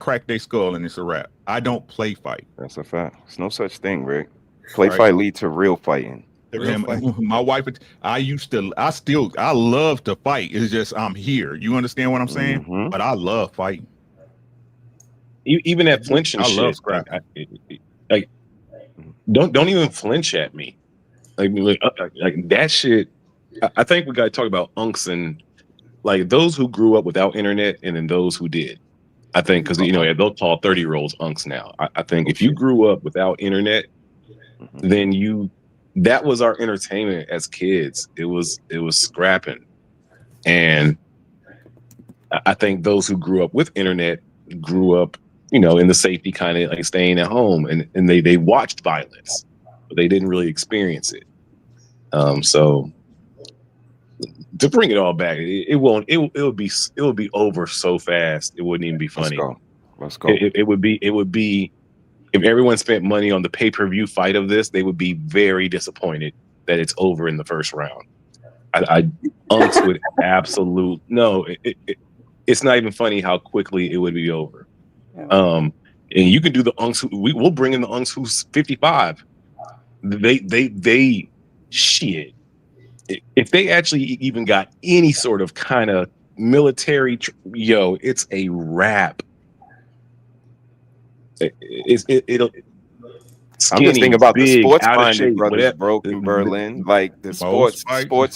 crack their skull and it's a wrap. I don't play fight. That's a fact. There's no such thing, Rick. Play Right. fight lead to real fighting. Real fight. My wife, I love to fight. It's just I'm here. You understand what I'm saying? Mm-hmm. But I love fighting. Even that flinching I love shit, scrap. like don't even flinch at me, like that shit. I think we got to talk about unks and like those who grew up without internet, and then those who did. I think because they'll call 30-year-olds unks now. I think if you grew up without internet, then that was our entertainment as kids. It was scrapping, and I think those who grew up with internet grew up, in the safety kind of like staying at home, and they watched violence, but they didn't really experience it. So to bring it all back, it will be over so fast. It wouldn't even be funny. Let's go. It would be if everyone spent money on the pay-per-view fight of this, they would be very disappointed that it's over in the first round. I unks would it's not even funny how quickly it would be over. And you can do the unks. We'll bring in the unks who's 55. They shit. If they actually even got any sort of kind of military, it's a wrap. It'll. I'm just thinking about the sports minded brothers whatever. broke in Berlin. Like the sports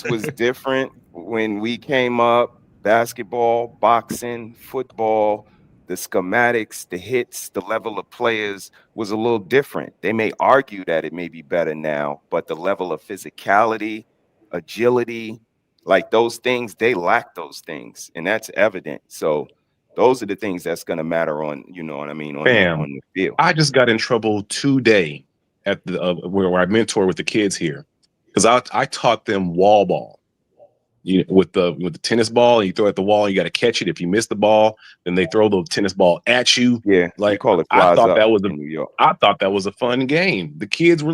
was different when we came up. Basketball, boxing, football, the schematics, the hits, the level of players was a little different. They may argue that it may be better now, but the level of physicality, agility, like those things, they lack those things, and that's evident. So those are the things that's going to matter on, on the field. I just got in trouble today at the where I mentor with the kids here because I taught them wall ball. With the tennis ball, and you throw it at the wall, you got to catch it. If you miss the ball, then they throw the tennis ball at you. Yeah, like call it. I thought that was in New York. I thought that was a fun game. The kids were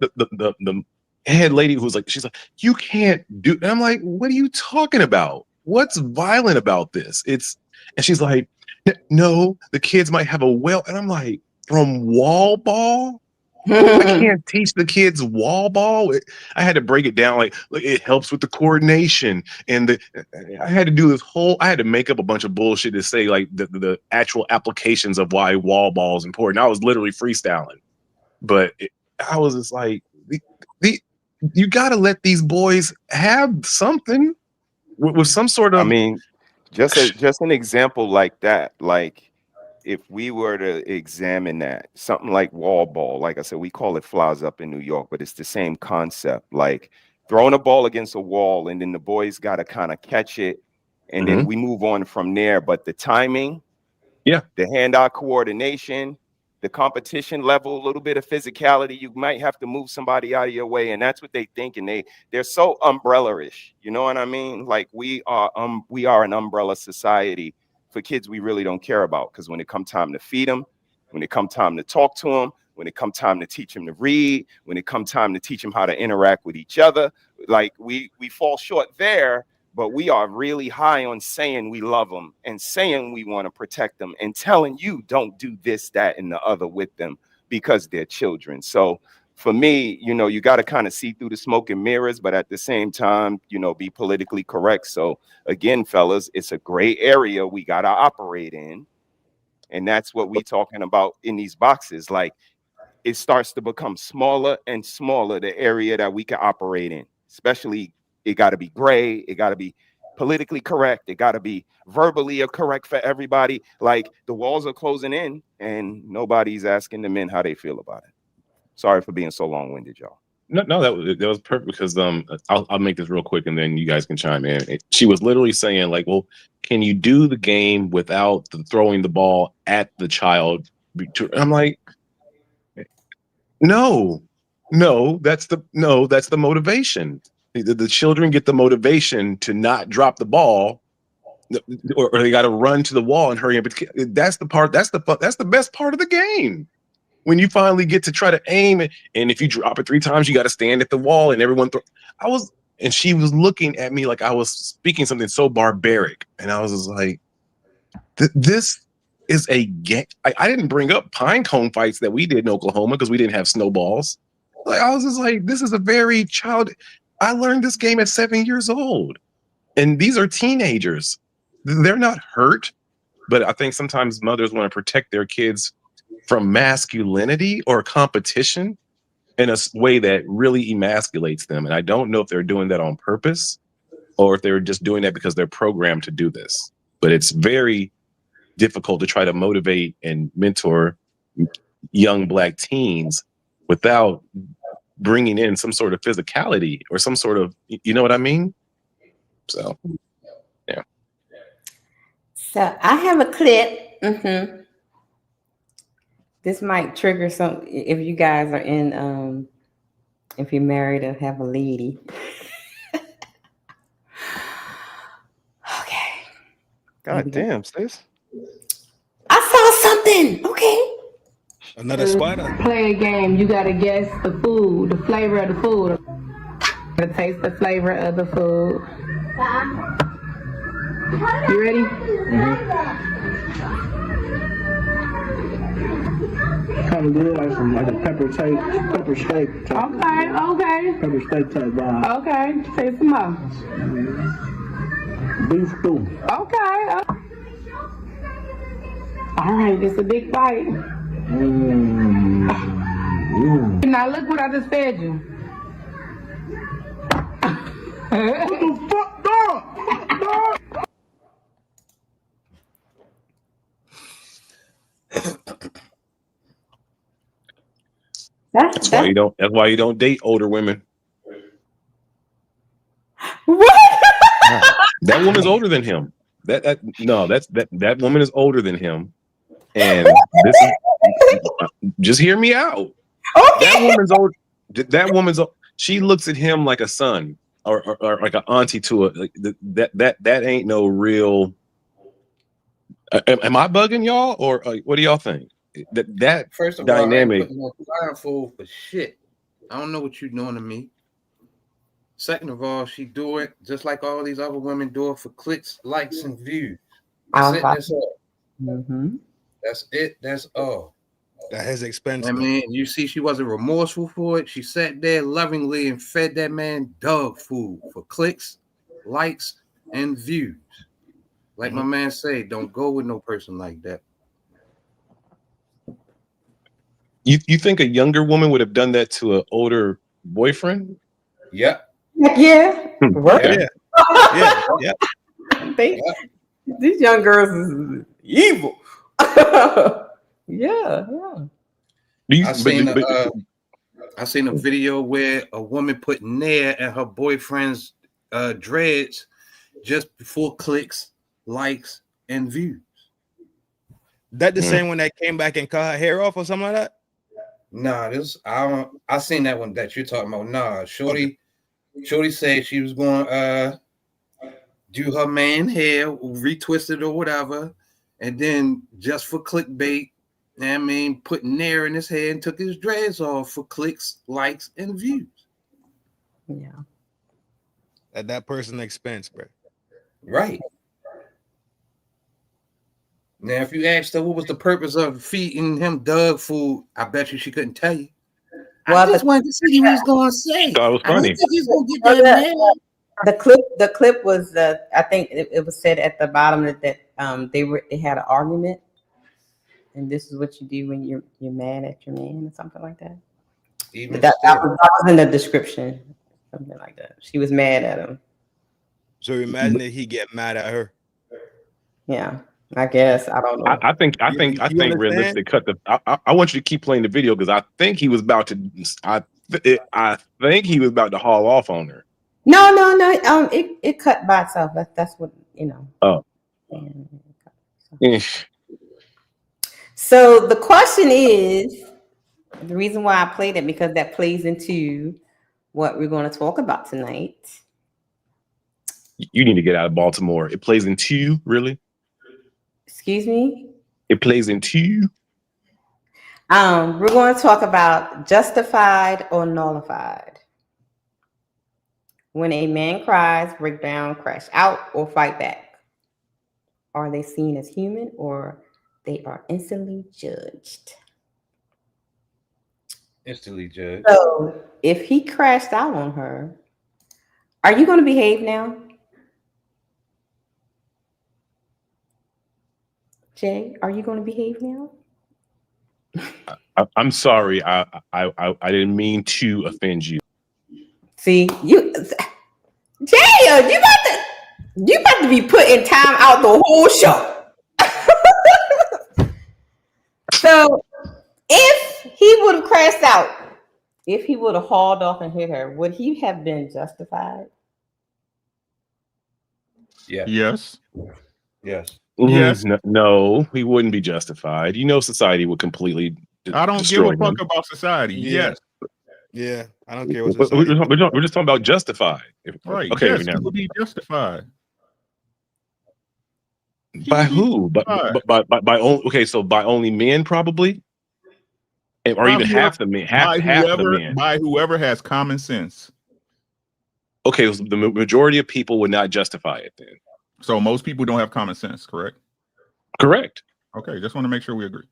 the head lady who was like, she's like, you can't do. And I'm like, what are you talking about? What's violent about this? And she's like, no, the kids might have a and I'm like, from wall ball. I can't teach the kids wall ball. I had to break it down. Like it helps with the coordination, and I had to do this I had to make up a bunch of bullshit to say like the actual applications of why wall ball is important. I was literally freestyling, but I was just like, you got to let these boys have something with some sort of. I mean, just an example like that, like. If we were to examine that, something like wall ball, like I said, we call it flies up in New York, but it's the same concept, like throwing a ball against a wall, and then the boys got to kind of catch it, and then we move on from there. But the timing, the hand-eye coordination, the competition level, a little bit of physicality, you might have to move somebody out of your way, and that's what they think, and they're so umbrella-ish, you know what I mean? Like we are an umbrella society. For kids we really don't care about, because when it come time to feed them, when it come time to talk to them, when it come time to teach them to read, when it come time to teach them how to interact with each other, like we fall short there, but we are really high on saying we love them and saying we want to protect them and telling you don't do this, that, and the other with them because they're children. So for me, you got to kind of see through the smoke and mirrors, but at the same time, be politically correct. So again, fellas, it's a gray area we got to operate in. And that's what we talking about in these boxes. Like it starts to become smaller and smaller, the area that we can operate in, especially it got to be gray. It got to be politically correct. It got to be verbally correct for everybody. Like the walls are closing in and nobody's asking the men how they feel about it. Sorry for being so long-winded, y'all. No, that was perfect because I'll make this real quick and then you guys can chime in. She was literally saying like, well, can you do the game without throwing the ball at the child? I'm like, no, that's the motivation. The children get the motivation to not drop the ball, or they got to run to the wall and hurry up. That's the part. That's the best part of the game. When you finally get to try to aim it, and if you drop it 3 times, you got to stand at the wall and everyone and she was looking at me like I was speaking something so barbaric. And I was just like, this is a game. I didn't bring up pine cone fights that we did in Oklahoma because we didn't have snowballs. Like I was just like, this is a very child. I learned this game at 7 years old, and these are teenagers. They're not hurt, but I think sometimes mothers want to protect their kids from masculinity or competition in a way that really emasculates them. And I don't know if they're doing that on purpose or if they're just doing that because they're programmed to do this. But it's very difficult to try to motivate and mentor young Black teens without bringing in some sort of physicality or some sort of, you know what I mean? So, yeah. So I have a clip. This might trigger some if you guys are in, if you're married or have a lady. Okay. God damn, sis. I saw something. Okay. Another spider. Play a game. You gotta guess the food, the flavor of the food. To taste the flavor of the food. You ready? Kind of good, like a pepper steak type. Okay. Pepper steak type vibe. Okay. Say some more. Beef stew. Okay. All right. It's a big bite. Now look what I just fed you. What the fuck, dog? That's why you don't date older women. What? That woman's older than him. That woman is older than him. And this is, just hear me out. Okay. That woman's old. She looks at him like a son or like an auntie to it. Like that ain't no real. Am I bugging y'all or what do y'all think? That First of dynamic. all, I ain't putting no blindfold for shit. I don't know what you're doing to me. Second of all, she do it just like all these other women do it for clicks, likes, and views. That's all. That's it. That's all. At his expense. I mean, you see, she wasn't remorseful for it. She sat there lovingly and fed that man dog food for clicks, likes, and views. Like my man say, don't go with no person like that. You think a younger woman would have done that to an older boyfriend? Yep. Yeah. Yeah. Yeah. These young girls is evil. Yeah. I seen a video where a woman put Nair in her boyfriend's dreads just before clicks, likes, and views. That the same one that came back and cut her hair off or something like that? Nah, I seen that one that you're talking about. Nah, Shorty said she was going do her man hair, retwist it or whatever, and then just for clickbait, I mean, put Nair in his hair and took his dreads off for clicks, likes, and views. Yeah. At that person's expense, bro. Right. Now, if you asked her what was the purpose of feeding him dog food, I bet you she couldn't tell you. Well, I just wanted to see what he was going to say. That was funny. I didn't think he was going to get that mad. The clip was I think it was said at the bottom that they had an argument, and this is what you do when you're mad at your man or something like that. That was in the description, something like that. She was mad at him. So imagine if he get mad at her. Yeah, I guess I don't know. I think realistic. Cut the. I want you to keep playing the video because I think he was about to. I think he was about to haul off on her. No. It cut by itself. That's what you know. Oh. So the question is, the reason why I played it because that plays into what we're going to talk about tonight. You need to get out of Baltimore. It plays into you, really? Excuse me? It plays into you? We're going to talk about justified or nullified. When a man cries, break down, crash out, or fight back, are they seen as human or they are instantly judged. Instantly judged. So if he crashed out on her, are you going to behave now? Jay, are you going to behave now? I'm sorry. I didn't mean to offend you. See, Jay, you about to be put in time out the whole show. So if he would have crashed out, if he would have hauled off and hit her, would he have been justified? Yeah. Yes. Yes. Yes. No, he wouldn't be justified. You know, society would completely I don't give destroy a fuck him. about society. Yeah. Yes. Yeah, I don't care what We're society. just talking about justified. Right. Okay. Yes, Now, he would be justified. He by would be who? justified. By only. Okay, so by only men, probably, or By even whoever- half the men. Half the men. By whoever has common sense. Okay, so the majority of people would not justify it then. So most people don't have common sense, correct? Correct. Okay, just want to make sure we agree.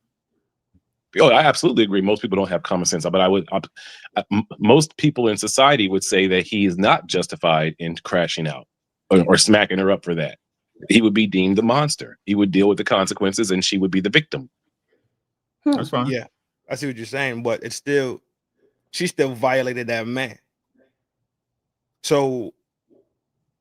Oh, I absolutely agree. Most people don't have common sense, but most people in society would say that he is not justified in crashing out or smacking her up for that. He would be deemed the monster. He would deal with the consequences, and she would be the victim. That's fine. Yeah, I see what you're saying, but she still violated that man. So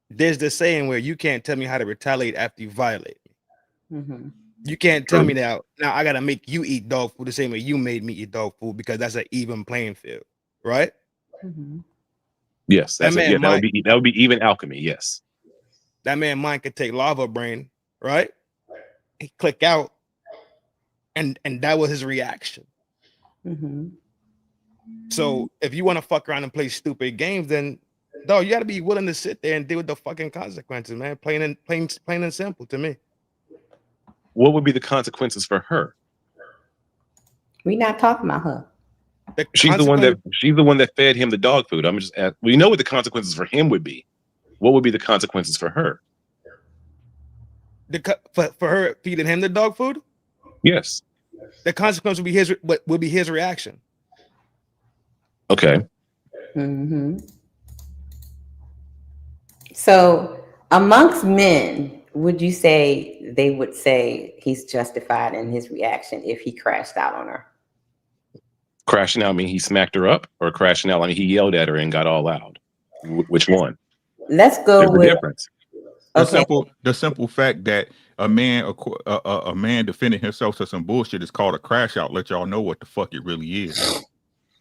there's this saying where you can't tell me how to retaliate after you violate me. Mm-hmm. You can't tell me now I gotta make you eat dog food the same way you made me eat dog food, because that's an even playing field, right? Mm-hmm. Yes, That would be even alchemy. Yes, that man mind could take lava brain, right? He click out, and that was his reaction. Mm-hmm. So if you want to fuck around and play stupid games, then dog, you gotta be willing to sit there and deal with the fucking consequences, man. Plain and simple to me. what would be the consequences for her? We're not talking about her. She's the one that fed him the dog food. I'm just asking, we know what the consequences for him would be. What would be the consequences for her? For her feeding him the dog food. Yes. The consequence would be his reaction. Okay. Mm-hmm. So amongst men, would you say they would say he's justified in his reaction if he crashed out on her? Crashing out mean he smacked her up, or crashing out he yelled at her and got all loud? Which one? Let's go There's with a difference. The simple fact that a man defending himself to some bullshit is called a crash out. Let y'all know what the fuck it really is.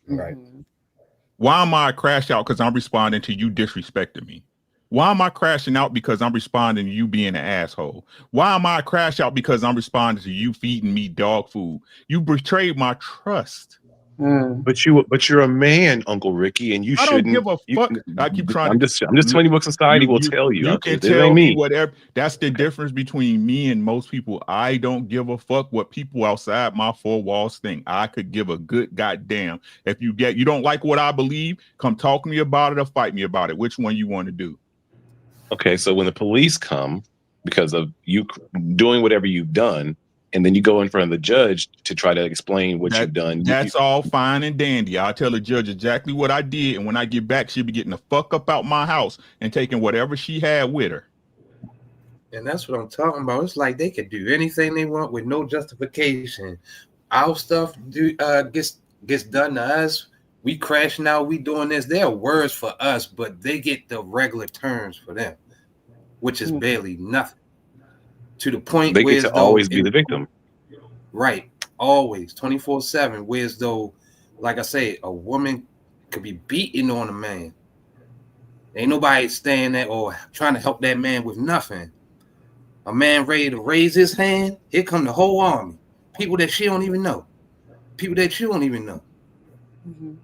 Right. Mm-hmm. Why am I a crash out? Because I'm responding to you disrespecting me. Why am I crashing out? Because I'm responding to you being an asshole. Why am I a crash out? Because I'm responding to you feeding me dog food. You betrayed my trust. But you're a man, Uncle Ricky, and you I shouldn't. don't give a fuck. I keep trying. I'm just telling you what society will tell you. You can It tell ain't me whatever. That's the difference between me and most people. I don't give a fuck what people outside my four walls think. I could give a good goddamn. If you don't like what I believe, come talk to me about it or fight me about it. Which one you want to do? Okay, so when the police come because of you doing whatever you've done, and then you go in front of the judge to try to explain what you've done. That's all fine and dandy. I'll tell the judge exactly what I did, and when I get back, she'll be getting the fuck up out my house and taking whatever she had with her. And that's what I'm talking about. It's like they could do anything they want with no justification. Our stuff gets done to us. We crashing out. We doing this. There are words for us, but they get the regular terms for them, which is barely nothing. To the point they where get to always be the victim. Right. Always 24/7. Whereas though, like I say, a woman could be beating on a man. Ain't nobody staying there or trying to help that man with nothing. A man ready to raise his hand, here come the whole army. People that she don't even know. People that you don't even know. Mm-hmm.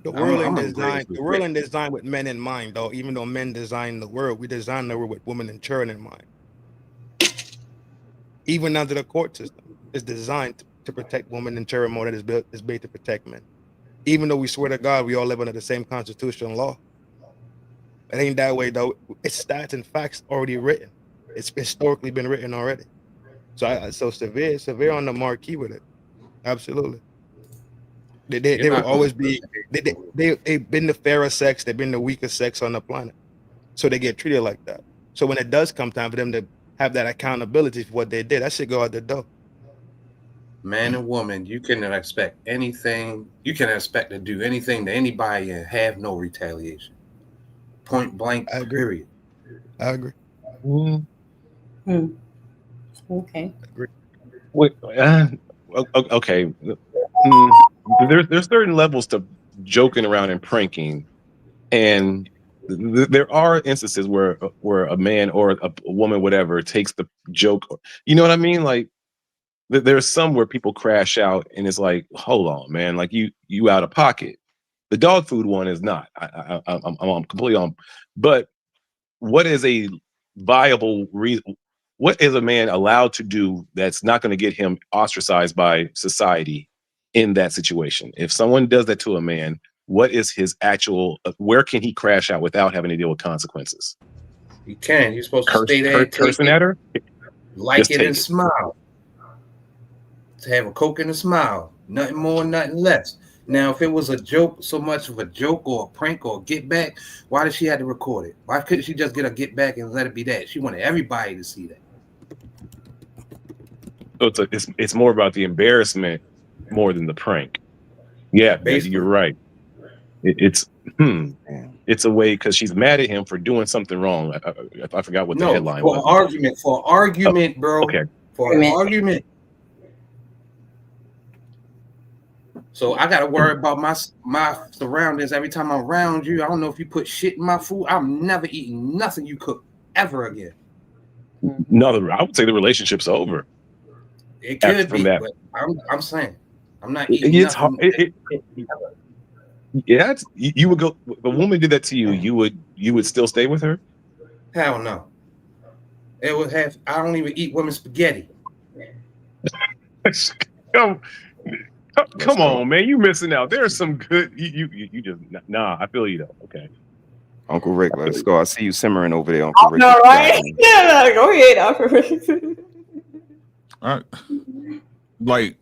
The world ain't designed with men in mind, though. Even though men design the world, we design the world with women and children in mind. Even under the court system, it's designed to protect women and children more than it's made to protect men. Even though we swear to God, we all live under the same constitutional law. It ain't that way, though. It's stats and facts already written. It's historically been written already. So severe on the marquee with it. Absolutely. They will always be. They've been the fairer sex. They've been the weaker sex on the planet. So they get treated like that. So when it does come time for them to have that accountability for what they did, that should go out the door. Man and woman, you cannot expect anything. You can expect to do anything to anybody and have no retaliation. Point blank. I agree. Period. I agree. Okay. Wait, okay. There's certain levels to joking around and pranking, and there are instances where a man or a woman, whatever, takes the joke. You know what I mean? Like there's some where people crash out, and it's like, hold on, man, like you out of pocket. The dog food one is not. I'm completely on. But what is a viable reason? What is a man allowed to do that's not going to get him ostracized by society in that situation? If someone does that to a man, what is his actual, where can he crash out without having to deal with consequences? You can. You're supposed to stay there, cursing at her, like it, and smile. To have a Coke and a smile. Nothing more, nothing less. Now, if it was a joke, so much of a joke or a prank or a get back, why did she have to record it? Why couldn't she just get a get back and let it be that? She wanted everybody to see that. So it's more about the embarrassment more than the prank. Yeah, basically. You're right. It's a way because she's mad at him for doing something wrong. I forgot what the headline was. For argument, bro. Okay. For an argument. So I gotta worry about my surroundings every time I'm around you. I don't know if you put shit in my food. I'm never eating nothing you cook ever again. No, I would say the relationship's over. It could be, but I'm saying I'm not eating nothing. You would go. If a woman did that to you, you would still stay with her? Hell no. It would have. I don't even eat women's spaghetti. Come on, man, you missing out. There's some good. You just I feel you though. Okay, Uncle Rick, let's go. I see you simmering over there, Uncle Rick. No, right? Yeah, go ahead, Uncle Rick. All right. Like,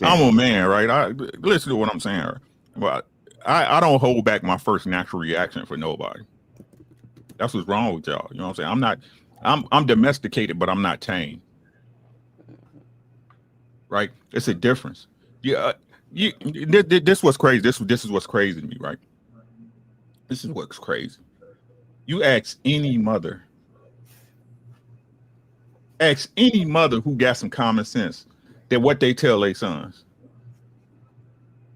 I'm a man, right? Listen to what I'm saying. But I don't hold back my first natural reaction for nobody. That's what's wrong with y'all. You know what I'm saying? I'm domesticated, but I'm not tame. Right? It's a difference. Yeah. This was crazy. This is what's crazy to me, right? This is what's crazy. You ask any mother who got some common sense that what they tell their sons.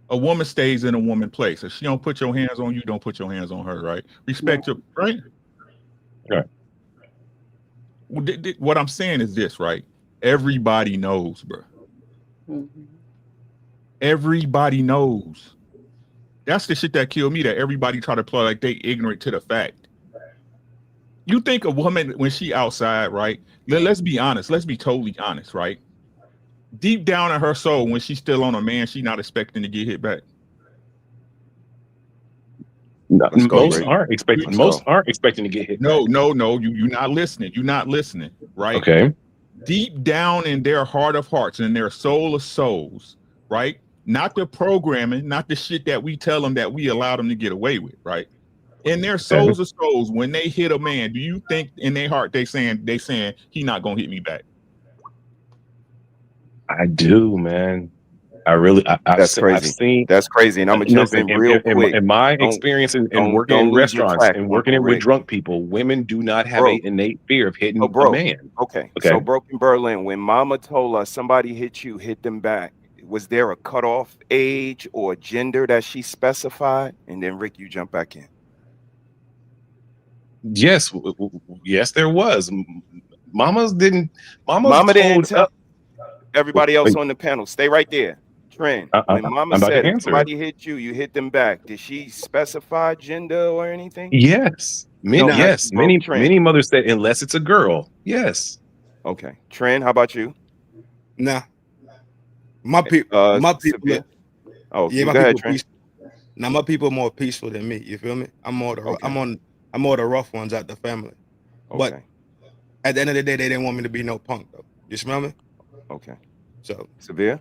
A woman stays in a woman place. If she don't put your hands on you, don't put your hands on her, right? Respect your, right? Right. What I'm saying is this, right? Everybody knows, bro. Mm-hmm. Everybody knows. That's the shit that killed me, that everybody try to play like they ignorant to the fact. You think a woman, when she outside, right? Let's be honest. Let's be totally honest, right? Deep down in her soul, when she's still on a man, she's not expecting to get hit back. Most aren't expecting to get hit. No. You're not listening. You're not listening, right? Okay. Deep down in their heart of hearts and their soul of souls, right? Not the programming, not the shit that we tell them that we allow them to get away with, right? In their souls of souls, when they hit a man, do you think in their heart they saying he not gonna hit me back? I do, man. That's crazy. That's crazy. And I'm gonna jump in real quick. In my experience in working in restaurants and working with drunk people, women do not have an innate fear of hitting a man. Okay. So Broken Berlin, when Mama told us somebody hit you, hit them back, was there a cutoff age or gender that she specified? And then Rick, you jump back in. Yes, there was. Mama didn't tell everybody else on the panel. Stay right there. Trent, when Mama said if somebody hit you, you hit them back, did she specify gender or anything? Yes. Many mothers said unless it's a girl. Yes. Okay. Trent, how about you? Nah. My people. Oh, yeah, go ahead, Trent. Now my people are more peaceful than me. You feel me? I'm more the rough ones at the family. Okay. But At the end of the day, they didn't want me to be no punk though. You smell me? Okay. So Severe?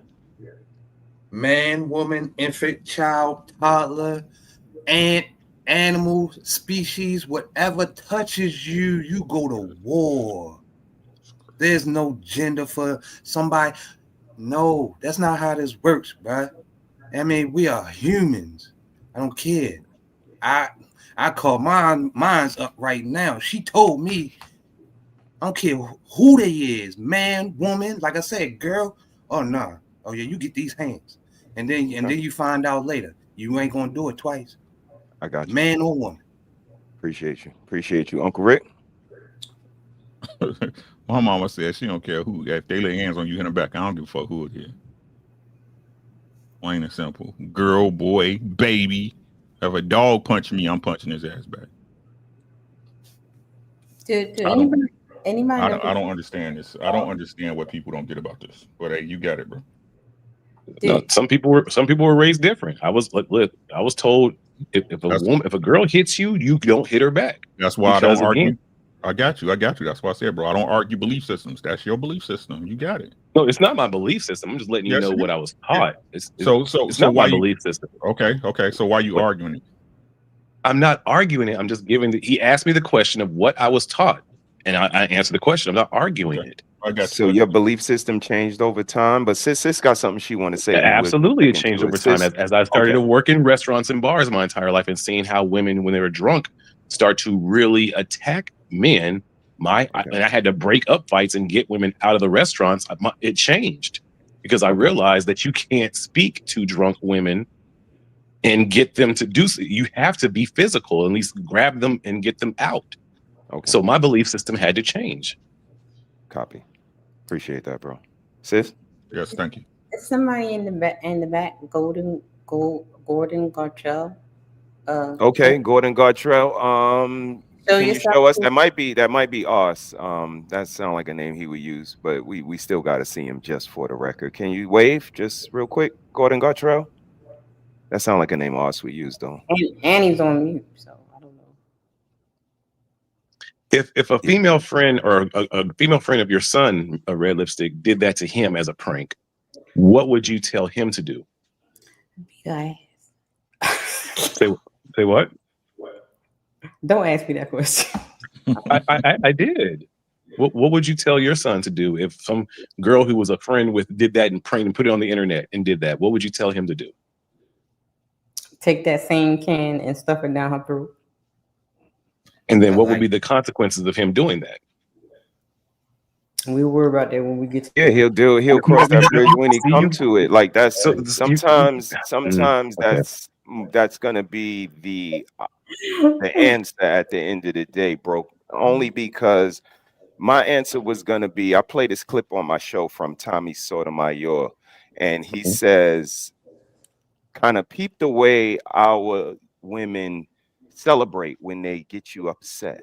Man, woman, infant, child, toddler, ant, animal, species, whatever touches you, you go to war. There's no gender for somebody. No, that's not how this works, bruh. I mean, we are humans. I don't care. I call mine's up right now. She told me, I don't care who they is, man, woman, like I said, girl. Oh nah. Oh yeah, you get these hands. And then you find out later. You ain't gonna do it twice. I got you. Man or woman. Appreciate you. Appreciate you. Uncle Rick? My mama said she don't care who. If they lay hands on you in the back, I don't give a fuck who it is. Plain and simple. Girl, boy, baby. If a dog punch me, I'm punching his ass back. Anybody I don't understand this. I don't understand what people don't get about this. But hey, you got it, bro. No, some people were raised different. I was I was told if a girl hits you, you don't hit her back. That's why I don't argue. I got you. That's why I said, bro, I don't argue belief systems. That's your belief system. You got it. No, it's not my belief system. I'm just letting you know what I was taught. It's not why my belief system. Okay. So why are you arguing it? I'm not arguing it. I'm just giving he asked me the question of what I was taught, and I answered the question. I'm not arguing it. I got you. So your belief system changed over time, but sis got something she want to say. Absolutely, it changed over time as I started to work in restaurants and bars my entire life and seeing how women, when they were drunk, start to really attack men. And I had to break up fights and get women out of the restaurants. It changed because I realized that you can't speak to drunk women and get them to do so. You have to be physical, at least grab them and get them out. Okay. So my belief system had to change. Copy. Appreciate that, bro. Sis? Yes, thank you. Somebody in the back, Gordon Gartrell. Okay, Gordon Gartrell. Can you show us? That might be us. That sounds like a name he would use, but we still got to see him just for the record. Can you wave just real quick, Gordon Gartrell? That sounds like a name us would use, though. And he's on mute, so I don't know. If a female friend or a female friend of your son, a Red Lipstick, did that to him as a prank, what would you tell him to do? Guys. Say what? Don't ask me that question. I did. What would you tell your son to do if some girl who was a friend with did that and pranked and put it on the internet and did that? What would you tell him to do? Take that same can and stuff it down her throat. And then what would be the consequences of him doing that? We'll worry about that when we get to he'll cross that bridge when he come to it. Like that's sometimes that's gonna be the answer at the end of the day, bro. Only because my answer was gonna be, I play this clip on my show from Tommy Sotomayor, and he says, kind of peep the way our women celebrate when they get you upset.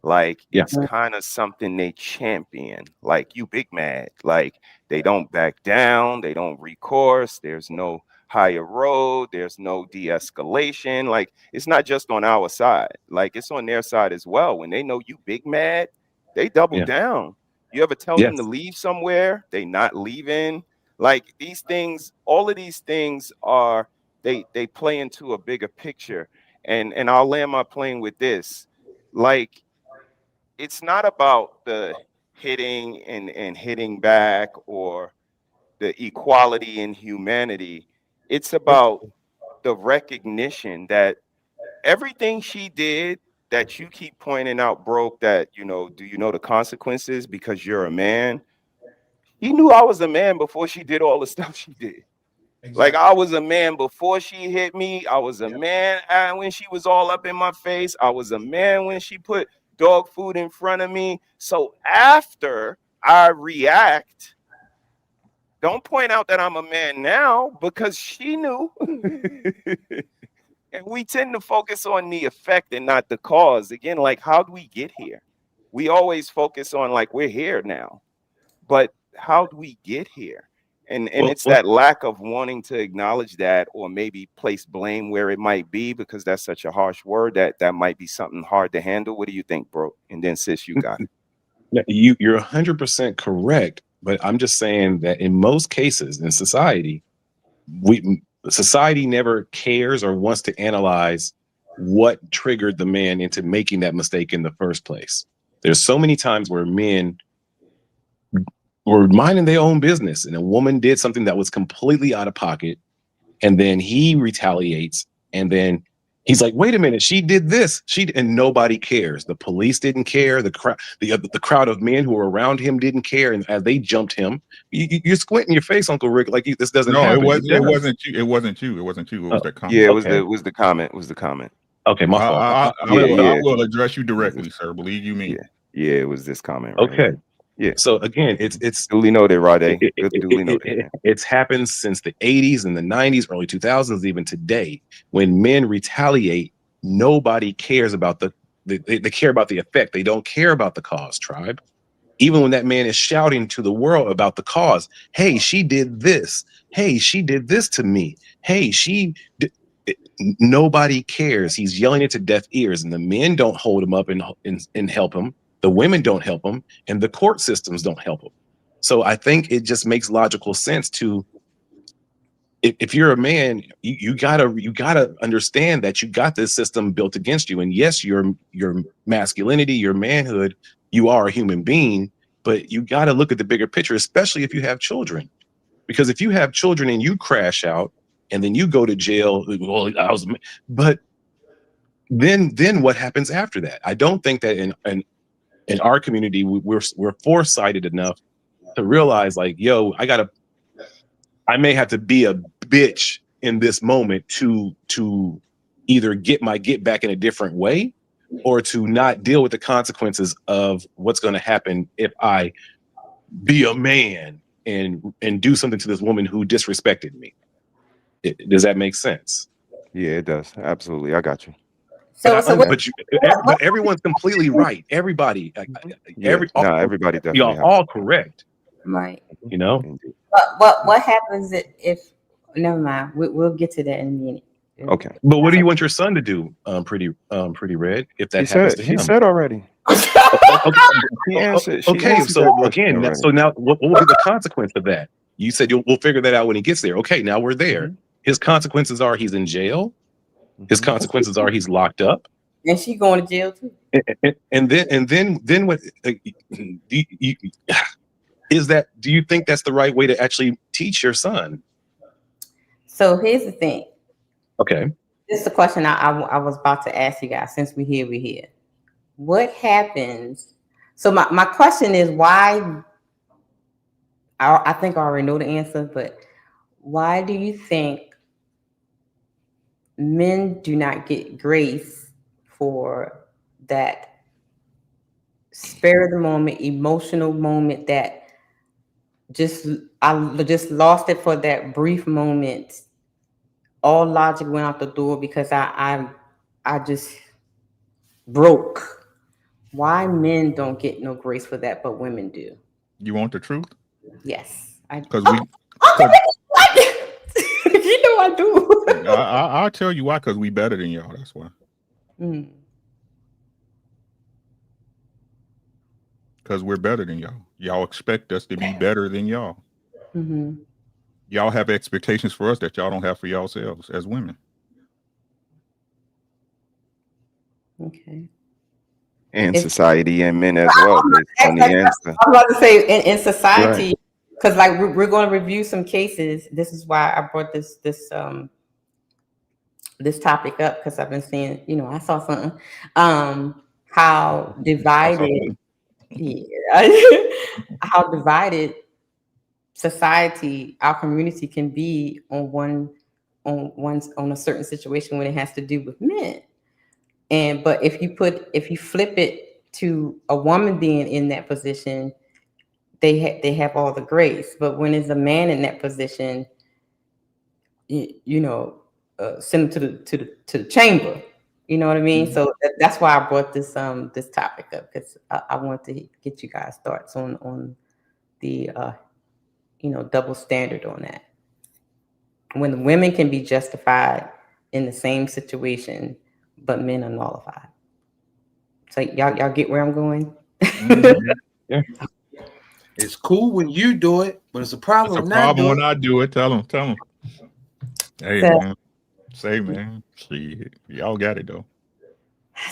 Like it's kind of something they champion. Like you big mad. Like they don't back down. They don't recourse. There's no higher road. There's no de-escalation. Like it's not just on our side. Like it's on their side as well. When they know you big mad, they double down. You ever tell them to leave somewhere? They not leaving. Like these things, all of these things are, they play into a bigger picture. And I'll land my plane with this. Like, it's not about the hitting and hitting back or the equality in humanity. It's about the recognition that everything she did that you keep pointing out, broke, that, you know, do you know the consequences because you're a man? He knew I was a man before she did all the stuff she did. Exactly. Like I was a man before she hit me. I was a man when she was all up in my face. I was a man when she put dog food in front of me. So after I react, don't point out that I'm a man now, because she knew. And we tend to focus on the effect and not the cause. Again, like, how do we get here? We always focus on like, we're here now, but how do we get here? And it's that lack of wanting to acknowledge that, or maybe place blame where it might be, because that's such a harsh word that might be something hard to handle. What do you think, bro? And then sis, you got it. You're 100% correct, but I'm just saying that in most cases in society, society never cares or wants to analyze what triggered the man into making that mistake in the first place. There's so many times where men were minding their own business and a woman did something that was completely out of pocket, and then he retaliates, and then he's like, wait a minute, she did this, and nobody cares. The police didn't care, the crowd of men who were around him didn't care, and as they jumped him, you're squinting your face, Uncle Rick, like this doesn't No, happen. it wasn't you. It wasn't you. It wasn't you. It was the comment. Yeah, Okay. it was the comment. It was the comment. Okay, my fault. I will address you directly, sir. Believe you me. Yeah, it was this comment. Right Okay. here. Yeah. So again, it's duly noted, Rade. Duly noted. It's happened since the 80s and the 90s, early 2000s, even today. When men retaliate, nobody cares about they care about the effect. They don't care about the cause, tribe. Even when that man is shouting to the world about the cause, hey, she did this. Hey, she did this to me. Hey, nobody cares. He's yelling it to deaf ears, and the men don't hold him up and help him. The women don't help him, and the court systems don't help him. So I think it just makes logical sense to, if you're a man, you gotta understand that you got this system built against you. And yes, your masculinity, your manhood, you are a human being, but you gotta look at the bigger picture, especially if you have children. Because if you have children and you crash out and then you go to jail, but then what happens after that? I don't think that in our community, we're foresighted enough to realize, like, yo, I may have to be a bitch in this moment to either get back in a different way, or to not deal with the consequences of what's going to happen if I be a man and do something to this woman who disrespected me. Does that make sense? Yeah, it does. Absolutely. I got you. But everyone's completely right. Everybody, everybody definitely. Y'all all correct. Right. You know. What happens if? Never mind. We'll get to that in a minute. Okay. But what do you want your son to do, Pretty Red, if that happens to him? He said already. He answered. Okay, so again, so now what will be the consequence of that? You said we'll figure that out when he gets there. Okay, now we're there. Mm-hmm. His consequences are he's in jail. His consequences are he's locked up, and she's going to jail too. And then what? Is that? Do you think that's the right way to actually teach your son? So here's the thing. Okay. This is the question I was about to ask you guys. Since we're here. What happens? So my question is why? I think I already know the answer, but why do you think men do not get grace for that spur of the moment, emotional moment that I just lost it for that brief moment? All logic went out the door because I just broke. Why men don't get no grace for that, but women do? You want the truth? Yes, because you know I do. I'll tell you why. Because we better than y'all. That's why. Because we're better than y'all. Y'all expect us to be better than y'all. Mm-hmm. Y'all have expectations for us that y'all don't have for yourselves as women. Okay. And society and men as well. On the answer. I'm about to say in society, because like we're going to review some cases. This is why I brought this topic up, because I've been seeing, I saw something. How divided, how divided society, our community can be on a certain situation when it has to do with men. But if you flip it to a woman being in that position, they have all the grace. But when it's a man in that position, send them to the chamber. You know what I mean? Mm-hmm. So that's why I brought this topic up, because I want to get you guys' thoughts on the double standard on that. When the women can be justified in the same situation, but men are nullified. So y'all get where I'm going? Mm-hmm. Yeah. It's cool when you do it, but it's a problem It's a when I problem do when it. I do it. Tell them. Hey, So- man. Say, man. Shit. Y'all got it, though.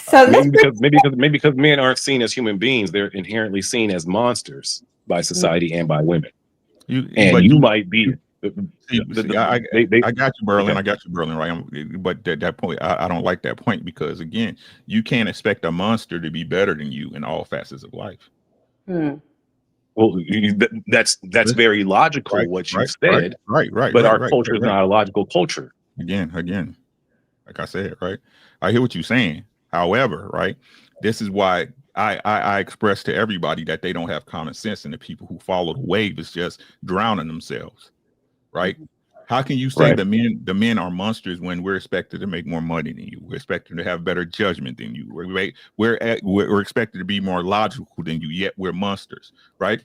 So Maybe because men aren't seen as human beings, they're inherently seen as monsters by society and by women. And you might be. I got you, Berlin. Okay. I got you, Berlin. Right, but that point, I don't like that point because again, you can't expect a monster to be better than you in all facets of life. Well, that's very logical what you said. Right. But our culture is not a logical culture. Again, like I said, right. I hear what you're saying. However, right, this is why I express to everybody that they don't have common sense, and the people who follow the wave is just drowning themselves. Right? How can you say the men are monsters when we're expected to make more money than you? We're expected to have better judgment than you. We're expected to be more logical than you. Yet we're monsters, right?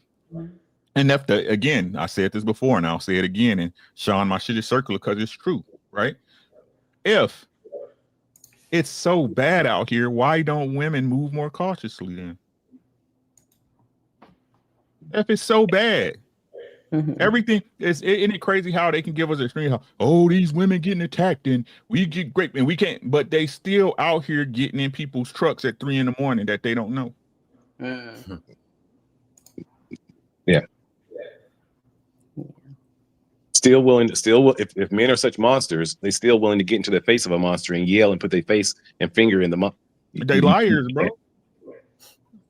And again, I said this before, and I'll say it again. And Sean, my shit is circular because it's true, right? If it's so bad out here, why don't women move more cautiously then? If it's so bad. Everything isn't it crazy how they can give us extreme these women getting attacked and we get great and we can't, but they still out here getting in people's trucks at 3 a.m. that they don't know. Yeah. If men are such monsters, they still willing to get into the face of a monster and yell and put their face and finger in the They liars, bro.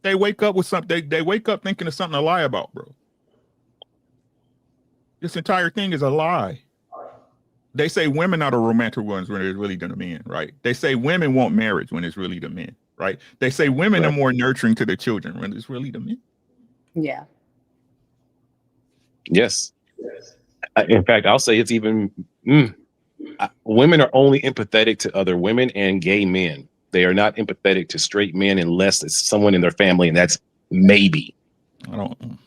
They wake up with something. They wake up thinking of something to lie about, bro. This entire thing is a lie. They say women are the romantic ones when it's really the men, right? They say women want marriage when it's really the men, right? They say women are more nurturing to the children when it's really the men. Yeah. Yes. In fact, I'll say it's even women are only empathetic to other women and gay men. They are not empathetic to straight men unless it's someone in their family, and that's maybe. I don't.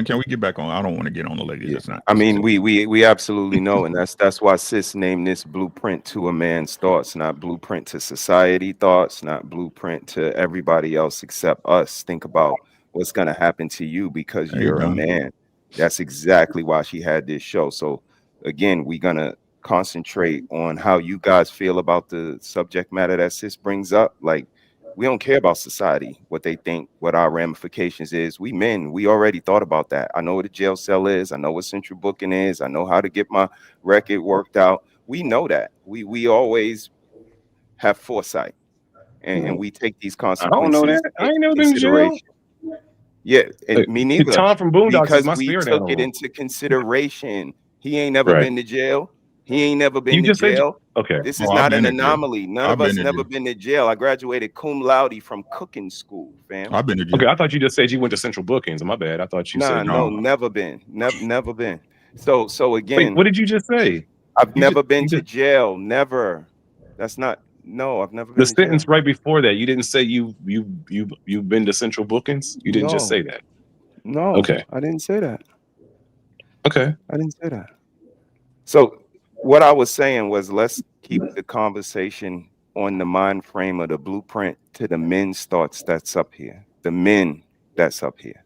Can we get back on? I don't want to get on the ladies. That's not. I mean, we absolutely know, and that's why Sis named this blueprint to a man's thoughts, not blueprint to society thoughts, not blueprint to everybody else except us. Think about what's gonna happen to you because you're a man. That's exactly why she had this show. So again, we're gonna concentrate on how you guys feel about the subject matter that Sis brings up. Like, we don't care about society, what they think, what our ramifications is. We men, we already thought about that. I know what a jail cell is. I know what central booking is. I know how to get my record worked out. We know that. We always have foresight, and we take these consequences. I don't know that. I ain't never been in jail. Yeah, and me neither. Tom from Boondocks because is my we spirit took animal. it into consideration. He ain't never been to jail. He ain't never been to just jail. Okay. This is not an anomaly. None of us never been to jail. I graduated cum laude from cooking school, fam. I've been to jail. Okay, I thought you just said you went to Central Bookings. My bad. I thought you said no, never been. Never been. So again, wait, what did you just say? I've never been to jail. Never. That's not. No, I've never been. The sentence right before that, you didn't say you've been to Central Bookings. You didn't just say that. No. Okay. I didn't say that. Okay. I didn't say that. So what I was saying was, let's keep the conversation on the mind frame of the blueprint to the men's thoughts that's up here. The men that's up here.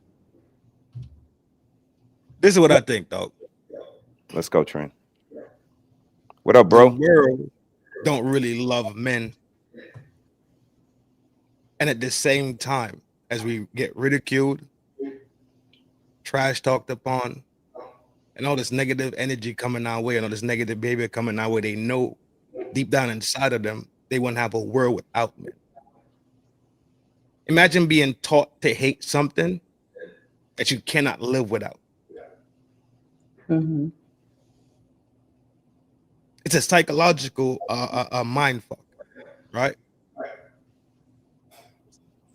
This is what I think, though. Let's go, Trent. What up, bro? The world don't really love men. And at the same time, as we get ridiculed, trash talked upon, and all this negative energy coming our way and all this negative behavior coming our way, they know deep down inside of them, they wouldn't have a world without men. Imagine being taught to hate something that you cannot live without. It's a psychological mind fuck, right?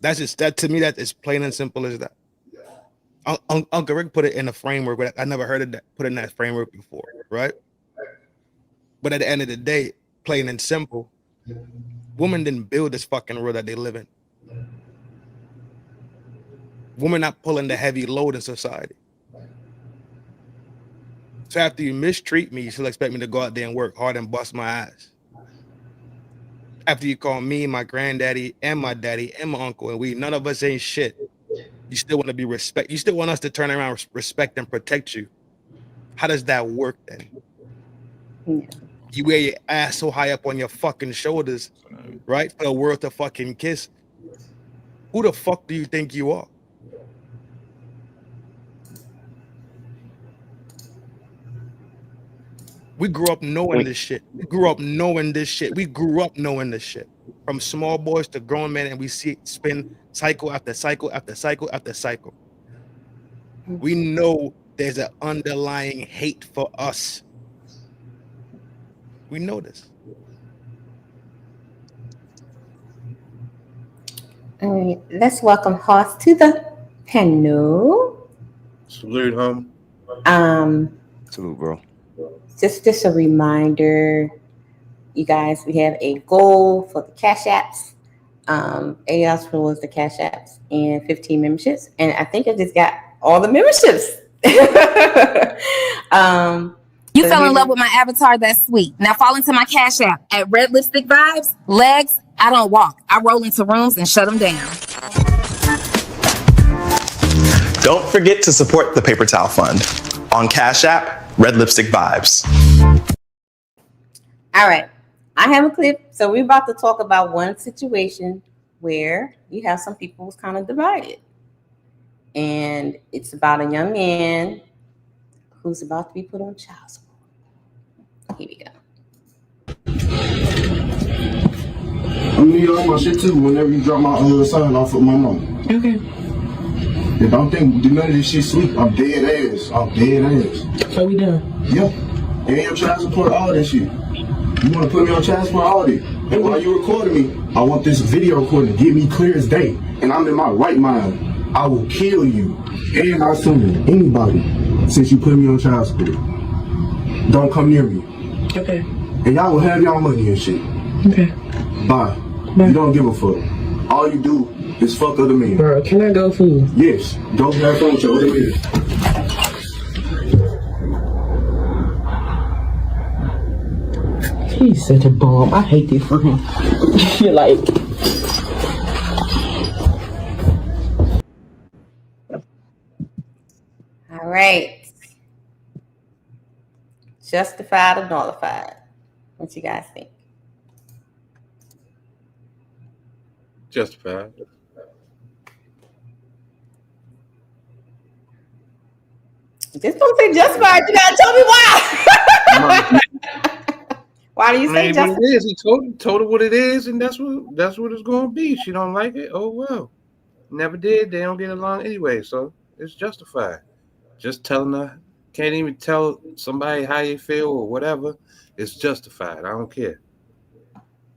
That's just that to me. That is plain and simple as that. Uncle Rick put it in a framework, but I never heard of that put in that framework before, right? But at the end of the day, plain and simple, women didn't build this fucking world that they live in. Women not pulling the heavy load in society. So after you mistreat me, you still expect me to go out there and work hard and bust my ass. After you call me, my granddaddy, and my daddy, and my uncle, and none of us ain't shit. You still want to be respect. You still want us to turn around, respect, and protect you. How does that work then? Yeah. You wear your ass so high up on your fucking shoulders, right? For the world to fucking kiss. Who the fuck do you think you are? We grew up knowing this shit. We grew up knowing this shit. From small boys to grown men, and we see it spin cycle after cycle after cycle after cycle. We know there's an underlying hate for us. We know this. All right, let's welcome Hoss to the panel. Salute, home. Salute, bro. Just a reminder, you guys, we have a goal for the Cash Apps. AOS was the Cash Apps and 15 memberships. And I think I just got all the memberships. You fell in love with my avatar, that's sweet. Now fall into my Cash App at Red Lipstick Vibes. Legs, I don't walk. I roll into rooms and shut them down. Don't forget to support the Paper Towel Fund on Cash App, Red Lipstick Vibes. All right, I have a clip. So we're about to talk about one situation where you have some people who's kind of divided. And it's about a young man who's about to be put on child support. Here we go. I'm gonna need all my shit too whenever you drop my son off with my mom. Okay. And don't think none of this shit sweet. I'm dead ass. So we done? Yeah. And your child support, all that shit. You wanna put me on child support, all that. And while you recording me, I want this video recording to get me clear as day. And I'm in my right mind. I will kill you and my son, anybody, since you put me on child support. Don't come near me. Okay. And y'all will have y'all money and shit. Okay. Bye. You don't give a fuck. All you do is fuck other men. Bro, can I go food? Yes. Go have fun with your other men. He's such a bum. I hate this for him. Like... All right. Justified or nullified? What you guys think? Justified. Just don't say justified. You gotta tell me why. Why do you say what justified? it is? He told her what it is, and that's what it's gonna be. She don't like it. Oh well. Never did. They don't get along anyway, so it's justified. Just telling her, can't even tell somebody how you feel or whatever. It's justified. I don't care.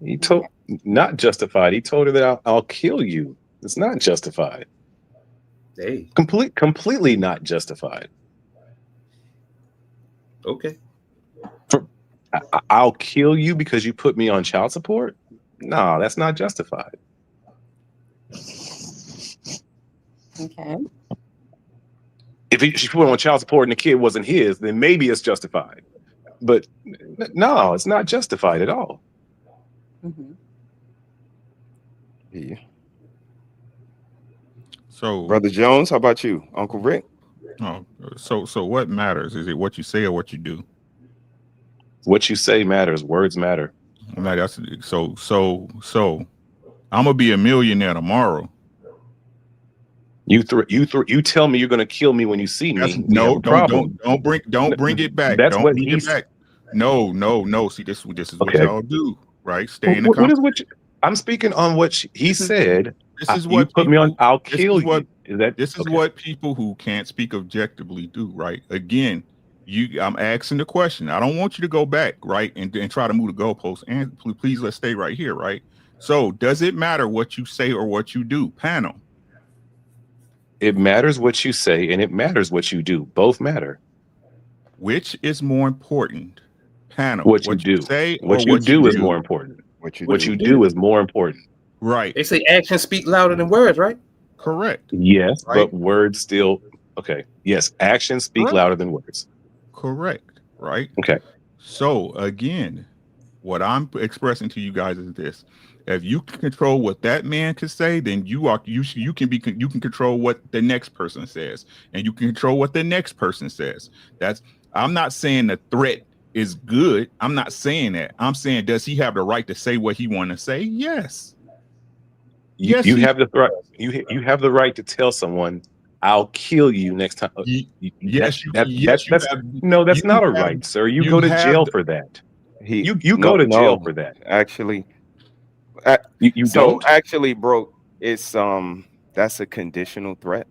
He told not justified. He told her that I'll kill you. It's not justified. Hey. Completely not justified. Okay. I'll kill you because you put me on child support? No, that's not justified. Okay. If she put on child support and the kid wasn't his, then maybe it's justified. But no, it's not justified at all. Mm-hmm. Yeah. So, Brother Jones, how about you, Uncle Rick? Oh, so what matters? Is it what you say or what you do? What you say matters. Words matter. Like that's so. I'm gonna be a millionaire tomorrow. You tell me you're gonna kill me when you see me. No, don't bring it back. That's don't what bring it back. No. See, this is what okay. y'all do, right? Stay in the what is what I'm speaking on what he said. This is what you put me on. I'll kill you. This is what people who can't speak objectively do, right? Again, I'm asking the question. I don't want you to go back, right, and try to move the goalposts. And please, let's stay right here, right? So, does it matter what you say or what you do, panel? It matters what you say, and it matters what you do. Both matter. Which is more important, panel? What you do. Say what or you what do you is do? more important. What you do is more important. Right. They say actions speak louder than words, right? Correct. Yes, right? but words still okay. Yes, actions speak louder than words. Correct. Right. Okay. So again, What I'm expressing to you guys is this: if you can control what that man can say, then you can control what the next person says, and you can control what the next person says. I'm not saying the threat is good. I'm not saying that. I'm saying, does he have the right to say what he want to say? Yes. You have the right. You have the right to tell someone, "I'll kill you next time." Yes, That's not a right, sir. You go to jail for that. You go to jail for that. Actually, you don't. Actually, bro, it's that's a conditional threat.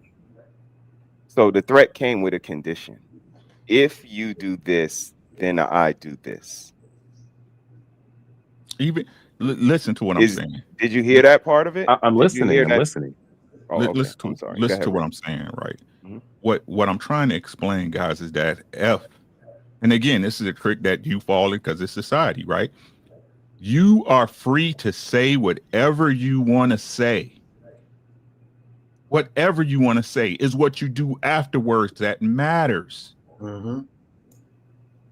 So the threat came with a condition. If you do this, then I do this. Even listen to what I'm saying. Did you hear that part of it? I'm listening. I'm listening. Oh, okay. Listen to, I'm sorry. listen to what I'm saying, right? Mhm. What I'm trying to explain, guys, is that and again, this is a trick that you fall in because it's society, right? You are free to say whatever you want to say. Whatever you want to say is what you do afterwards that matters.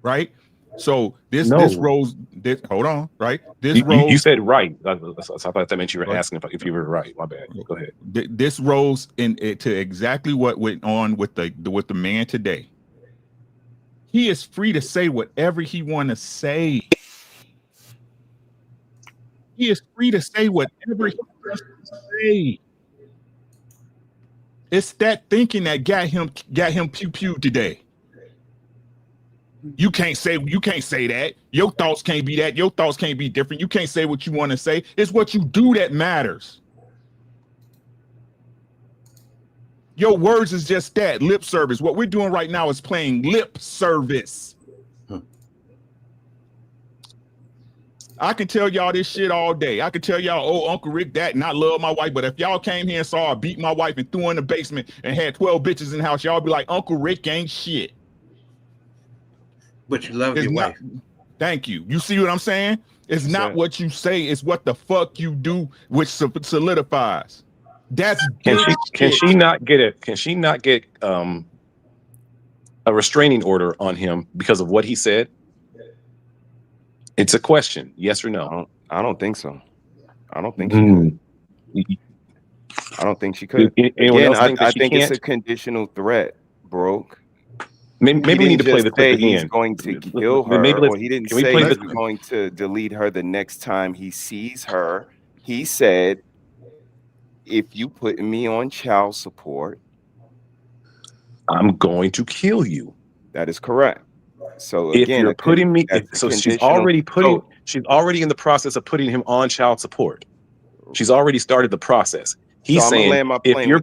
Right? So this rose, hold on, right? This rose. You said right. I thought that meant you were asking if you were right. My bad. Go ahead. This rose to exactly what went on with the man today. He is free to say whatever he want to say. He is free to say whatever he wants to say. It's that thinking that got him pew today. You can't say that. Your thoughts can't be that. Your thoughts can't be different. You can't say what you want to say. It's what you do that matters. Your words is just that, lip service. What we're doing right now is playing lip service. I can tell y'all this shit all day. I can tell y'all, oh, Uncle Rick that, and I love my wife. But if y'all came here and saw I beat my wife and threw her in the basement and had 12 bitches in the house, y'all be like, Uncle Rick ain't shit. But you love your wife. Thank you. You see what I'm saying? It's not what you say, it's what the fuck you do, which solidifies. That's can she not get a restraining order on him because of what he said? It's a question, yes or no. I don't think so. I don't think she could. I don't think she could. Again, I think it's a conditional threat, broke. Maybe we need to play the clip again. He's going to kill her, or he didn't say he's going to delete her the next time he sees her. He said, if you put me on child support, I'm going to kill you. That is correct. So again, if you're putting me, she's already in the process of putting him on child support. She's already started the process. He's saying, if you're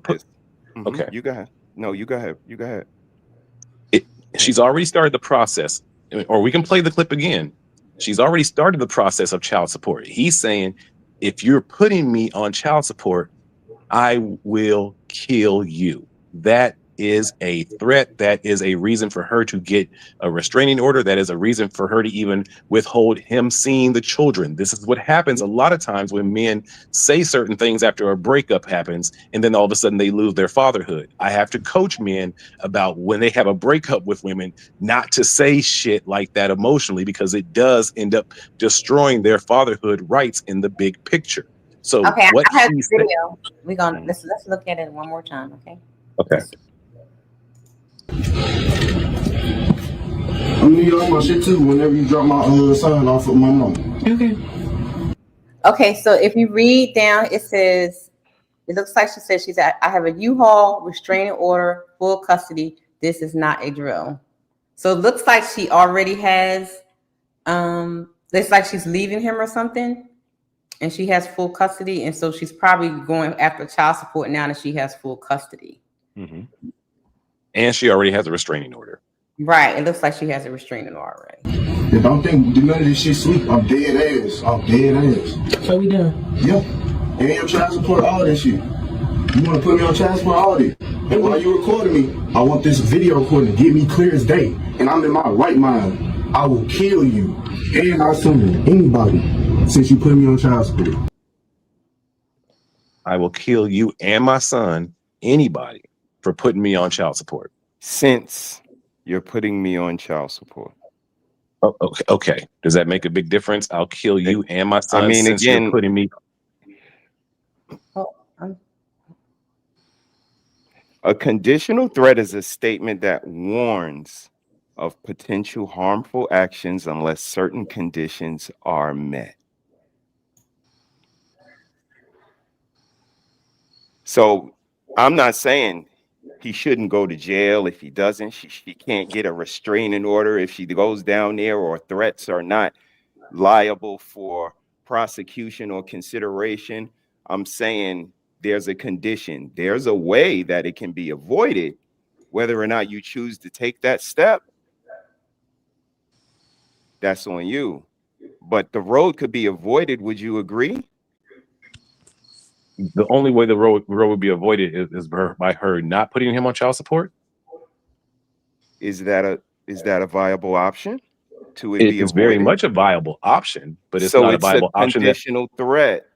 okay, you go ahead. No, you go ahead. You go ahead. She's already started the process, or we can play the clip again. She's already started the process of child support. He's saying, if you're putting me on child support, I will kill you. That is a threat. That is a reason for her to get a restraining order. That is a reason for her to even withhold him seeing the children. This is what happens a lot of times when men say certain things after a breakup happens, and then all of a sudden they lose their fatherhood. I have to coach men about when they have a breakup with women, not to say shit like that emotionally, because it does end up destroying their fatherhood rights in the big picture. So okay, what I have the video. We're gonna let's look at it one more time, okay? Okay. I'm gonna need all my shit too whenever you drop my son off of my mom. Okay. Okay, so if you read down, it says, it looks like she said, I have a U-Haul, restraining order, full custody. This is not a drill. So it looks like she already has, it's like she's leaving him or something, and she has full custody, and so she's probably going after child support now that she has full custody. Mm-hmm. And she already has a restraining order. Right. It looks like she has a restraining order already. Yeah, don't think none of this shit sweet. I'm dead ass. So we done? Yeah. And your child support, all this shit. You want to put me on child support, all this. And while you recording me, I want this video recording to get me clear as day. And I'm in my right mind. I will kill you and my son, anybody, since you put me on child support. I will kill you and my son, anybody, for putting me on child support. Since you're putting me on child support. Oh, okay. Does that make a big difference? I'll kill you and my son. I mean, since again, you're putting me. A conditional threat is a statement that warns of potential harmful actions unless certain conditions are met. So I'm not saying he shouldn't go to jail if he doesn't. She can't get a restraining order if she goes down there, or threats are not liable for prosecution or consideration. I'm saying there's a condition. There's a way that it can be avoided. Whether or not you choose to take that step, that's on you. But the road could be avoided. Would you agree? The only way the road would be avoided is by her not putting him on child support. Is that a viable option? To It be is very avoided? much a viable option, but it's So not a it's a viable option. conditional threat.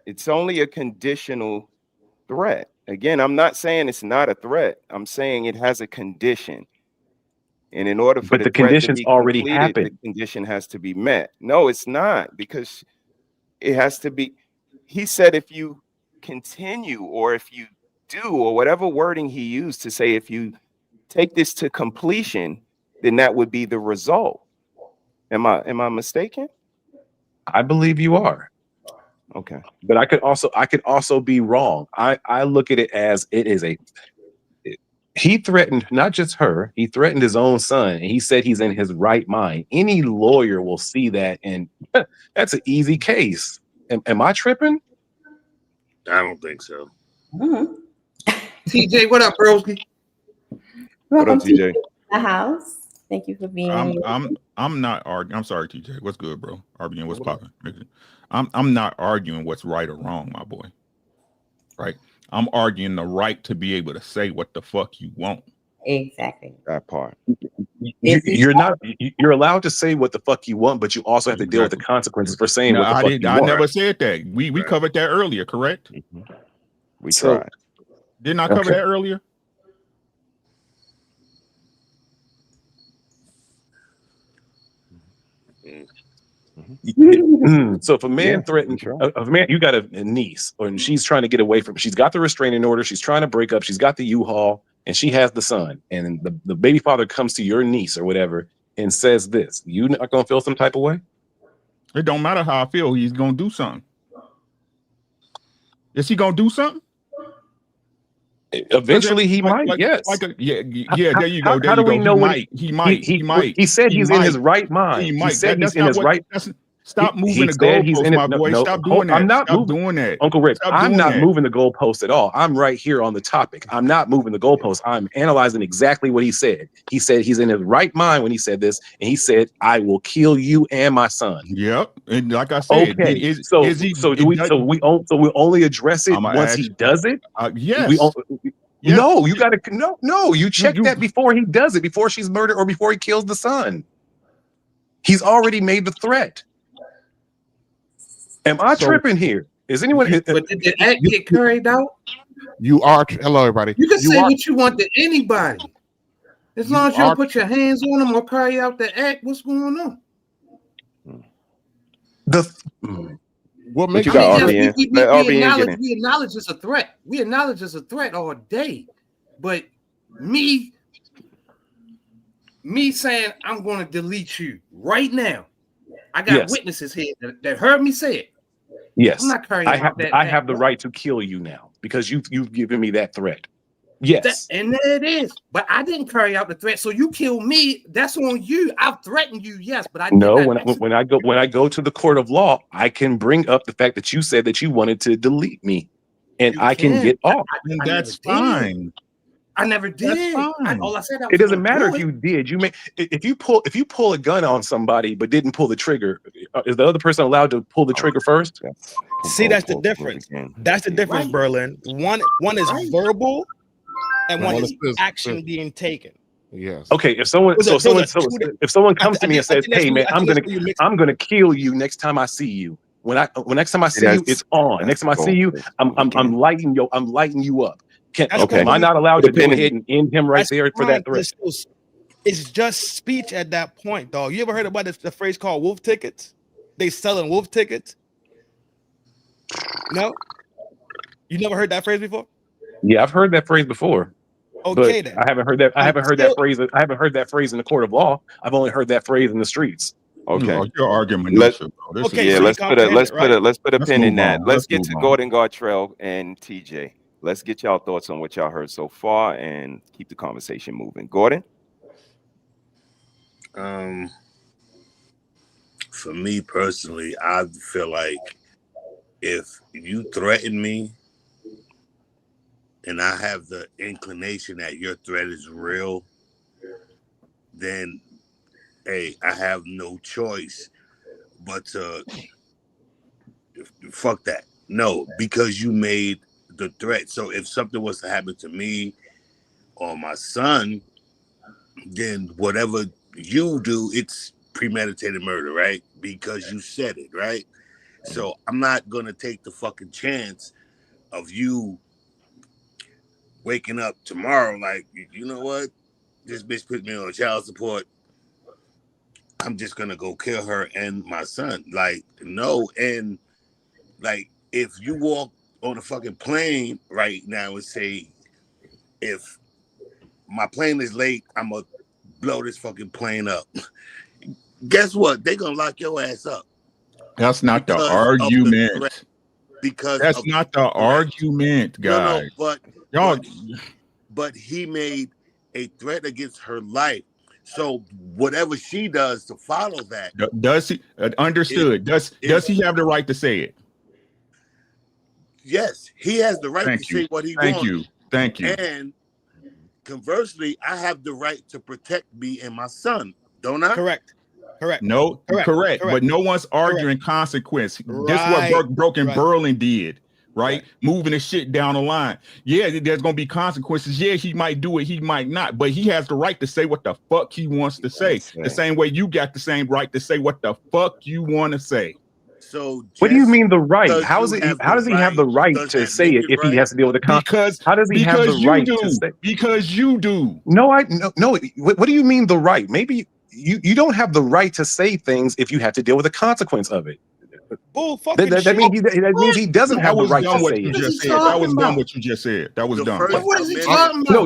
It's only a conditional threat. Again, I'm not saying it's not a threat. I'm saying it has a condition. And in order for But the the threat to conditions be already completed, the happened. condition has to be met. No, it's not, because it has to be. He said if you continue, or if you do, or whatever wording he used to say, if you take this to completion, then that would be the result. Am I mistaken? I believe you are. Okay. But I could also be wrong. I look at it as it is he threatened not just her, he threatened his own son, and he said he's in his right mind. Any lawyer will see that, and that's an easy case. Am I tripping? I don't think so. TJ, what up, broski? What up, TJ? The house. Thank you for being here. I'm not arguing. I'm sorry, TJ. What's good, bro? Arguing what's popping. I'm not arguing what's right or wrong, my boy. Right? I'm arguing the right to be able to say what the fuck you want. Exactly. That part. You're allowed to say what the fuck you want, but you also have to deal with the consequences for saying what the fuck you want. I never said that. We covered that earlier, correct? We tried. Didn't I cover that earlier? So if a man threatens, a man, you got a niece, and she's trying to get away from, she's got the restraining order, she's trying to break up, she's got the U-Haul, and she has the son, and the baby father comes to your niece or whatever and says this, you not gonna feel some type of way? It don't matter how I feel, he's gonna do something. Is he gonna do something? Eventually he might, yes. There you go. How do we know he might. He said he's in his right mind. He said he's in his right. Stop moving the goalpost, my boy. Stop doing that. I'm not doing that. Uncle Rick, I'm not moving the goalpost at all. I'm right here on the topic. I'm not moving the goalpost. I'm analyzing exactly what he said. He said he's in his right mind when he said this, and he said, "I will kill you and my son." Yep, and like I said, okay. We only address it once he does it. Yes. Yes. No, you gotta no. You check that before he does it, before she's murdered or before he kills the son. He's already made the threat. Am I tripping here? Is anyone? But did the act get carried out? You are. Hello, everybody. You can say what you want to anybody, as long as you don't put your hands on them or carry out the act. What's going on? What makes you got RBN? We acknowledge it's a threat. We acknowledge it's a threat all day, but me saying I'm going to delete you right now. I got witnesses here that heard me say it. Yes, I'm not carrying out that. I have the right to kill you now because you've given me that threat. Yes, and there it is. But I didn't carry out the threat, so you kill me. That's on you. I've threatened you, yes, but I no. When I go to the court of law, I can bring up the fact that you said that you wanted to delete me, and I can get off. That's fine. I never did. All I said, it doesn't matter if you did. If you pull a gun on somebody but didn't pull the trigger, is the other person allowed to pull the trigger first? See, that's the difference. That's the difference, Berlin. One is verbal, and one is action being taken. Yes. Okay. If someone comes to me and says, "Hey, man, I'm gonna kill you next time I see you." Next time I see you, it's on. Next time I see you, I'm lighting you up. Am I not allowed to go ahead and end him right there for that threat? It's just speech at that point, dog. You ever heard about the phrase called wolf tickets? They selling wolf tickets. No, you never heard that phrase before. Yeah, I've heard that phrase before. Okay, But then. I haven't heard that. I haven't heard that phrase. I haven't heard that phrase in the court of law. I've only heard that phrase in the streets. Okay. You're arguing minutia, bro. Okay, Yeah, so let's put a Let's pin in move that. on. Let's get move to on. Gordon Gartrell and TJ. Let's get y'all thoughts on what y'all heard so far and keep the conversation moving. Gordon? For me personally, I feel like if you threaten me and I have the inclination that your threat is real, then hey, I have no choice but to fuck that. No, because you made the threat. So if something was to happen to me or my son, then whatever you do, it's premeditated murder, right? Because you said it, right? So I'm not gonna take the fucking chance of you waking up tomorrow like, you know what? This bitch put me on child support. I'm just gonna go kill her and my son. Like, no. And like, if you walk on a fucking plane right now and say, if my plane is late, I'm gonna blow this fucking plane up. Guess what? They're gonna lock your ass up. That's not the Because argument. That's of not the argument, guys. No, but he made a threat against her life. So whatever she does to follow that, Does he understood? Does he have the right to say it? yes, he has the right to say what he wants. Thank you. And conversely, I have the right to protect me and my son, don't I? Correct. No, correct. But no one's arguing consequence. This is what Broken Berlin did, right? Moving the shit down the line. Yeah, there's gonna be consequences. Yeah, he might do it, he might not, but he has the right to say what the fuck he wants to say. The same way you got the same right to say what the fuck you want to say. So what do you mean the right? How does he have the right to say it if he has to deal with the consequences? How does he have the right to say? Because you do. No. What do you mean the right? Maybe you don't have the right to say things if you have to deal with the consequence of it. That means he doesn't have the right to say it. That was dumb what you just said. That was dumb. What is he talking about?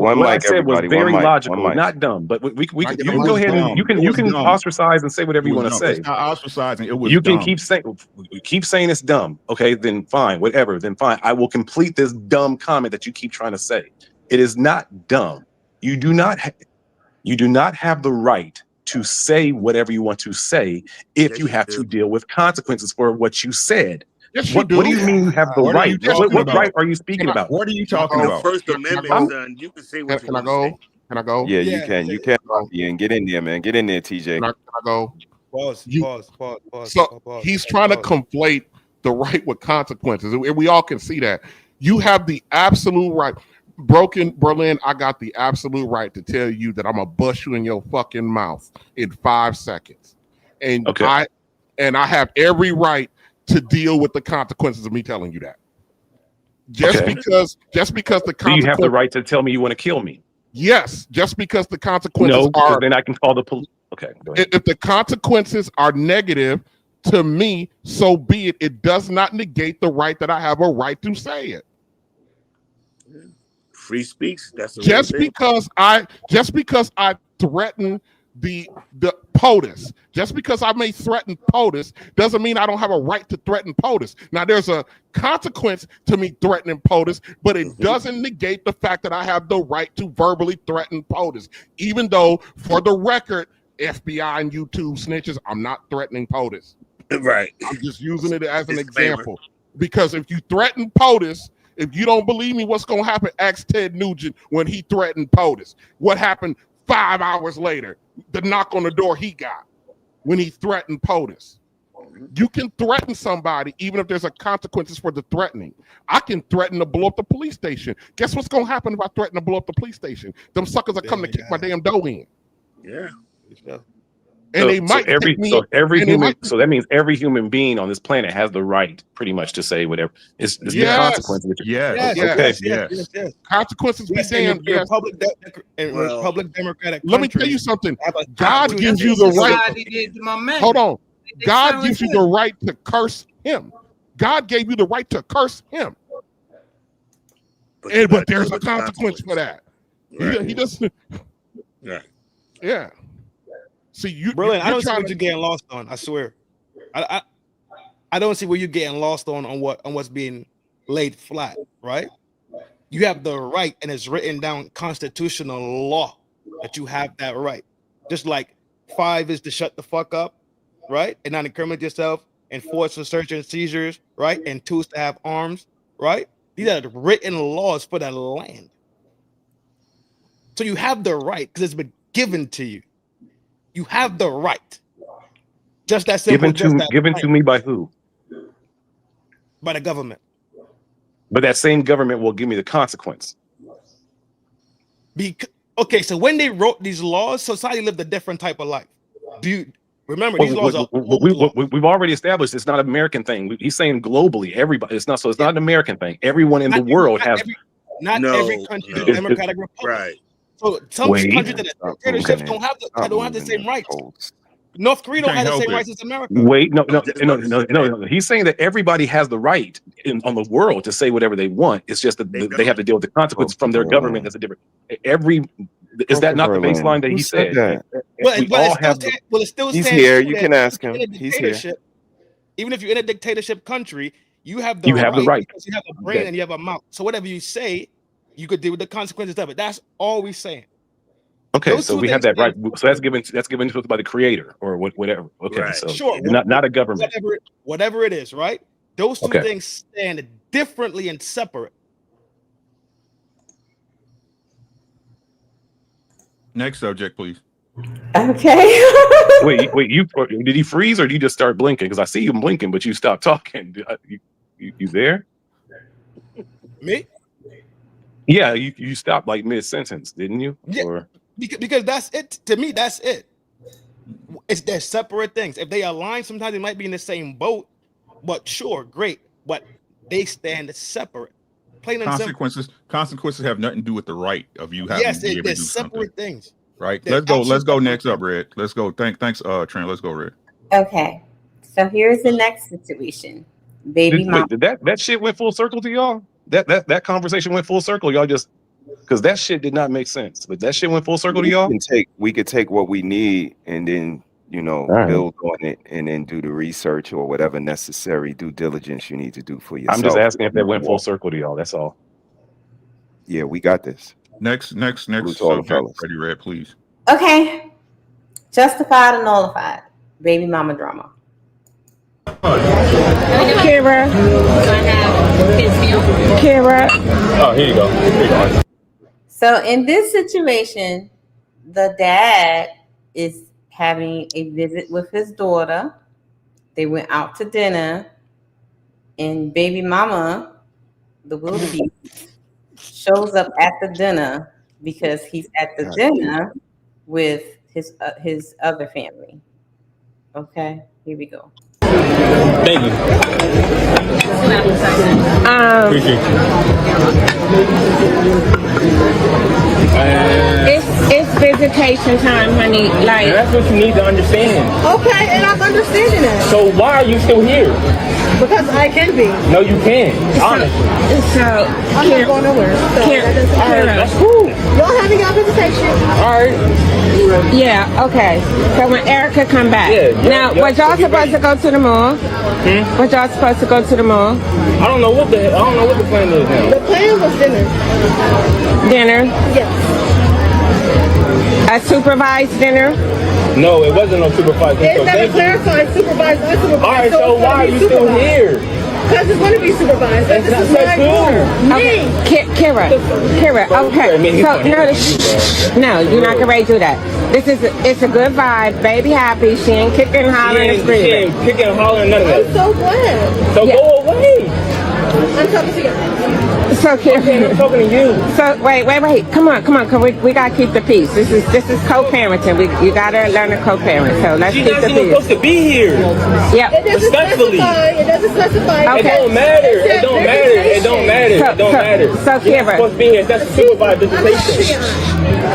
What I said was very logical, not dumb. But you can go ahead and you can ostracize and say whatever you want to say. It's not ostracizing. It was. You can keep saying it's dumb. Okay, then fine, whatever. Then fine. I will complete this dumb comment that you keep trying to say. It is not dumb. You do not have the right to say whatever you want to say if you have to deal with consequences for what you said. Yes, what do you mean you have the right? What right are you speaking about? What are you talking about? The First Amendment, son. You can say what you want to say. Can I go? Yeah, you can. You can. And get in there, man. Get in there, TJ. Can I go? Pause. So he's trying to conflate the right with consequences. And we all can see that. You have the absolute right. Broken Berlin, I got the absolute right to tell you that I'm gonna bust you in your fucking mouth in 5 seconds. And I have every right to deal with the consequences of me telling you that. Just because the consequences. Do you have the right to tell me you want to kill me? Yes, just because the consequences are. Then I can call the police. Okay. Go ahead. If the consequences are negative to me, so be it. It does not negate the right that I have a right to say it. Free speech. That's just because I threaten the POTUS, just because I may threaten POTUS doesn't mean I don't have a right to threaten POTUS. Now there's a consequence to me threatening POTUS, but it doesn't negate the fact that I have the right to verbally threaten POTUS. Even though, for the record, FBI and YouTube snitches, I'm not threatening POTUS. Right. I'm just using it as an example. Because if you threaten POTUS, if you don't believe me, what's going to happen? Ask Ted Nugent when he threatened POTUS. What happened 5 hours later? The knock on the door he got when he threatened POTUS. You can threaten somebody even if there's a consequences for the threatening. I can threaten to blow up the police station. Guess what's going to happen if I threaten to blow up the police station? Them suckers are coming to kick my damn dough in. Yeah. and they might take me. So that means every human being on this planet has the right, pretty much, to say whatever. It's the consequences. Yes. Consequences be damned. Yes. Republic Democratic. Let me tell you something. God gives you the right. Hold on. God gives you the right to curse him. God gave you the right to curse him. But there's a consequence for that. Right. He doesn't. Right. Yeah. See, Berlin, I don't see what you're getting lost on. I swear. I don't see where you're getting lost on what's being laid flat, right? You have the right, and it's written down constitutional law that you have that right. Just like 5 is to shut the fuck up, right? And not incriminate yourself, and 4 is for search and seizures, right? And 2 is to have arms, right? These are written laws for the land. So you have the right because it's been given to you. You have the right. Just that simple. Given to me by who? By the government. But that same government will give me the consequence. Okay, so when they wrote these laws, society lived a different type of life. Do you remember these laws are we've already established it's not an American thing. He's saying globally, everybody. It's not an American thing. Everyone in the world has. Every country is a democratic republic. Right. So some countries that are dictatorships don't have the same rights. North Korea don't have the same rights as America. Wait, no. He's saying that everybody has the right on the world to say whatever they want. It's just that they have to deal with the consequences from their government. That's a different. Is that not the baseline that he said? It still he's here. You can ask him. He's here. Even if you're in a dictatorship country, you have the right. Because you have a brain and you have a mouth. So whatever you say, you could deal with the consequences of it. That's all we're saying. Okay, so we have that right. So that's given to us by the creator or whatever. Okay, right. So sure, not a government. Whatever it is, right? Those two things stand differently and separate. Next subject, please. Okay. wait. You did he freeze or did you just start blinking? Because I see you blinking, but you stopped talking. You there? Me? Yeah, you stopped like mid sentence, didn't you? Yeah. Or... Because that's it. To me, that's it. They're separate things. If they align, sometimes they might be in the same boat. But sure, great. But they stand separate. Plain and consequences. Simple. Consequences have nothing to do with the right of you having to be able to do something. Separate things. Right. Let's go next up, Red. Let's go. Thanks, Trent. Let's go, Red. Okay. So here's the next situation. Baby mom. Did that shit went full circle to y'all? That conversation went full circle. Y'all just because that shit did not make sense. But that shit went full circle to y'all. We could take what we need and then build on it and then do the research or whatever necessary due diligence you need to do for yourself. I'm just asking if that went full circle to y'all. That's all. Yeah, we got this. Next subject, Ready, Red, please. Okay. Justified or nullified? Baby mama drama. Kira. Oh, here you go. So in this situation, the dad is having a visit with his daughter. They went out to dinner, and baby mama, the wildebeest, shows up at the dinner because he's at the dinner with his other family. Okay, here we go. Thank you. Appreciate It's visitation time, honey. Like that's what you need to understand. Okay, and I'm understanding that. So why are you still here? Because I can be. No, you can't. Honestly. So I'm not going nowhere. So that's cool. Y'all having your visitation. All right. Yeah, okay. So when Erica come back. Now, was y'all supposed to go to the mall? Was y'all supposed to go to the mall? I don't know what the plan is now. The plan was dinner. Dinner? Yes. A supervised dinner? No, it wasn't no supervised dinner. It's never clarified, supervised, unsupervised. All right, so why are you still here? Because it's going to be supervised. That's not so cool. Okay. Kira, okay. No, you're not going to do that. It's a good vibe. Baby happy. She ain't kicking and hollering and screaming. She ain't kicking and hollering, none of that. I'm so glad. So go away. I'm talking to you. So Karen, I'm talking to you. So wait. Come on. We gotta keep the peace. This is co-parenting. You gotta learn to co-parent. So let's keep the peace. She's not even supposed to be here. Yep. It doesn't specify. It doesn't specify. Okay. It don't matter. It don't matter. So You're not supposed to be here. That's a supervised visitation.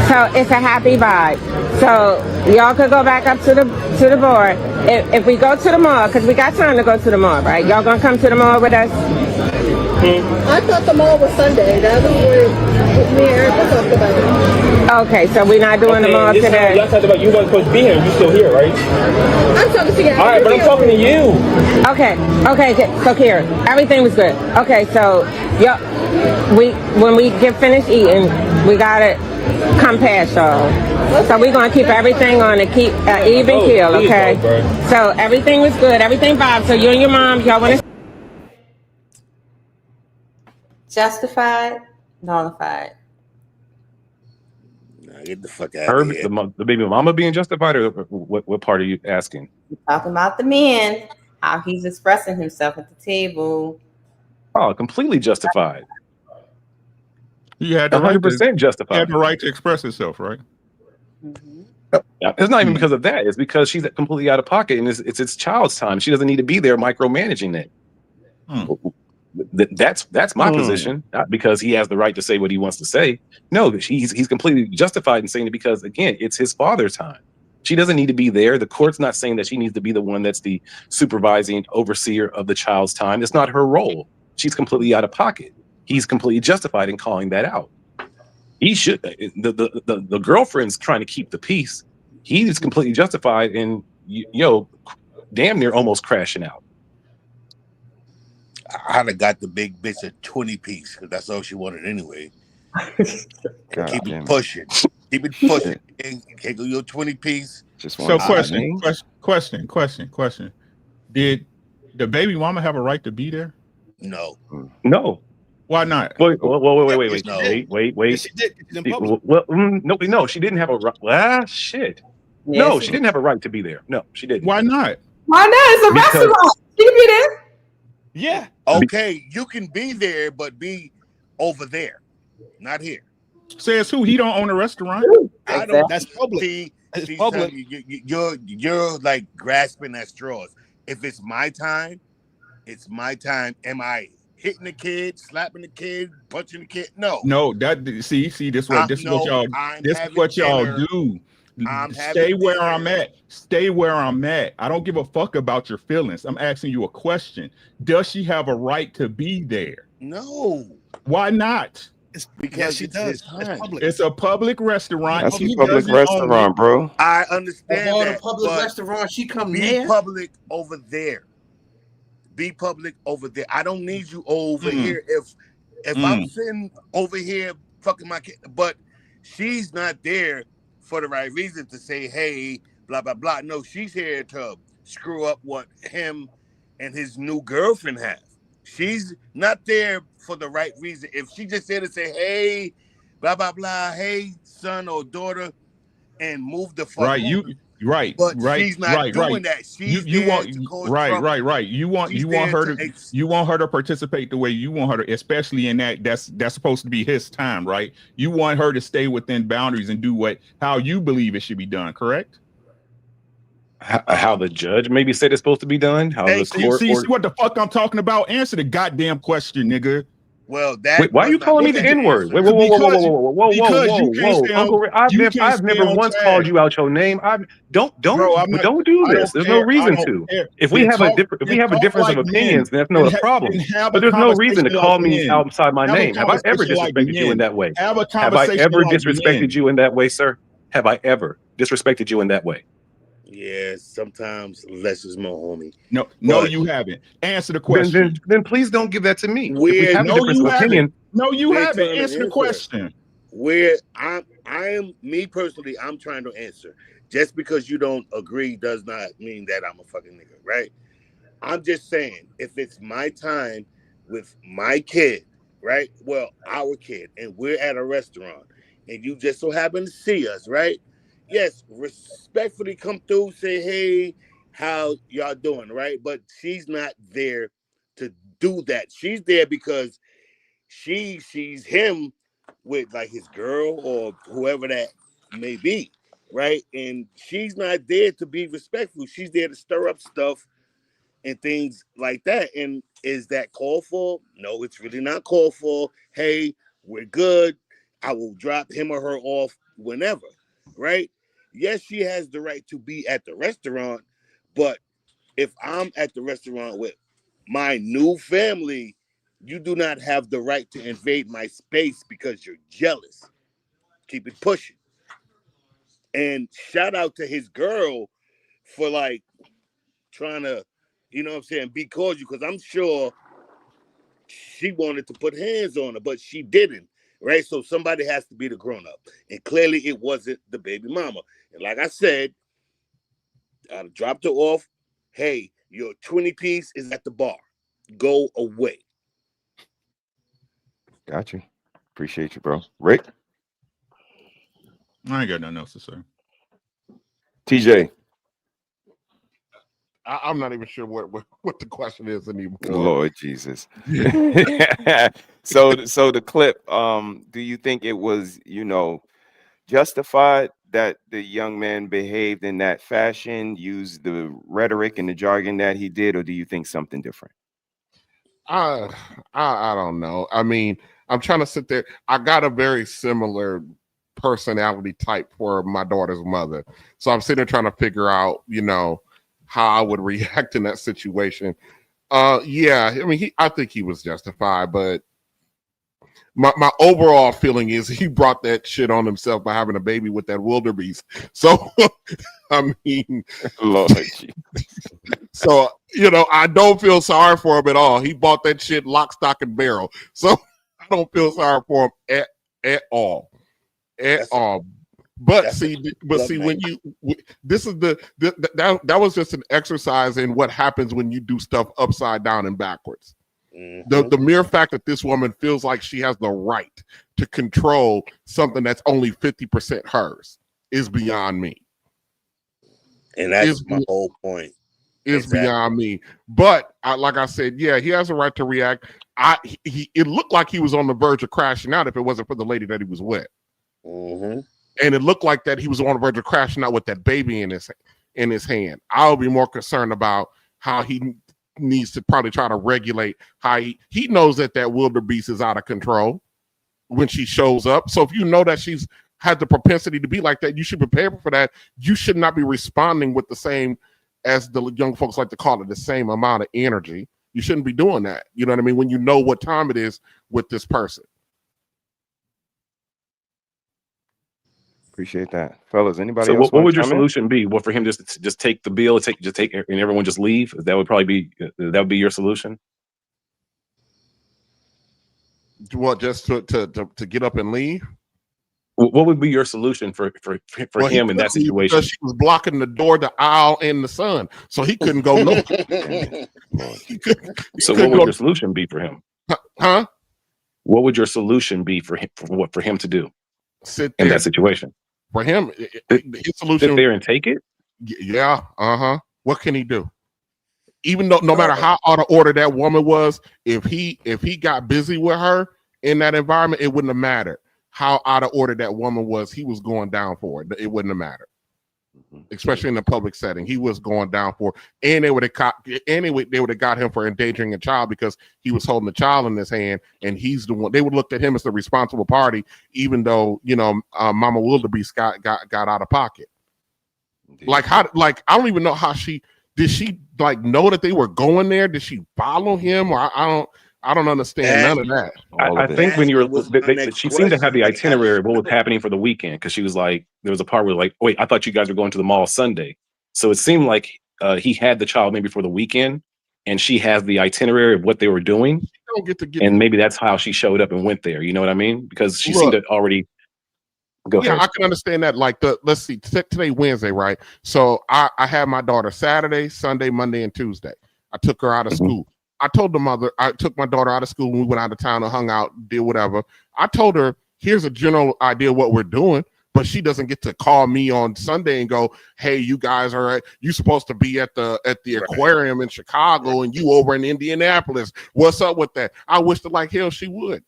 So it's a happy vibe. So y'all could go back up to the board. If we go to the mall, because we got time to go to the mall, right? Y'all gonna come to the mall with us? I thought the mall was Sunday. That was what me and Erica talked about. Okay, so we're not doing the mall today. Y'all talked about you wasn't supposed to be here. You still here, right? I'm talking to you. All right, but I'm talking to you. Okay. So Kira, everything was good. Okay, so when we get finished eating, we gotta come past y'all. So we're gonna keep everything on a keep even keel, okay? So everything was good, everything vibed. So you and your mom, y'all wanna Justified, nullified. Nah, get the fuck out of here. The baby mama being justified, or what part are you asking? We're talking about the man, how he's expressing himself at the table. Oh, completely justified. He had the 100% justified. He had the right to express himself, right? It's not even because of that. It's because she's completely out of pocket, and it's child's time. She doesn't need to be there micromanaging it. That's my position. Not because he has the right to say what he wants to say. No, he's completely justified in saying it because, again, it's his father's time. She doesn't need to be there. The court's not saying that she needs to be the one that's the supervising overseer of the child's time. It's not her role. She's completely out of pocket. He's completely justified in calling that out. He should. The girlfriend's trying to keep the peace. He's completely justified in damn near almost crashing out. I'd have got the big bitch a 20 piece because that's all she wanted anyway. Keep it pushing. Keep it pushing. Can't go your 20 piece. So question. Did the baby mama have a right to be there? No. No. Why not? Wait. No. Wait. She did. No, she didn't have a right. Ah, shit. Yes, No, she didn't have a right to be there. No, she didn't. Why not? Why not? It's a restaurant. She can be there. Yeah. Okay, you can be there, but be over there, not here. Says who? He don't own a restaurant. I don't. That's public. See, public. You're like grasping at straws. If it's my time, it's my time. Am I hitting the kid, slapping the kid, punching the kid? No. No. See. This is what y'all do. Stay where I'm at. Stay where I'm at. I don't give a fuck about your feelings. I'm asking you a question. Does she have a right to be there? No. Why not? It's because she does. It's a public restaurant. That's a public restaurant, bro. I understand all that. The public restaurant, she come be there. Public over there. Be public over there. I don't need you over here. If I'm sitting over here fucking my kid, but she's not there for the right reason to say, hey, blah, blah, blah. No, she's here to screw up what him and his new girlfriend have. She's not there for the right reason. If she just there to say, hey, blah, blah, blah, hey, son or daughter, and move the fuck on. But she's not doing that. She's you there want to cause right. trouble. You want her to participate the way you want her to, especially in that's supposed to be his time, right? You want her to stay within boundaries and do how you believe it should be done, correct? How the judge maybe said it's supposed to be done? How the court see what the fuck I'm talking about? Answer the goddamn question, nigga. Well, that. Wait, why are you calling me the N-word? Wait, whoa, Uncle Rick, I've never once called you out your name. Don't do this. There's no reason to. If we have a difference of opinions, then that's no problem. But there's no reason to call me outside my name. Have I ever disrespected you in that way? Have I ever disrespected you in that way, sir? Have I ever disrespected you in that way? Yeah, sometimes less is more, homie. No, you haven't. Answer the question. Then please don't give that to me. No, you haven't. Answer the question. Where I am, me personally, I'm trying to answer. Just because you don't agree does not mean that I'm a fucking nigga, right? I'm just saying, if it's my time with my kid, right? Well, our kid, and we're at a restaurant, and you just so happen to see us, right? Yes, respectfully come through, say, hey, how y'all doing, right? But she's not there to do that. She's there because she sees him with like his girl or whoever that may be, right? And she's not there to be respectful. She's there to stir up stuff and things like that. And is that called for? No, it's really not called for. Hey, we're good. I will drop him or her off whenever, right? Yes, she has the right to be at the restaurant, but if I'm at the restaurant with my new family, you do not have the right to invade my space because you're jealous. Keep it pushing. And shout out to his girl for like trying to, you know what I'm saying, be cordial, because I'm sure she wanted to put hands on her, but she didn't, right? So somebody has to be the grown up. And clearly it wasn't the baby mama. And like I said, I dropped her off. Hey, your 20 piece is at the bar. Go away. Got you. Appreciate you, bro. Rick? I ain't got nothing else to say. TJ? I'm not even sure what the question is anymore. Lord Jesus. So the clip, do you think it was, justified that the young man behaved in that fashion, used the rhetoric and the jargon that he did, or do you think something different? I don't know. I mean, I'm trying to sit there. I got a very similar personality type for my daughter's mother. So I'm sitting there trying to figure out, how I would react in that situation. Yeah, I mean, I think he was justified, but my overall feeling is he brought that shit on himself by having a baby with that wildebeest. So, I mean, Lord, so, I don't feel sorry for him at all. He bought that shit lock, stock, and barrel. So I don't feel sorry for him at all. At all. But see, when this is that was just an exercise in what happens when you do stuff upside down and backwards. Mm-hmm. The mere fact that this woman feels like she has the right to control something that's only 50% hers is beyond me. And that's my whole point. Is beyond me. But like I said, yeah, he has a right to react. It looked like he was on the verge of crashing out if it wasn't for the lady that he was with. Mm-hmm. And it looked like that he was on the verge of crashing out with that baby in his hand. I'll be more concerned about how he needs to probably try to regulate how he knows that wildebeest is out of control when she shows up. So if you know that she's had the propensity to be like that, you should prepare for that. You should not be responding with the same, as the young folks like to call it, the same amount of energy. You shouldn't be doing that. You know what I mean? When you know what time it is with this person. Appreciate that, fellas. Anybody so else? What would your solution be? What, for him just take the bill, take and everyone just leave? That would probably be your solution. What, just to get up and leave? What would be your solution for him in that situation? Because she was blocking the door, the aisle, and the sun, so he couldn't go nowhere. What would your solution be for him? Huh? What would your solution be for him to do? Sit there in that situation. For him, his solution: sit there and take it. Yeah. What can he do? Even though, no matter how out of order that woman was, if he got busy with her in that environment, it wouldn't have mattered how out of order that woman was. He was going down for it. It wouldn't have mattered, especially in the public setting. He was going down for it. And they would have got him for endangering a child because he was holding the child in his hand, and he's the one. They would look at him as the responsible party, even though Mama Wildebeest got out of pocket. Indeed. I don't even know how did she know that they were going there? Did she follow him? Or I don't understand none of that. I think when she seemed to have the itinerary of what was happening for the weekend, because she was like, there was a part where wait, I thought you guys were going to the mall Sunday. So it seemed like he had the child maybe for the weekend, and she has the itinerary of what they were doing. And maybe that's how she showed up and went there. You know what I mean? Because she seemed to already go ahead. I can understand that. Let's see, today Wednesday, right? So I had my daughter Saturday, Sunday, Monday, and Tuesday. I took her out of school. I told the mother, I took my daughter out of school when we went out of town and hung out, did whatever. I told her, here's a general idea of what we're doing, but she doesn't get to call me on Sunday and go, hey, you guys you supposed to be at the aquarium in Chicago and you over in Indianapolis. What's up with that? I wish that like hell she would.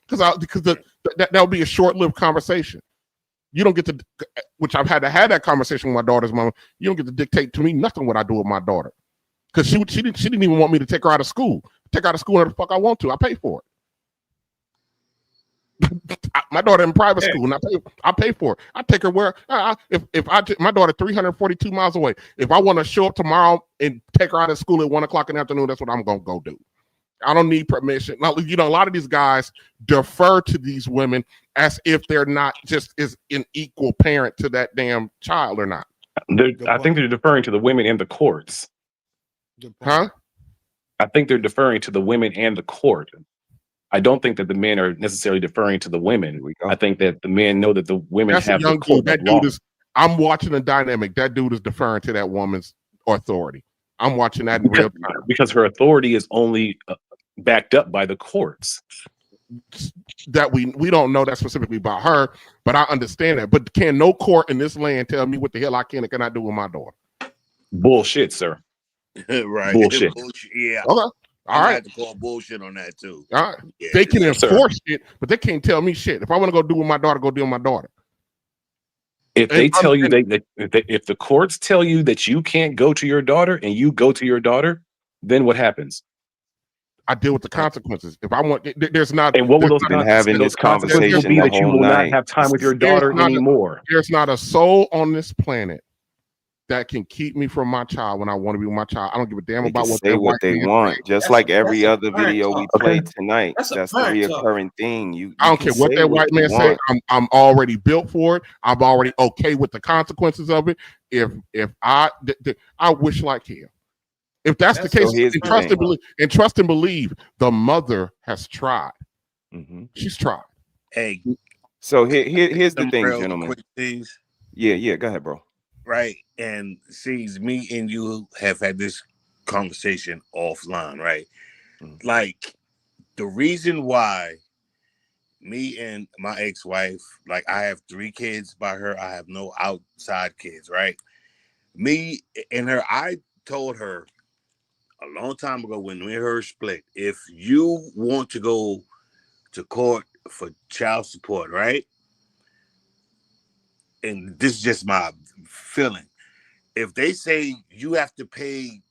because that would be a short-lived conversation. You don't get to, which I've had to have that conversation with my daughter's mom. You don't get to dictate to me nothing what I do with my daughter, because she didn't even want me to take her out of school. Take her out of school whenever the fuck I want to. I pay for it. My daughter in private school, and I pay for it. I take her where my daughter 342 miles away. If I want to show up tomorrow and take her out of school at 1 o'clock in the afternoon, that's what I'm gonna go do. I don't need permission. Now, you know, a lot of these guys defer to these women as if they're not just as an equal parent to that damn child or not. I think they're deferring to the women in the courts. Huh? I think they're deferring to the women and the court. I don't think that the men are necessarily deferring to the women. I think that the men know that the women That's have a young the court dude. That of law. dude is. I'm watching the dynamic. That dude is deferring to that woman's authority. I'm watching that in real time because her authority is only backed up by the courts. That we don't know that specifically about her, but I understand that. But can no court in this land tell me what the hell I can and cannot do with my daughter? Bullshit, sir. Right. Bullshit. Yeah. Okay. All right. I have to call bullshit on that too. All right. Yeah, they can enforce it, but they can't tell me shit. If I want to go do with my daughter, go deal with my daughter. If they tell you if the courts tell you that you can't go to your daughter and you go to your daughter, then what happens? I deal with the consequences. If I want, there's not. And what will those been having this conversation be the that you whole will night. not have time with your daughter anymore? There's not a soul on this planet that can keep me from my child when I want to be with my child. I don't give a damn about what say what they want. Just like every other video we played tonight. That's the reoccurring thing. I don't care what that white man say. I'm already built for it. I'm already okay with the consequences of it. If I wish like hell. If that's the case, trust and believe the mother has tried. Mm-hmm. She's tried. Hey, so here's the thing, gentlemen. Things. Yeah, go ahead, bro. Right, and sees me and you have had this conversation offline, right? Mm-hmm. Like the reason why me and my ex-wife, like I have 3 kids by her, I have no outside kids, right? Me and her, I told her a long time ago when we and her split, if you want to go to court for child support, right? And this is just my feeling. If they say you have to pay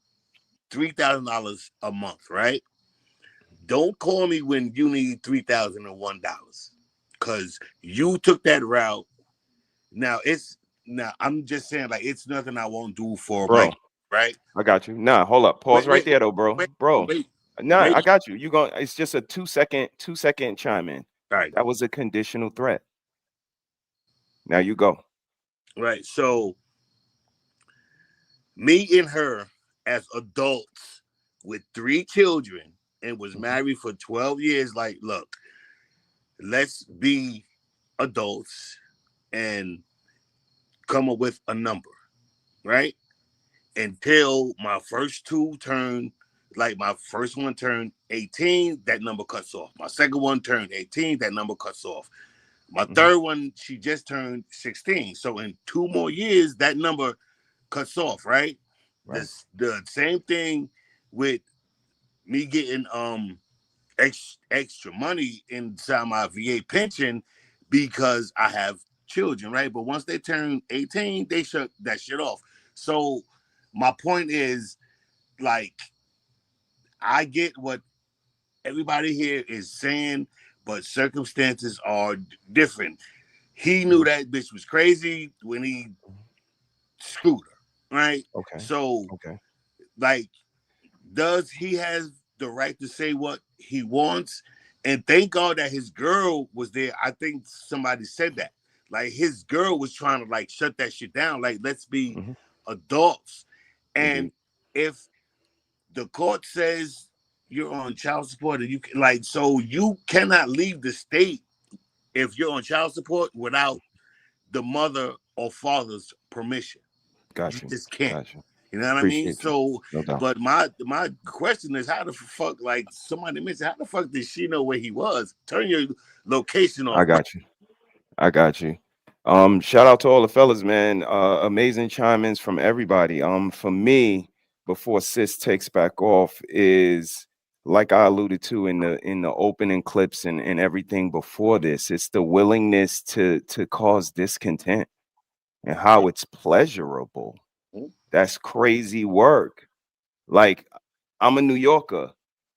$3,000 a month, right? Don't call me when you need $3,001 because you took that route. Now I'm just saying, like, it's nothing I won't do for bro. Right? I got you. Nah, hold up. Pause right there, though, bro. I got you. It's just a 2 second chime in. Right. That was a conditional threat. Now you go. Right. So me and her as adults with 3 children and was married for 12 years, like, look, let's be adults and come up with a number, right? Until my first 2 turned, like my first one turned 18, that number cuts off. My second one turned 18, that number cuts off. My third one, she just turned 16. So in 2 more years, that number cuts off, right? The same thing with me getting extra money inside my VA pension because I have children, right? But once they turn 18, they shut that shit off. So my point is, like, I get what everybody here is saying, but circumstances are different. He knew that bitch was crazy when he screwed her, right? Okay. So, like, does he have the right to say what he wants? And thank God that his girl was there. I think somebody said that. Like, his girl was trying to, like, shut that shit down. Like, let's be adults. And if the court says you're on child support, and you can, like, so you cannot leave the state if you're on child support without the mother or father's permission. Gotcha. You just can't. Gotcha. You know what I mean? So, but my question is, how the fuck, like somebody mentioned, how the fuck did she know where he was? Turn your location off. I got you. Shout out to all the fellas, man. Amazing chime-ins from everybody. For me, before Sis takes back off, is like I alluded to in the opening clips and everything before this, it's the willingness to cause discontent and how it's pleasurable. That's crazy work. Like, I'm a New Yorker.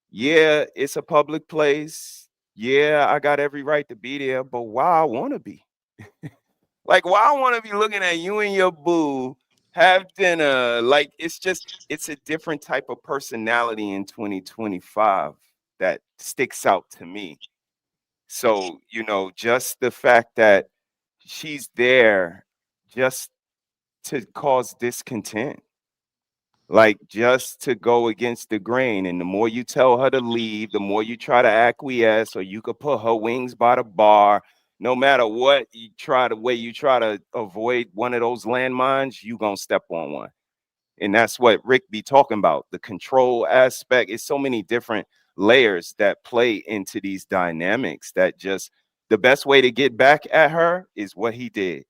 Yeah, it's a public place. Yeah, I got every right to be there, but why I want to be? Like, why I want to be looking at you and your boo have dinner? Like, it's a different type of personality in 2025 that sticks out to me. So, just the fact that she's there just to cause discontent, like just to go against the grain. And the more you tell her to leave, the more you try to acquiesce, or you could put her wings by the bar. No matter what you try to avoid one of those landmines, you gonna step on one. And that's what Rick be talking about. The control aspect is so many different layers that play into these dynamics that just the best way to get back at her is what he did.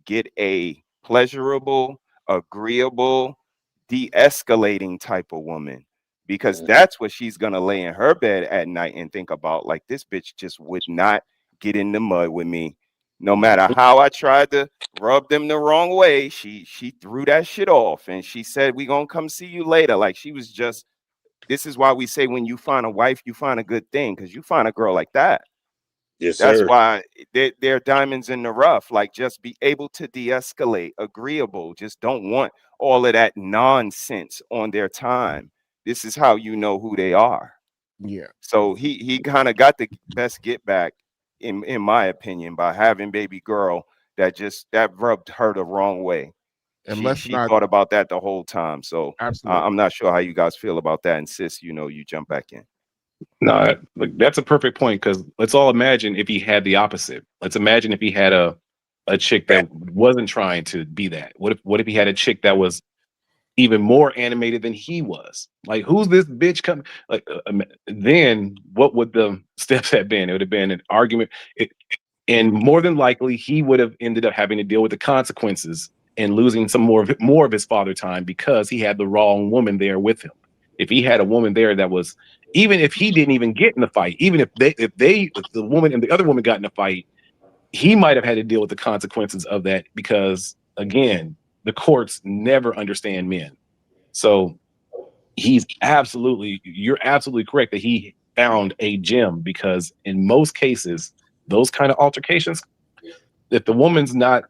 Get a pleasurable, agreeable, de-escalating type of woman, because that's what she's gonna lay in her bed at night and think about. Like, this bitch just would not get in the mud with me. No matter how I tried to rub them the wrong way, she threw that shit off, and she said, we gonna come see you later. Like, she was just, this is why we say when you find a wife, you find a good thing, because you find a girl like that. Yes, That's sir. why they're diamonds in the rough. Like, just be able to de-escalate, agreeable. Just don't want all of that nonsense on their time. This is how you know who they are. Yeah. So he kind of got the best get back, in my opinion, by having baby girl that rubbed her the wrong way. And She thought about that the whole time. So absolutely. I'm not sure how you guys feel about that. And sis, you jump back in. No, like, that's a perfect point, because let's all imagine if he had the opposite. Let's imagine if he had a chick that wasn't trying to be that. What if he had a chick that was even more animated than he was? Like, who's this bitch coming? Like, then what would the steps have been? It would have been an argument, and more than likely, he would have ended up having to deal with the consequences and losing some more of his father time because he had the wrong woman there with him. If he had a woman there that was, even if he didn't even get in the fight, even if the woman and the other woman got in a fight, he might have had to deal with the consequences of that, because again, the courts never understand men. So you're absolutely correct that he found a gem, because in most cases, those kind of altercations, if the woman's not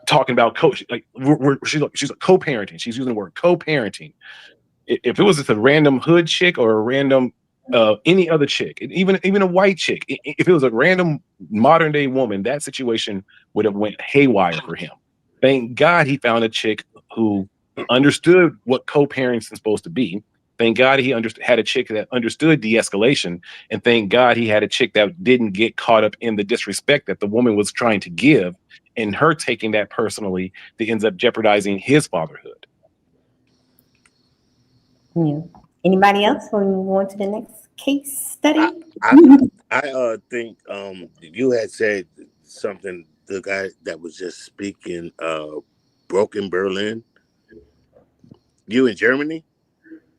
talking about coach, like she's a co-parenting, she's using the word co-parenting. If it was just a random hood chick or a random any other chick, even a white chick, if it was a random modern day woman, that situation would have went haywire for him. Thank God he found a chick who understood what co-parenting is supposed to be. Thank God he had a chick that understood de-escalation, and thank God he had a chick that didn't get caught up in the disrespect that the woman was trying to give, and her taking that personally that ends up jeopardizing his fatherhood. Yeah. Anybody else want to move on to the next case study? I think you had said something. The guy that was just speaking, Broken Berlin. You in Germany?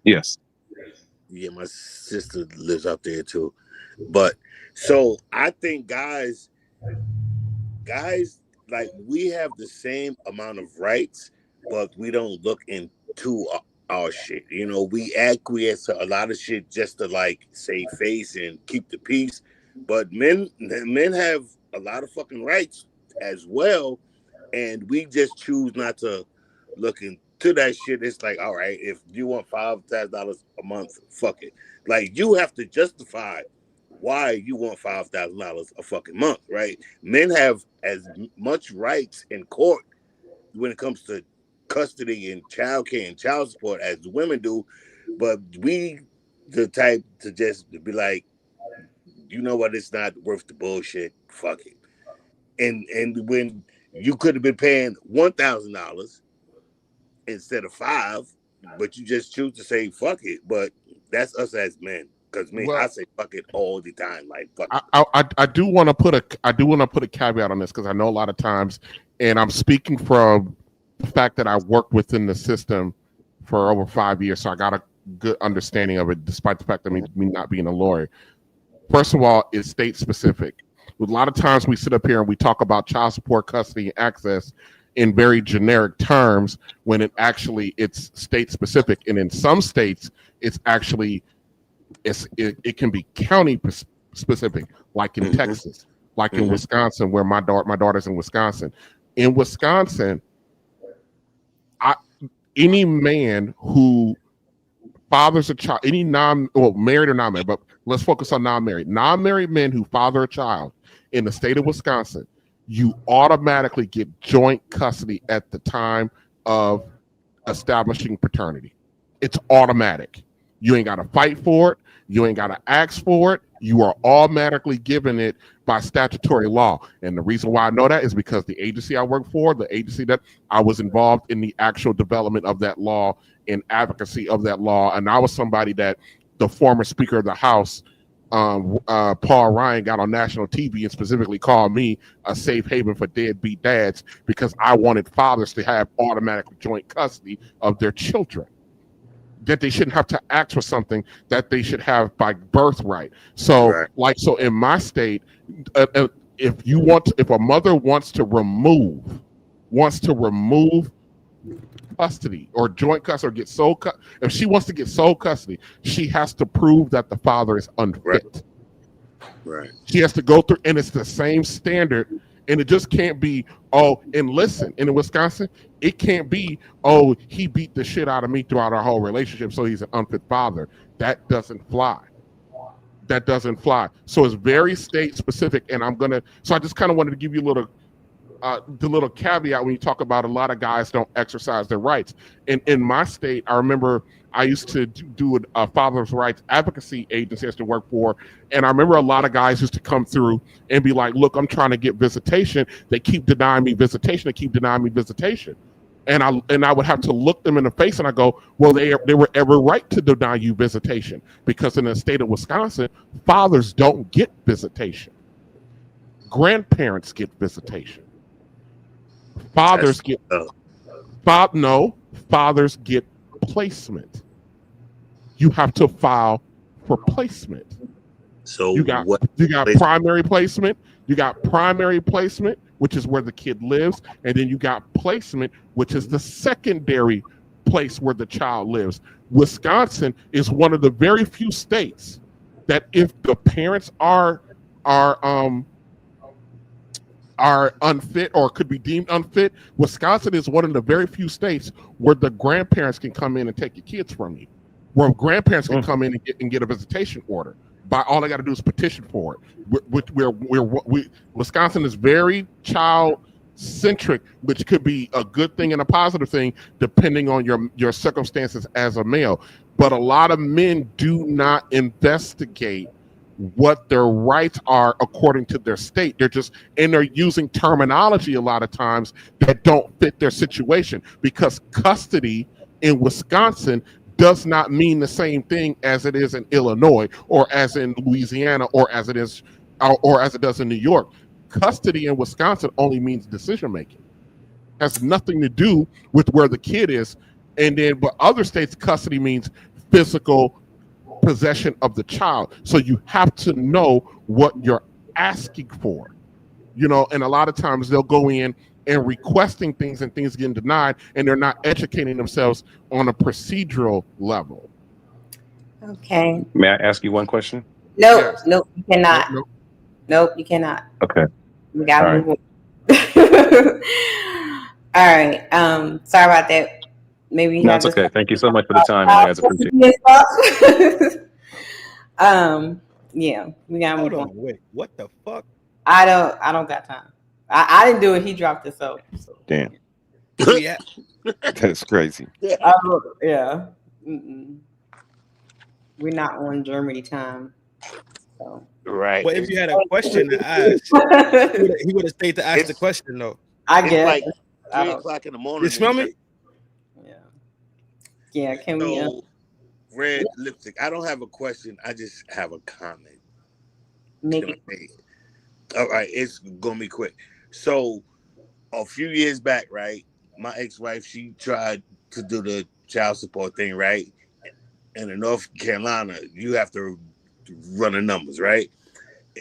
Yes. Yeah, my sister lives up there too. But so I think guys, like, we have the same amount of rights, but we don't look into our shit. We acquiesce to a lot of shit just to, like, save face and keep the peace. But men have a lot of fucking rights as well, and we just choose not to look into that shit. It's like, all right, if you want $5,000 a month, fuck it. Like, you have to justify why you want $5,000 a fucking month, right? Men have as much rights in court when it comes to custody and childcare and child support as women do, but we the type to just be like, you know what, it's not worth the bullshit. Fuck it. And when you could have been paying $1,000 instead of $5,000, but you just choose to say fuck it. But that's us as men. Because I say fuck it all the time. Like, fuck it. I do want to put a caveat on this, because I know a lot of times, and I'm speaking from the fact that I worked within the system for over 5 years, so I gotta good understanding of it, despite the fact that me not being a lawyer. First of all, it's state specific. A lot of times we sit up here and we talk about child support, custody, and access in very generic terms when it's state specific. And in some states, it can be county specific, like in Texas, like in Wisconsin, where my daughter's in Wisconsin. In Wisconsin, any man who fathers a child, married or non-married, but let's focus on non-married. Non-married men who father a child in the state of Wisconsin, you automatically get joint custody at the time of establishing paternity. It's automatic. You ain't got to fight for it. You ain't got to ask for it. You are automatically given it by statutory law. And the reason why I know that is because the agency I work for, the agency that I was involved in the actual development of that law and advocacy of that law. And I was somebody that the former Speaker of the House, Paul Ryan, got on national TV and specifically called me a safe haven for deadbeat dads because I wanted fathers to have automatic joint custody of their children. That they shouldn't have to ask for something that they should have by birthright. So, so in my state, if a mother wants to remove custody or joint custody or get sole custody, if she wants to get sole custody, she has to prove that the father is unfit. Right. She has to go through, and it's the same standard. And it just can't be, and listen, in Wisconsin, it can't be, he beat the shit out of me throughout our whole relationship, so he's an unfit father. That doesn't fly. That doesn't fly. So it's very state specific, and so I just kind of wanted to give you the little caveat when you talk about a lot of guys don't exercise their rights. In my state, I remember I used to do a father's rights advocacy agency I used to work for, and I remember a lot of guys used to come through and be like, look, I'm trying to get visitation. They keep denying me visitation. And I would have to look them in the face and I go, well, they were ever right to deny you visitation, because in the state of Wisconsin, fathers don't get visitation. Grandparents get visitation. Fathers get placement. You have to file for placement. So you got primary placement. You got primary placement, which is where the kid lives, and then you got placement, which is the secondary place where the child lives. Wisconsin is one of the very few states that if the parents are unfit or could be deemed unfit, Wisconsin is one of the very few states where the grandparents can come in and take your kids from you, where grandparents can come in and get a visitation order. By all I got to do is petition for it. Wisconsin is very child centric, which could be a good thing and a positive thing depending on your circumstances as a male. But a lot of men do not investigate what their rights are according to their state. They're using terminology a lot of times that don't fit their situation, because custody in Wisconsin does not mean the same thing as it is in Illinois or as in Louisiana or as it does in New York. Custody in Wisconsin only means decision making. Has nothing to do with where the kid is. But other states, custody means physical possession of the child. So you have to know what you're asking for, and a lot of times they'll go in and requesting things and things getting denied, and they're not educating themselves on a procedural level. Okay. May I ask you one question? Nope, you cannot. Nope, you cannot. Okay. We gotta move on. All right. Sorry about that. Maybe no, it's okay. Thank you so much for the time. I appreciate it. Yeah, we gotta move on. Wait, what the fuck? I don't got time. I didn't do it. He dropped it. So. Damn. Yeah. That's crazy. Yeah. Mm-mm. We're not on Germany time. So. Right. But if you had a question to ask, he would have stayed to ask the question though. I guess. It's like 3 o'clock in the morning. You smell me? Yeah. Can we? Red lipstick. I don't have a question. I just have a comment. All right, it's gonna be quick. So, a few years back, right, my ex-wife, she tried to do the child support thing, right, And in North Carolina, you have to run the numbers, right?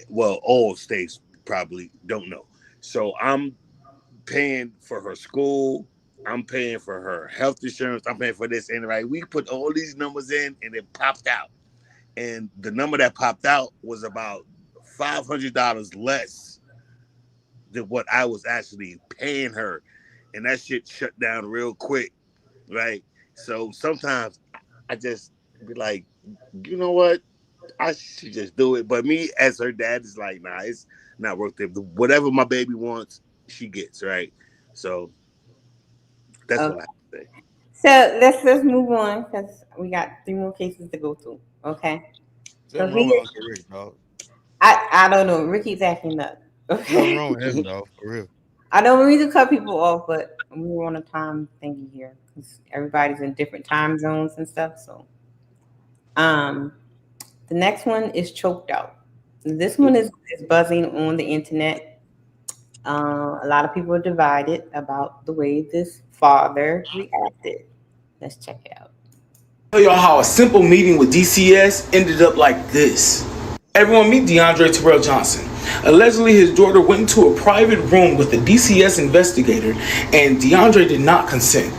Well, all states probably don't know. So I'm paying for her school. I'm paying for her health insurance. I'm paying for this. And right, we put all these numbers in and it popped out. And the number that popped out was about $500 less than what I was actually paying her. And that shit shut down real quick, right? So sometimes I just be like, you know what? I should just do it. But me as her dad is like, nah, it's not worth it. Whatever my baby wants, she gets, right? So that's what I have to say. So let's move on because we got 3 more cases to go through. Okay. So Something wrong with Uncle Rick, dog. I don't know. Ricky's acting up. Okay. Something wrong with him, dog. For real. I don't mean to cut people off, but we're on a time thingy here because everybody's in different time zones and stuff. So, the next one is choked out. This one is buzzing on the internet. A lot of people are divided about the way this father reacted. Let's check it out. Tell y'all how a simple meeting with DCS ended up like this. Everyone meet DeAndre Terrell Johnson. Allegedly, his daughter went into a private room with a DCS investigator, and DeAndre did not consent.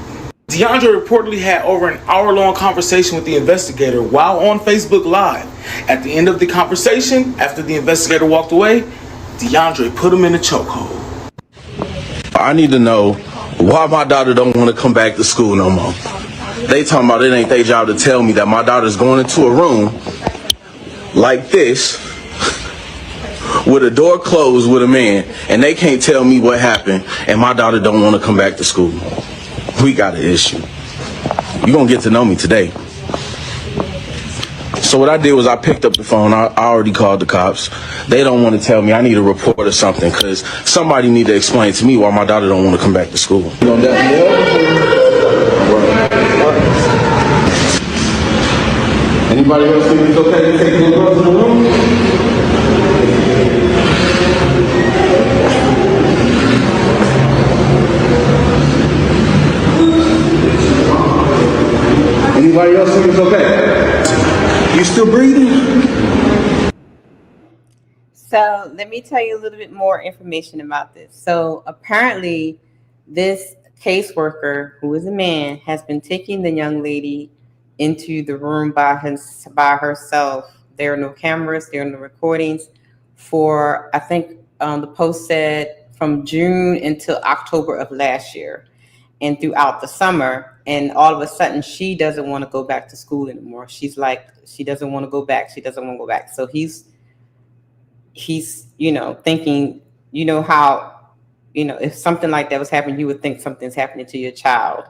DeAndre reportedly had over an hour-long conversation with the investigator while on Facebook Live. At the end of the conversation, after the investigator walked away, DeAndre put him in a chokehold. I need to know why my daughter don't want to come back to school no more. They talking about it ain't their job to tell me that my daughter's going into a room like this with a door closed with a man, and they can't tell me what happened, and my daughter don't want to come back to school. We got an issue. You're going to get to know me today. So what I did was I picked up the phone. I already called the cops. They don't want to tell me. I need a report or something because somebody need to explain to me why my daughter don't want to come back to school. You gonna let me know? Anybody else think it's okay to take the girls in the room? Anybody else think it's okay? You still breathing? So let me tell you a little bit more information about this. So apparently, this caseworker, who is a man, has been taking the young lady into the room by herself. There are no cameras, there are no recordings for, I think the post said from June until October of last year and throughout the summer. And all of a sudden, she doesn't want to go back to school anymore. She's like, she doesn't want to go back. She doesn't want to go back. So he's, thinking, how, if something like that was happening, you would think something's happening to your child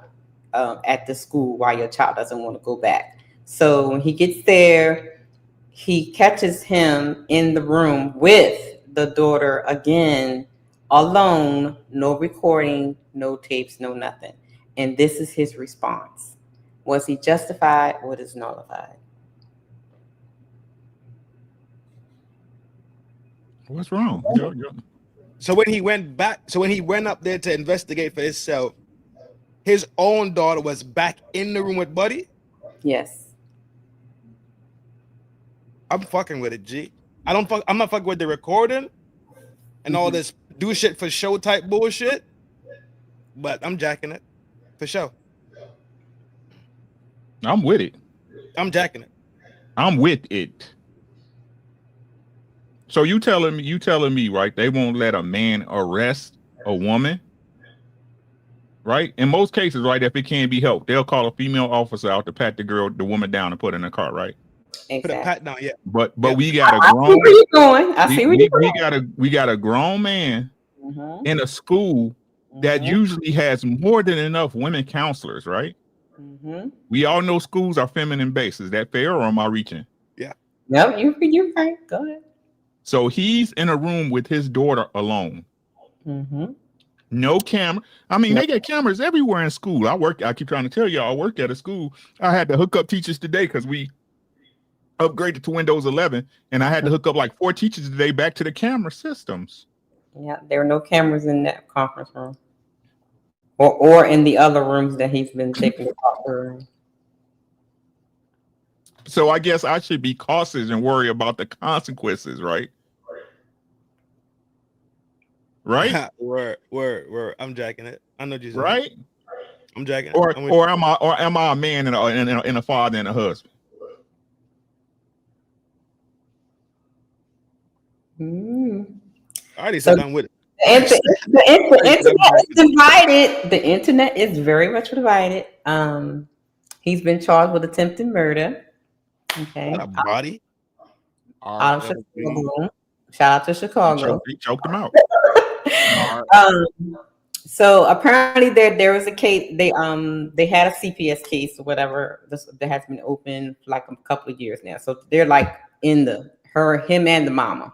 at the school while your child doesn't want to go back. So when he gets there, he catches him in the room with the daughter again, alone, no recording, no tapes, no nothing. And this is his response. Was he justified or is nullified? What's wrong? So when he went up there to investigate for himself, his own daughter was back in the room with Buddy? Yes. I'm fucking with it, G. I'm not fucking with the recording and all this do shit for show type bullshit, but I'm jacking it for sure. I'm with it. I'm jacking it. I'm with it. So you telling me, right? They won't let a man arrest a woman, right? In most cases, right? If it can't be helped, they'll call a female officer out to pat the woman down and put her in a car, right? Exactly. Put a pat down, yeah. But we got a grown. I see where you're going. I see where you're going. We got a grown man in a school that usually has more than enough women counselors, right? We all know schools are feminine based. Is that fair or am I reaching? Yeah. No, you're right. Go ahead. So he's in a room with his daughter alone. No camera. I mean, they get cameras everywhere in school. I keep trying to tell y'all, I work at a school. I had to hook up teachers today because we upgraded to Windows 11, and I had to hook up like 4 teachers today back to the camera systems. Yeah, there are no cameras in that conference room. Or in the other rooms that he's been taking to talk to. So I guess I should be cautious and worry about the consequences, right? Right? Word. I'm jacking it. I know what you're saying. Right? I'm jacking it. Or am I a man and a father and a husband? I already said I'm with it. The internet is divided. The internet is very much divided. He's been charged with attempted murder. Okay. Not a body. Out of Chicago. Shout out to Chicago. He choked him out. So apparently there was a case. They had a CPS case or whatever that has been open for like a couple of years now. So they're like in him and the mama.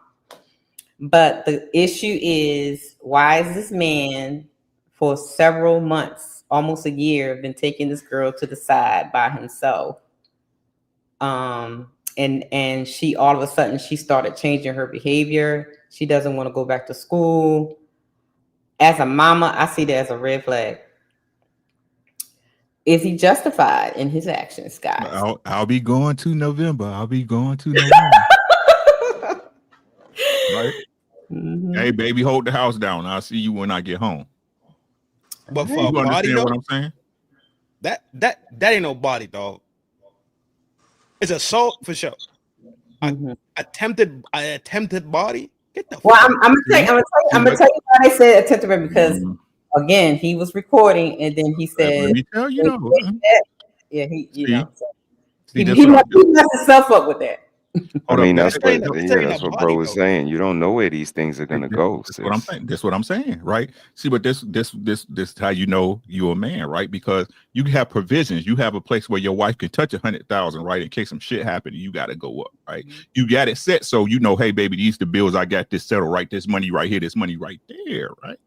But the issue is, why is this man for several months, almost a year, been taking this girl to the side by himself? And she all of a sudden she started changing her behavior. She doesn't want to go back to school. As a mama, I see that as a red flag. Is he justified in his actions, guys? I'll be going to November. Right? Mm-hmm. Hey, baby, hold the house down. I'll see you when I get home. But for you a body, understand though, what I'm saying? That ain't no body, dog. It's assault for sure. Attempted body. Get the. Well, I'm gonna tell you why I said attempted murder, because again, he was recording and then he said, "Let me tell you, yeah, he messed himself up with that." I mean, that's what bro was saying. You don't know where these things are gonna go. That's what I'm saying. That's what I'm saying, right? See, but this is how you know you're a man, right? Because you have provisions. You have a place where your wife can touch 100,000, right? In case some shit happens, you got to go up, right? You got it set so you know, hey, baby, these the bills. I got this settled, right? This money right here, this money right there, right?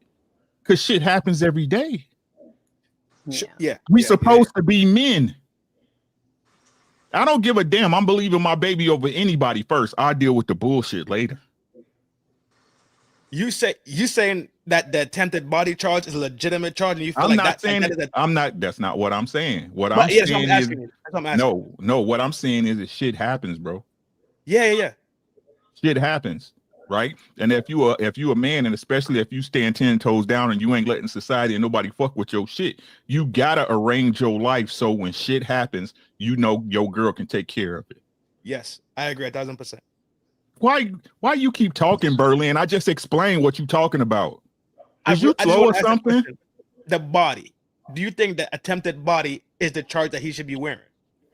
Because shit happens every day. Yeah, we supposed to be men. I don't give a damn. I'm believing my baby over anybody first. I deal with the bullshit later. You saying that the attempted body charge is a legitimate charge, and you feel I'm like not that's saying that I'm not. That's not what I'm saying. What I'm saying is no. What I'm saying is that shit happens, bro. Yeah. Shit happens, right? And if you a man, and especially if you stand 10 toes down and you ain't letting society and nobody fuck with your shit, you gotta arrange your life so when shit happens, you know your girl can take care of it. Yes, I agree 1,000%. Why you keep talking, Berlin? I just explained what you talking about. Is you slow or something? The body. Do you think the attempted body is the charge that he should be wearing?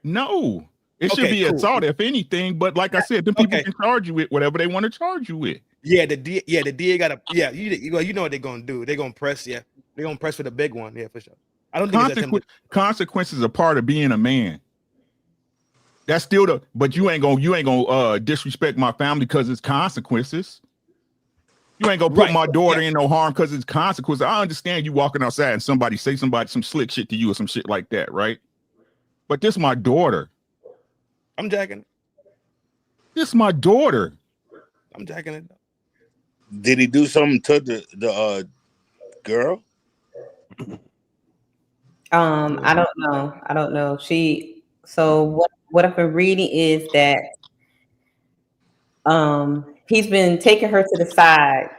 No. It should be assault, if anything. But like I said, the people can charge you with whatever they want to charge you with. Yeah, the DA got to. Yeah, you know what they're gonna do. They're gonna press. Yeah, they're gonna press for the big one. Yeah, for sure. I don't think consequences are part of being a man. That's still but you ain't gonna disrespect my family because it's consequences. You ain't gonna put my daughter in no harm because it's consequences. I understand you walking outside and somebody say some slick shit to you or some shit like that, right? But this is my daughter. I'm jacking it. This is my daughter. I'm jacking it. Did he do something to the girl? I don't know. What I've been reading is that he's been taking her to the side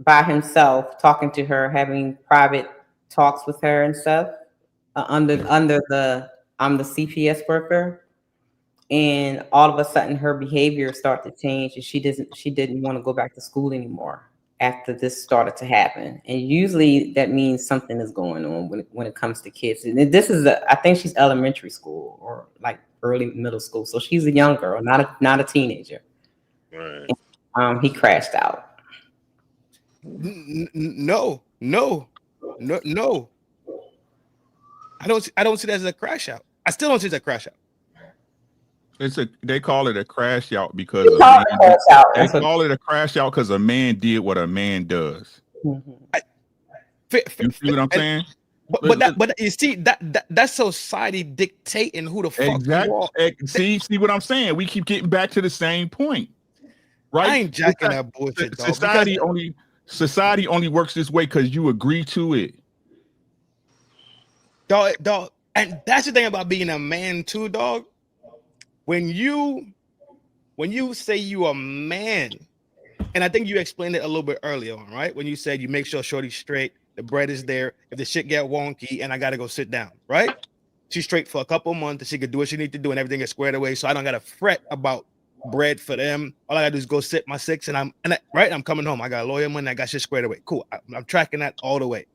by himself, talking to her, having private talks with her and stuff. I'm the CPS worker, and all of a sudden her behavior started to change, and she didn't want to go back to school anymore after this started to happen. And usually that means something is going on when it comes to kids. And this is I think she's elementary school or like early middle school, so she's a young girl, not a teenager. Right. And, he crashed out. No. I don't see that as a crash out. I still don't see it as a crash out. They call it a crash out because they call it a crash out because a man did what a man does. Mm-hmm. You see what I'm saying? But you see that's society dictating who the fuck you are. See what I'm saying? We keep getting back to the same point, right? I ain't jacking that bullshit. Society only works this way because you agree to it. Dog, and that's the thing about being a man too, dog. when you say you a man, and I think you explained it a little bit earlier on, right? When you said you make sure shorty's straight, the bread is there. If the shit get wonky and I gotta go sit down, right? She's straight for a couple months and she could do what she need to do and everything is squared away. So I don't gotta fret about bread for them. All I gotta do is go sit my 6 and I'm coming home. I got a lawyer money, I got shit squared away. Cool. I'm tracking that all the way.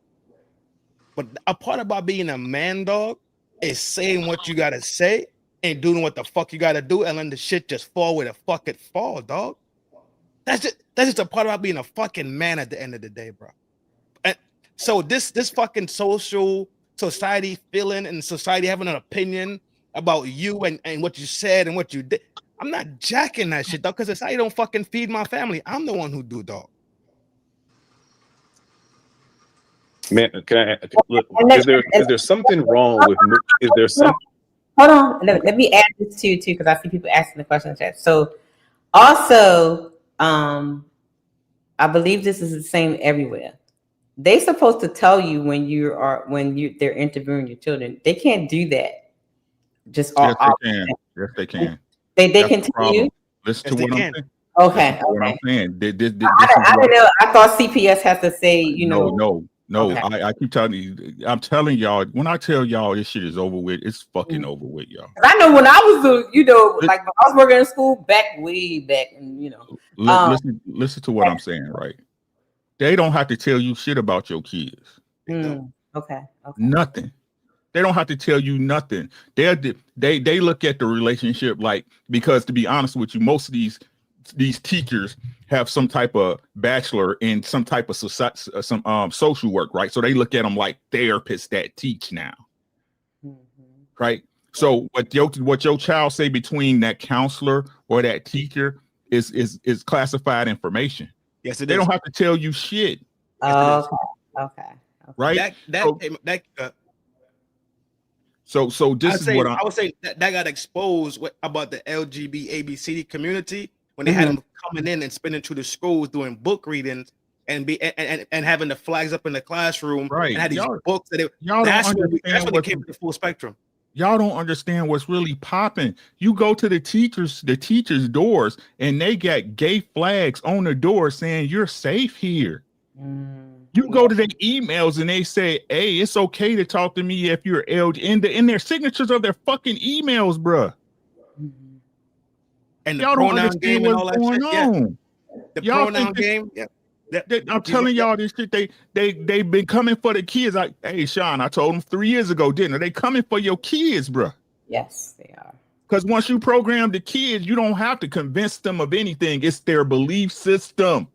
But a part about being a man, dog, is saying what you gotta say and doing what the fuck you gotta do and letting the shit just fall where the fuck it fall, dog. That's just a part about being a fucking man at the end of the day, bro. And so this fucking society feeling and society having an opinion about you and what you said and what you did. I'm not jacking that shit, dog, because society don't fucking feed my family. I'm the one who do, dog. Man, look, is there something wrong with? Is there some? Hold on. Let me add this too, because I see people asking the question in chat. So, also, I believe this is the same everywhere. They supposed to tell you when they're interviewing your children. They can't do that. Just yes, they can. Yes, they can. They can tell you. Listen to what I'm saying. Okay. What I'm saying. I don't know. I thought CPS has to say, No. Okay. I keep telling you. I'm telling y'all. When I tell y'all this shit is over with, it's fucking over with, y'all. I know when I was, like when I was working in school way back, and listen to what I'm saying, right? They don't have to tell you shit about your kids. Okay. Nothing. They don't have to tell you nothing. They look at the relationship like, because to be honest with you, most of these teachers have some type of bachelor in some type of social work, right? So they look at them like therapists that teach now, right? So what your child say between that counselor or that teacher is classified information. Yes, it they is. don't have to tell you shit. Okay. Right. So this I would say that got exposed about the LGBT ABCD community when they had them coming in and spinning through the schools doing book readings and having the flags up in the classroom, right? And had these books that that's when it came to the full spectrum. Y'all don't understand what's really popping. You go to the teachers' doors and they got gay flags on the door saying you're safe here. You go to their emails and they say, "Hey, it's okay to talk to me if you're LGBT." In their signatures of their fucking emails, bruh. And the pronoun game and all that shit. Yeah. The pronoun game. Yeah. I'm telling y'all this shit. They've been coming for the kids. Like, hey, Sean, I told them 3 years ago, didn't I? They coming for your kids, bruh. Yes, they are. Because once you program the kids, you don't have to convince them of anything. It's their belief system.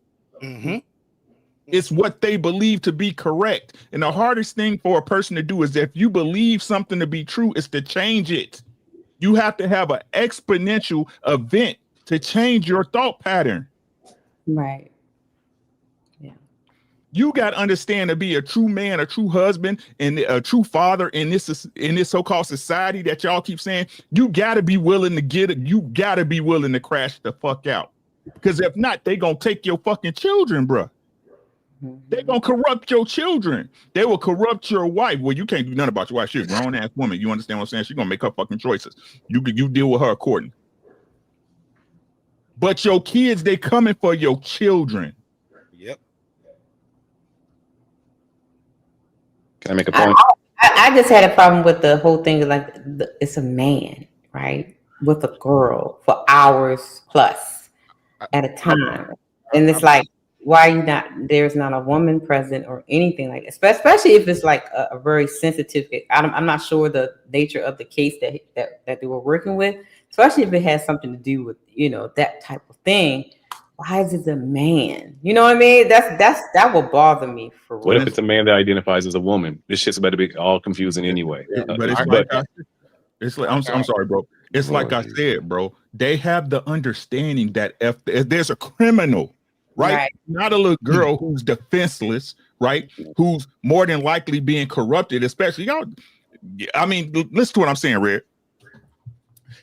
It's what they believe to be correct. And the hardest thing for a person to do is if you believe something to be true, is to change it. You have to have an exponential event to change your thought pattern. Right. You got to understand, to be a true man, a true husband, and a true father in this so-called society that y'all keep saying, you got to be willing to get it. You got to be willing to crash the fuck out. Because if not, they going to take your fucking children, bro. They going to corrupt your children. They will corrupt your wife. Well, you can't do nothing about your wife. She's a grown-ass woman. You understand what I'm saying? She's going to make her fucking choices. You deal with her accordingly. But your kids, they coming for your children. Yep. Can I make a point? I just had a problem with the whole thing. Like, it's a man, right, with a girl for hours plus at a time, and it's like, why are you not? There's not a woman present or anything like that. Especially if it's like a very sensitive. I'm not sure the nature of the case that they were working with. Especially if it has something to do with that type of thing. Why is it a man? You know what I mean? That will bother me for real. What if it's a man that identifies as a woman? This shit's about to be all confusing anyway. But it's like I'm sorry, bro. It's like I said, bro. They have the understanding that if there's a criminal, right? Not a little girl who's defenseless, right? Who's more than likely being corrupted, especially y'all. I mean, listen to what I'm saying, Red.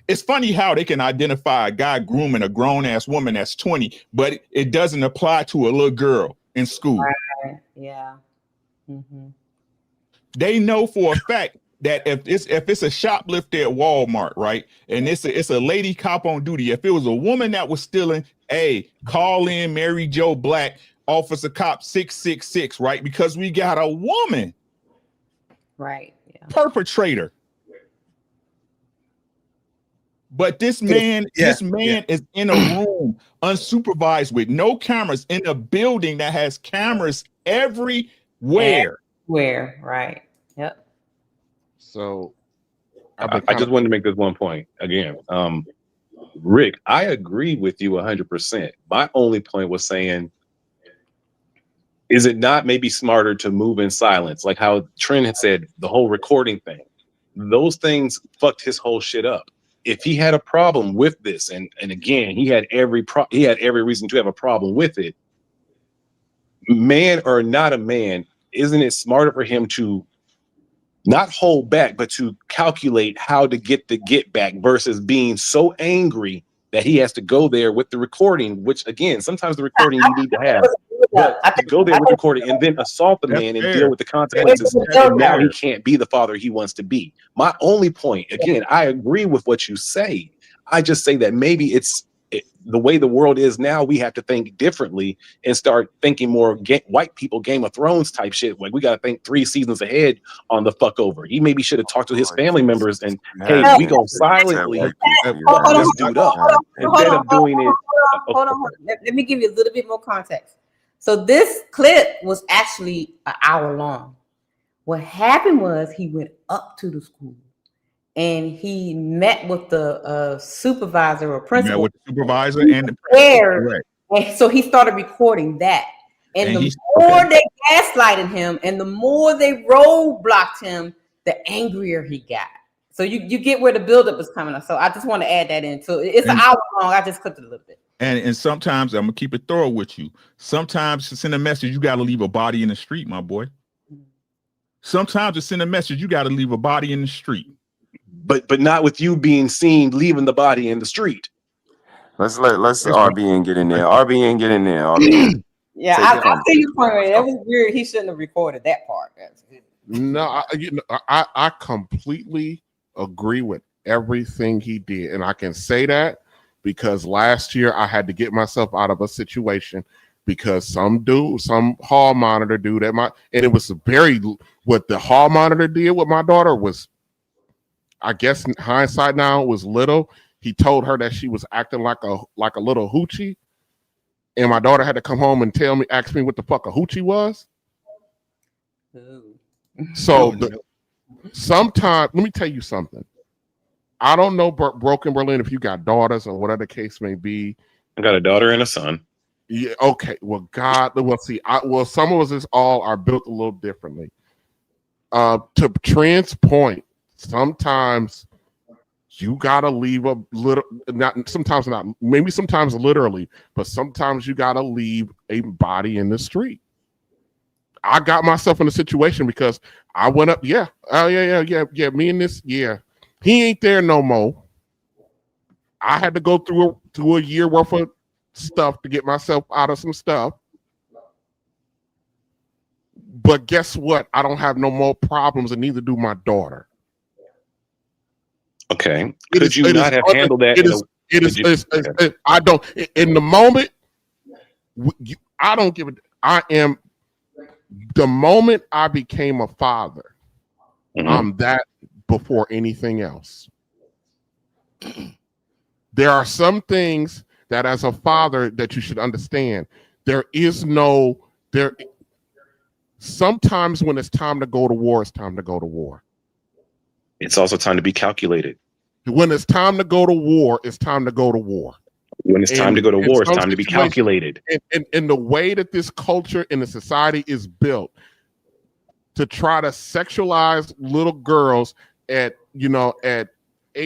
It's funny how they can identify a guy grooming a grown-ass woman that's 20, but it doesn't apply to a little girl in school. Right. Yeah. They know for a fact that if it's a shoplifter at Walmart, right, and it's a lady cop on duty, if it was a woman that was stealing, hey, call in Mary Jo Black, Officer Cop 666, right? Because we got a woman, right, perpetrator. But this man is in a room unsupervised with no cameras in a building that has cameras everywhere. Where, right? Yep. So I just wanted to make this one point again. Rick, I agree with you 100%. My only point was saying, is it not maybe smarter to move in silence? Like how Trent had said, the whole recording thing. Those things fucked his whole shit up. If he had a problem with this, and again, he had every reason to have a problem with it, man or not a man, isn't it smarter for him to not hold back, but to calculate how to get the get back versus being so angry that he has to go there with the recording, which again, sometimes the recording you need to have, but to go there with the recording and then assault the man and deal with the consequences, and now he can't be the father he wants to be. My only point, again, I agree with what you say. I just say that maybe the way the world is now, we have to think differently and start thinking more white people Game of Thrones type shit. Like we got to think 3 seasons ahead on the fuck over. He maybe should have talked to his family members and, hey, we gonna silently fuck this dude up instead of doing it. Hold on. Let me give you a little bit more context. So this clip was actually an hour long. What happened was he went up to the school and he met with the supervisor or principal. Met with the supervisor and the principal. And so he started recording that. And the more they gaslighted him and the more they roadblocked him, the angrier he got. So you get where the buildup is coming up. So I just want to add that in. So it's an hour long. I just clipped it a little bit. And sometimes I'm gonna keep it thorough with you. Sometimes to send a message, you got to leave a body in the street, my boy. Sometimes to send a message, you got to leave a body in the street. But not with you being seen leaving the body in the street. Let's RBN get in there. RBN get in there. RBN. Yeah, I see your point. That was weird. He shouldn't have recorded that part. No, I completely agree with everything he did, and I can say that because last year I had to get myself out of a situation because some hall monitor dude and it was what the hall monitor did with my daughter was, I guess in hindsight now, was little. He told her that she was acting like a little hoochie, and my daughter had to come home and ask me what the fuck a hoochie was. So sometimes, let me tell you something. I don't know, Broken Berlin, if you got daughters or whatever the case may be. I got a daughter and a son. Yeah. Okay. Well, see. Some of us are built a little differently. To Trent's point, sometimes you gotta leave a little. Sometimes literally, but sometimes you gotta leave a body in the street. I got myself in a situation because I went up. Yeah. Oh yeah. Me and this. Yeah. He ain't there no more. I had to go through a year worth of stuff to get myself out of some stuff. But guess what? I don't have no more problems, and neither do my daughter. Okay. Could you not have handled that? I don't. In the moment, I don't give a. I am. The moment I became a father, I'm that before anything else. There are some things that as a father that you should understand. Sometimes when it's time to go to war, it's time to go to war. It's also time to be calculated. When it's time to go to war, it's time to go to war. When it's time to go to war, it's time to be calculated. And the way that this culture and the society is built to try to sexualize little girls at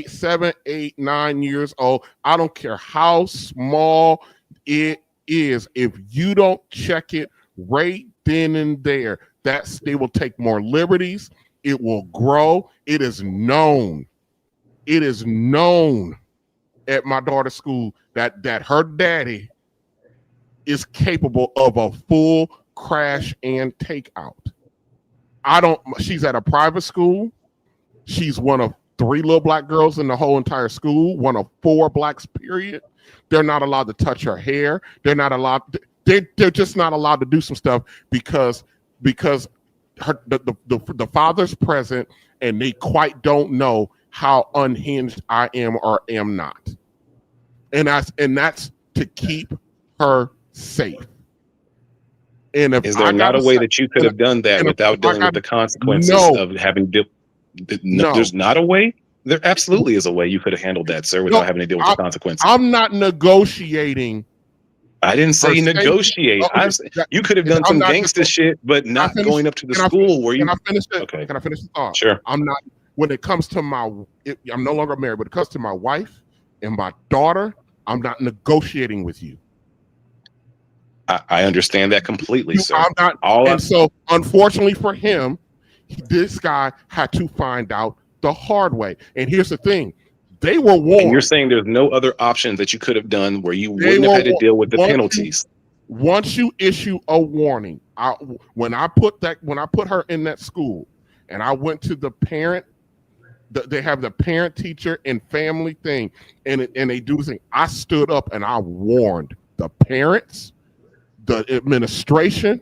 7, 8, 9 years old. I don't care how small it is. If you don't check it right then and there, they will take more liberties. It will grow. It is known. It is known at my daughter's school that her daddy is capable of a full crash and takeout. She's at a private school. She's one of 3 little black girls in the whole entire school, one of 4 blacks, period. They're not allowed to touch her hair. They're not allowed. They're just not allowed to do some stuff because the father's present, and they quite don't know how unhinged I am or am not. And that's to keep her safe. And if is there not a way that you could have done that without dealing with the consequences of having no, there's not a way? There absolutely is a way you could have handled that, sir, without having to deal with the consequences. I'm not negotiating. I didn't say negotiate. You could have done some gangster shit, but not going up to the school where you. Can I finish it? Okay. Can I finish the thought? Sure. I'm not. When it comes to I'm no longer married. But it comes to my wife and my daughter, I'm not negotiating with you. I understand that completely, sir. I'm not. So, unfortunately for him, this guy had to find out the hard way. And here's the thing: they were warned. And you're saying there's no other option that you could have done where you wouldn't have had to deal with the penalties. Once you issue a warning, when I put her in that school, and I went to the parent. They have the parent, teacher, and family thing, and they do this thing. I stood up and I warned the parents, the administration,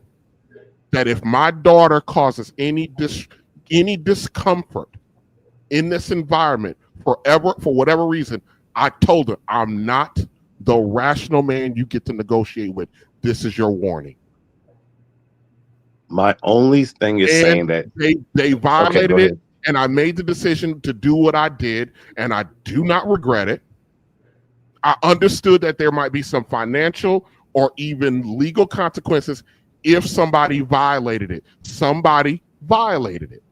that if my daughter causes any discomfort in this environment for whatever reason, I told her, I'm not the rational man you get to negotiate with. This is your warning. My only thing is saying that they violated it. And I made the decision to do what I did, and I do not regret it. I understood that there might be some financial or even legal consequences if somebody violated it. Somebody violated it,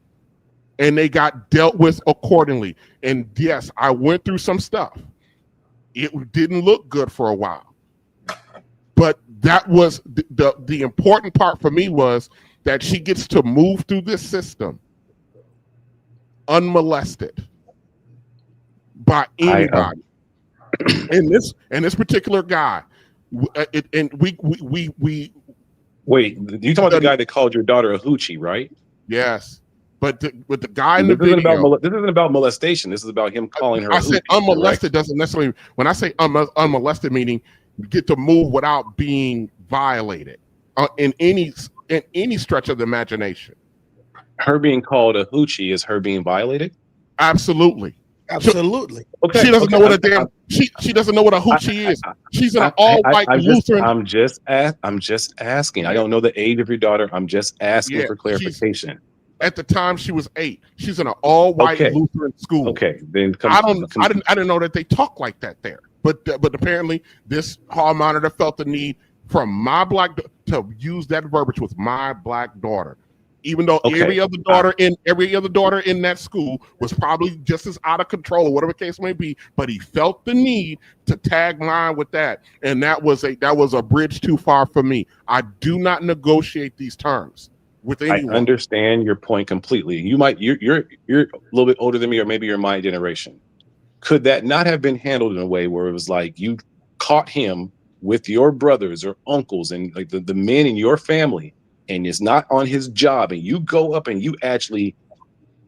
and they got dealt with accordingly. And yes, I went through some stuff. It didn't look good for a while, but that was the important part for me, was that she gets to move through this system unmolested by anybody. And this particular guy, and we wait. You talking about the guy that called your daughter a hoochie, right? Yes, but the guy in the video. This isn't about molestation. This is about him calling her. I said unmolested doesn't necessarily. When I say unmolested, meaning you get to move without being violated in any stretch of the imagination. Her being called a hoochie is her being violated? Absolutely. Okay. She doesn't know what a damn she doesn't know what a hoochie is. She's an all-white Lutheran. I'm just asking. I don't know the age of your daughter. I'm just asking for clarification. At the time she was 8. She's in an all-white Lutheran school. Okay. Then I didn't know that they talk like that there. But apparently this hall monitor felt the need from my to use that verbiage with my black daughter. Even though every other daughter in that school was probably just as out of control or whatever the case may be, but he felt the need to tag mine with that, and that was a bridge too far for me. I do not negotiate these terms with anyone. I understand your point completely. You're a little bit older than me, or maybe you're my generation. Could that not have been handled in a way where it was like you caught him with your brothers or uncles and like the men in your family, and is not on his job, and you go up and you actually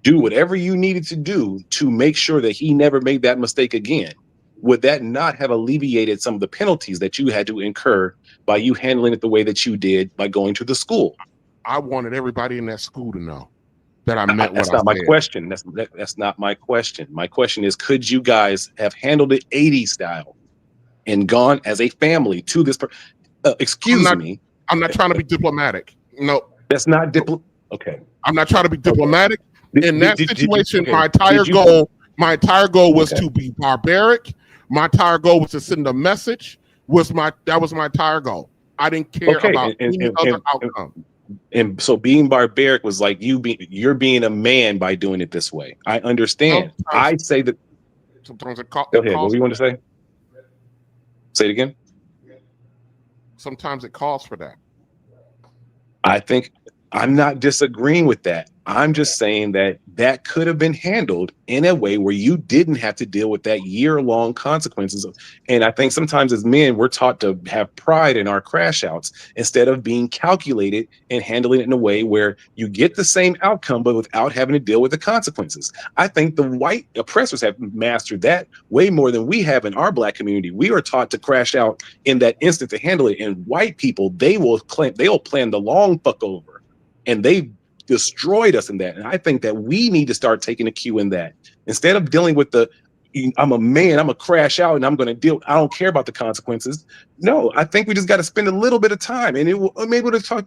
do whatever you needed to do to make sure that he never made that mistake again? Would that not have alleviated some of the penalties that you had to incur by you handling it the way that you did by going to the school? I wanted everybody in that school to know that I meant that's what I not my said. question. That's not my question. My question is, could you guys have handled it 80s style and gone as a family to this excuse me. I'm not trying to be diplomatic. No, that's not okay. I'm not trying to be diplomatic. In that situation, my entire goal was to be barbaric. My entire goal was to send a message. That was my entire goal. I didn't care about any other outcome. And so being barbaric was like you're being a man by doing it this way. I understand. I say that sometimes it Go ahead. What do you want to say? Say it again. Sometimes it calls for that. I think I'm not disagreeing with that. I'm just saying that that could have been handled in a way where you didn't have to deal with that year-long consequences. And I think sometimes as men, we're taught to have pride in our crash outs instead of being calculated and handling it in a way where you get the same outcome, but without having to deal with the consequences. I think the white oppressors have mastered that way more than we have in our Black community. We are taught to crash out in that instant to handle it. And white people, they'll plan the long fuck over, and they destroyed us in that. And I think that we need to start taking a cue in that instead of dealing with I'm a man, I'm a crash out and I'm going to deal. I don't care about the consequences. No, I think we just got to spend a little bit of time, and it will maybe to talk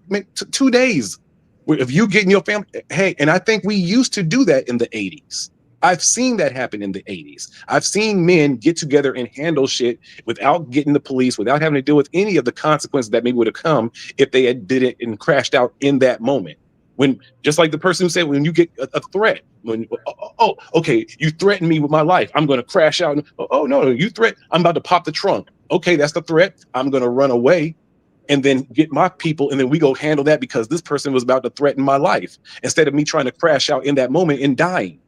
2 days. If you get in your family, hey, and I think we used to do that in the 80s. I've seen that happen in the 80s. I've seen men get together and handle shit without getting the police, without having to deal with any of the consequences that maybe would have come if they had did it and crashed out in that moment. When, just like the person who said, when you get a threat, okay, you threaten me with my life, I'm going to crash out. No, you threat, I'm about to pop the trunk. Okay, that's the threat. I'm going to run away and then get my people, and then we go handle that because this person was about to threaten my life instead of me trying to crash out in that moment and dying.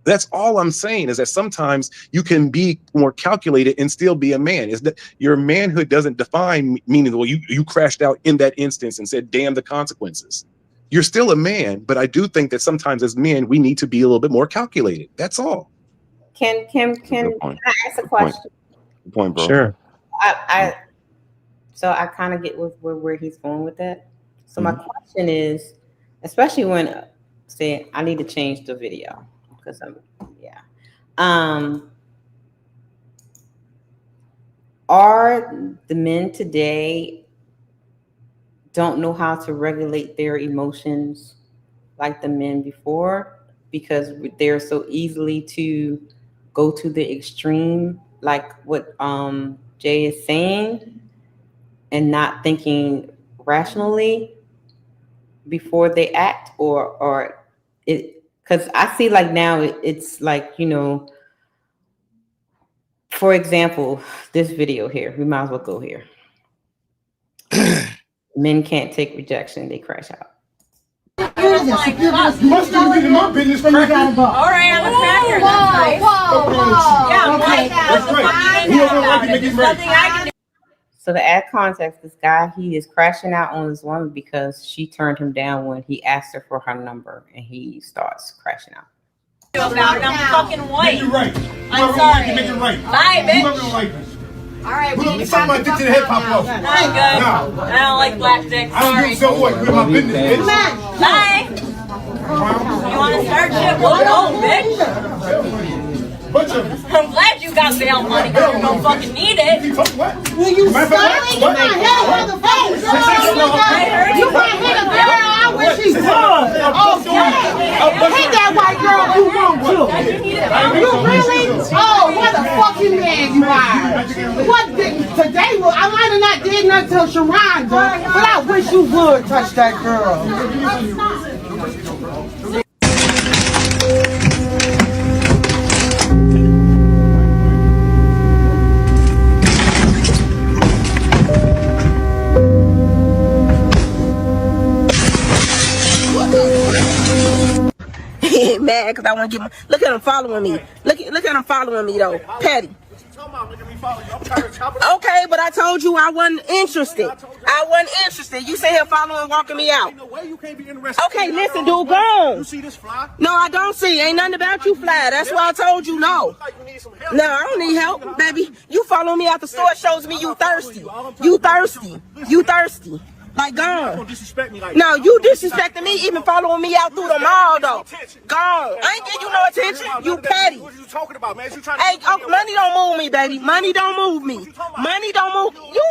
That's all I'm saying, is that sometimes you can be more calculated and still be a man. Is that your manhood doesn't define meaning, well, you crashed out in that instance and said, damn the consequences. You're still a man, but I do think that sometimes as men, we need to be a little bit more calculated. That's all. Can I ask a question? Good point, bro. Sure. So I kind of get where he's going with that. So my question is, especially when say I need to change the video because are the men today don't know how to regulate their emotions like the men before, because they're so easily to go to the extreme, like what Jay is saying, and not thinking rationally before they act, or it, because I see like now it's like, you know, for example, this video here, we might as well go here. Men can't take rejection, they crash out. You must not be in my business for me. All right, I'm a cracker. That's nice. So to add context, this guy, he is crashing out on this woman because she turned him down when he asked her for her number, and he starts crashing out. About it, I'm fucking white. Make it right. I'm sorry. Make it right. Bye, bitch. Right. All right, put up something like this to the head pop off. I'm good. I don't like black dicks. Sorry. So what? We're my business, bitch. Bye. You want to start shit? Well, no, bitch. I'm glad you got bail money because you don't fucking need it. Will you stop? You might hit her in the face. You might hit a girl when she's drunk. Okay. Hit that white girl if you want to. You really? Oh, what a fucking man you are. What today? Well, I might have not did nothing to Sharonda, but I wish you would touch that girl. Mad because I want to get my, look at him following me. Look at him following me though. Petty. Okay, but I told you I wasn't interested. I wasn't interested. You sit here following, walking me out. Okay, listen, dude, go on. You see this fly? No, I don't see. Ain't nothing about you fly. That's why I told you no. No, I don't need help, baby. You follow me out the store, shows me you thirsty. You thirsty. You thirsty. Like, gone. No, you disrespecting me, even following me out through the mall, though. Gone. I ain't give you no attention. You petty. What are you talking about, man? Hey, money don't move me, baby. Money don't move me. Money don't move you.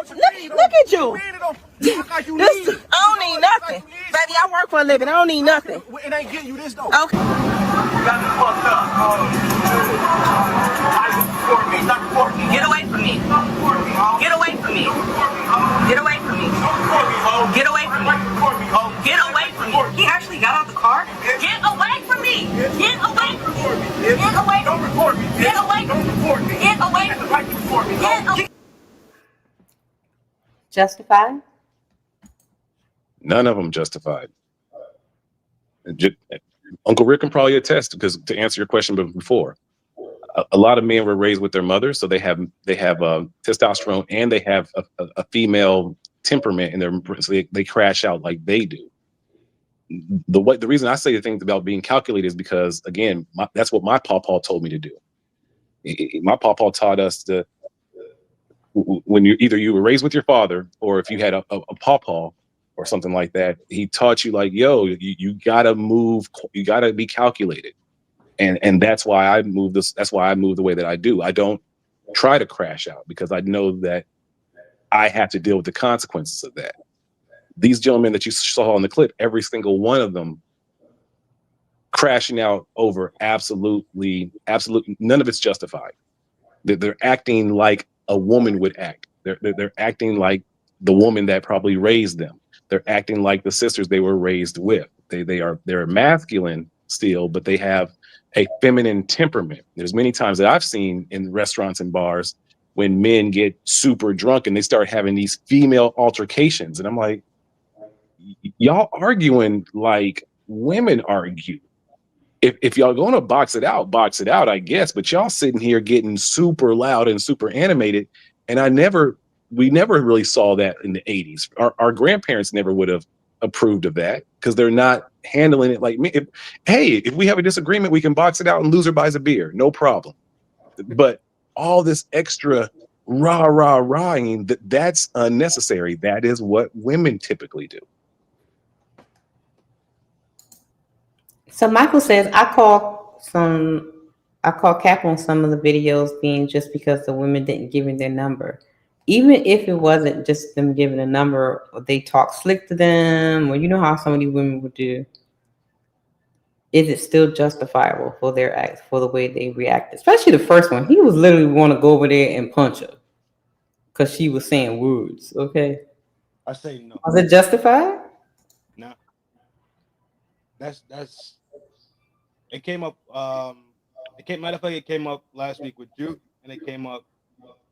Look at you. I don't need nothing. Baby, I work for a living. I don't need nothing. It ain't getting you this, though. Okay. You got me fucked up. Get away from me. Get away from me. Get away from me. Get away from me. Get away from me. He actually got out the car. Get away from me. Get away from me. Get away. Don't record me. Get away. Don't record me. Get away from me. Get away. Justified? None of them justified. Uncle Rick can probably attest, because to answer your question before, a lot of men were raised with their mothers, so they have testosterone and they have a female temperament in their, so they crash out like they do. The reason I say the things about being calculated is because, again, that's what my pawpaw told me to do. My pawpaw taught us to, when you were raised with your father, or if you had a pawpaw or something like that, he taught you like, yo, you gotta move, you gotta be calculated. And that's why I move that's why I move the way that I do. I don't try to crash out, because I know that I have to deal with the consequences of that. These gentlemen that you saw in the clip, every single one of them crashing out over absolutely, none of it's justified. They're acting like a woman would act. They're acting like the woman that probably raised them. They're acting like the sisters they were raised with. They're masculine still, but they have a feminine temperament. There's many times that I've seen in restaurants and bars when men get super drunk and they start having these female altercations, and I'm like, y'all arguing like women argue. If y'all gonna box it out, I guess. But y'all sitting here getting super loud and super animated, and we never really saw that in the 80s. Our grandparents never would have approved of that, because they're not handling it like me. If we have a disagreement, we can box it out and loser buys a beer, no problem. But all this extra rah-ing, that's unnecessary. That is what women typically do. So Michael says, I call cap on some of the videos being just because the women didn't give him their number. Even if it wasn't just them giving a number, or they talk slick to them, or you know how some of these women would do, is it still justifiable for their acts, for the way they react? Especially the first one. He was literally want to go over there and punch her because she was saying words. Okay. I say no. Was it justified? No. That's it came up matter of fact, it came up last week with you, and it came up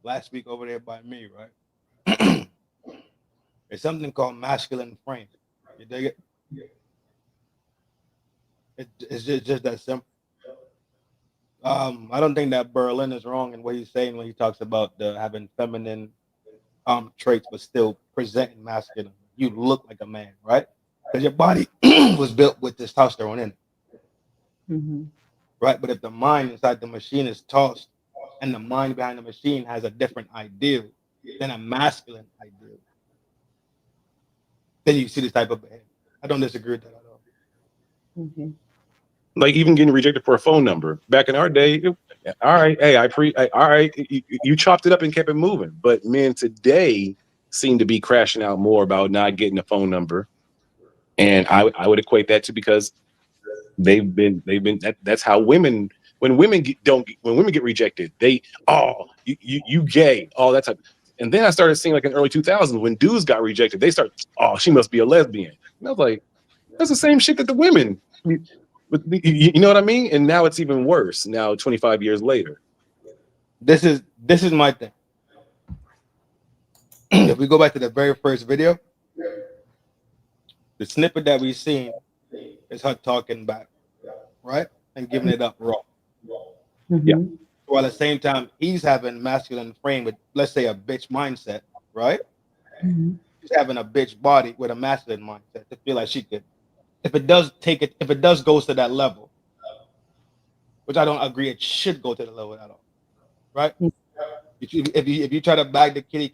last week over there by me, right? It's something called masculine frame. You dig it? It's just that simple. I don't think that Berlin is wrong in what he's saying when he talks about having feminine traits but still presenting masculine. You look like a man, right? Because your body was built with testosterone in it. Mm-hmm. Right? But if the mind inside the machine is tossed and the mind behind the machine has a different ideal than a masculine ideal, then you see this type of behavior. I don't disagree with that at all. Mm-hmm. Like even getting rejected for a phone number. Back in our day, all right, hey, all right, you chopped it up and kept it moving. But men today seem to be crashing out more about not getting a phone number. And I would equate that to because they've been that's how women, when women get rejected, you gay, all that type. And then I started seeing, like in early 2000s, when dudes got rejected, they start, she must be a lesbian. And I was like, that's the same shit that the women, you know what I mean? And now it's even worse now, 25 years later. This is my thing. If we go back to the very first video, the snippet that we've seen is her talking back, right? And giving it up raw. Mm-hmm. Yeah. While at the same time, he's having masculine frame with, let's say, a bitch mindset, right? Mm-hmm. She's having a bitch body with a masculine mindset to feel like she could, if it does go to that level, which I don't agree it should go to the level at all, right? Mm-hmm. If you try to bag the kitty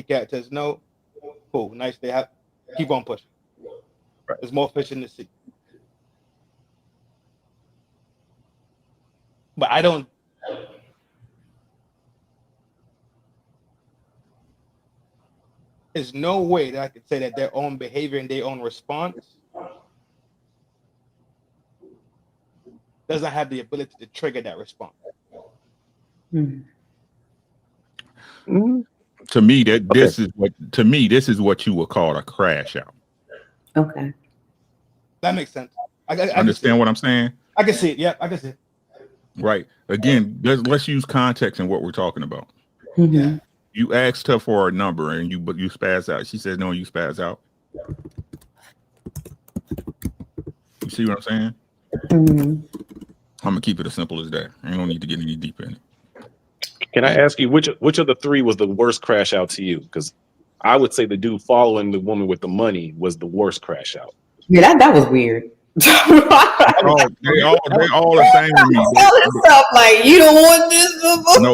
cat says no, cool, nice, they have, keep on pushing. Right. There's more fish in the sea. But I don't. There's no way that I could say that their own behavior and their own response doesn't have the ability to trigger that response. Mm-hmm. Mm-hmm. To me, this is what you would call a crash out. Okay. That makes sense. I understand what I'm saying? I can see it. Yeah, I can see it. Right. Again, let's use context in what we're talking about. Mm-hmm. Yeah. You asked her for a number and you spaz out. She says no, you spaz out. You see what I'm saying? Mhm. I'm gonna keep it as simple as that. I don't need to get any deeper in it. Can I ask you which of the three was the worst crash out to you? Because I would say the dude following the woman with the money was the worst crash out. Yeah, that was weird. Oh, they all the same to me. Stuff like you don't want this. No,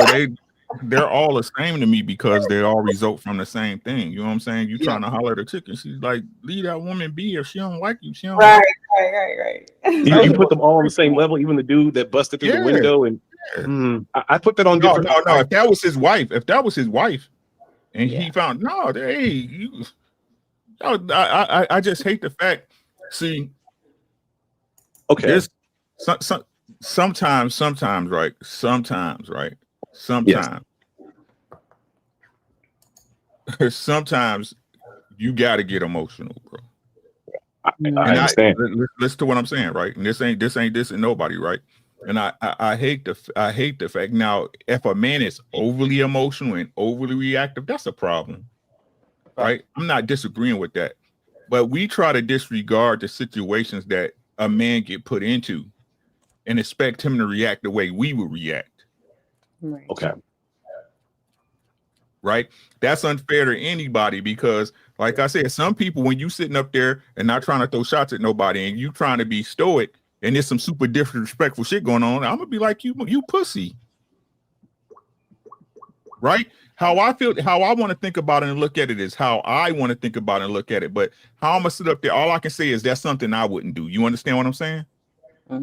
they're all the same to me because they all result from the same thing. You know what I'm saying? You trying to holler at the chick and she's like, leave that woman be. If she don't like you, she don't like you. Right. You put them all on the same level, even the dude that busted through the window. And I put that on different. No. If that was his wife, and he found I just hate the fact. See, okay, there's sometimes, right? Sometimes. Sometimes you got to get emotional, bro. I understand. Listen to what I'm saying, right? And this ain't dissing nobody, right? And I hate the fact. Now, if a man is overly emotional and overly reactive, that's a problem, right? I'm not disagreeing with that, but we try to disregard the situations that a man get put into and expect him to react the way we would react. Right. Okay. Right? That's unfair to anybody because, like I said, some people, when you sitting up there and not trying to throw shots at nobody and you trying to be stoic and there's some super disrespectful shit going on, I'm gonna be like, you pussy. Right? How I want to think about it and look at it is how I want to think about it and look at it. But how I'm gonna sit up there, all I can say is that's something I wouldn't do. You understand what I'm saying?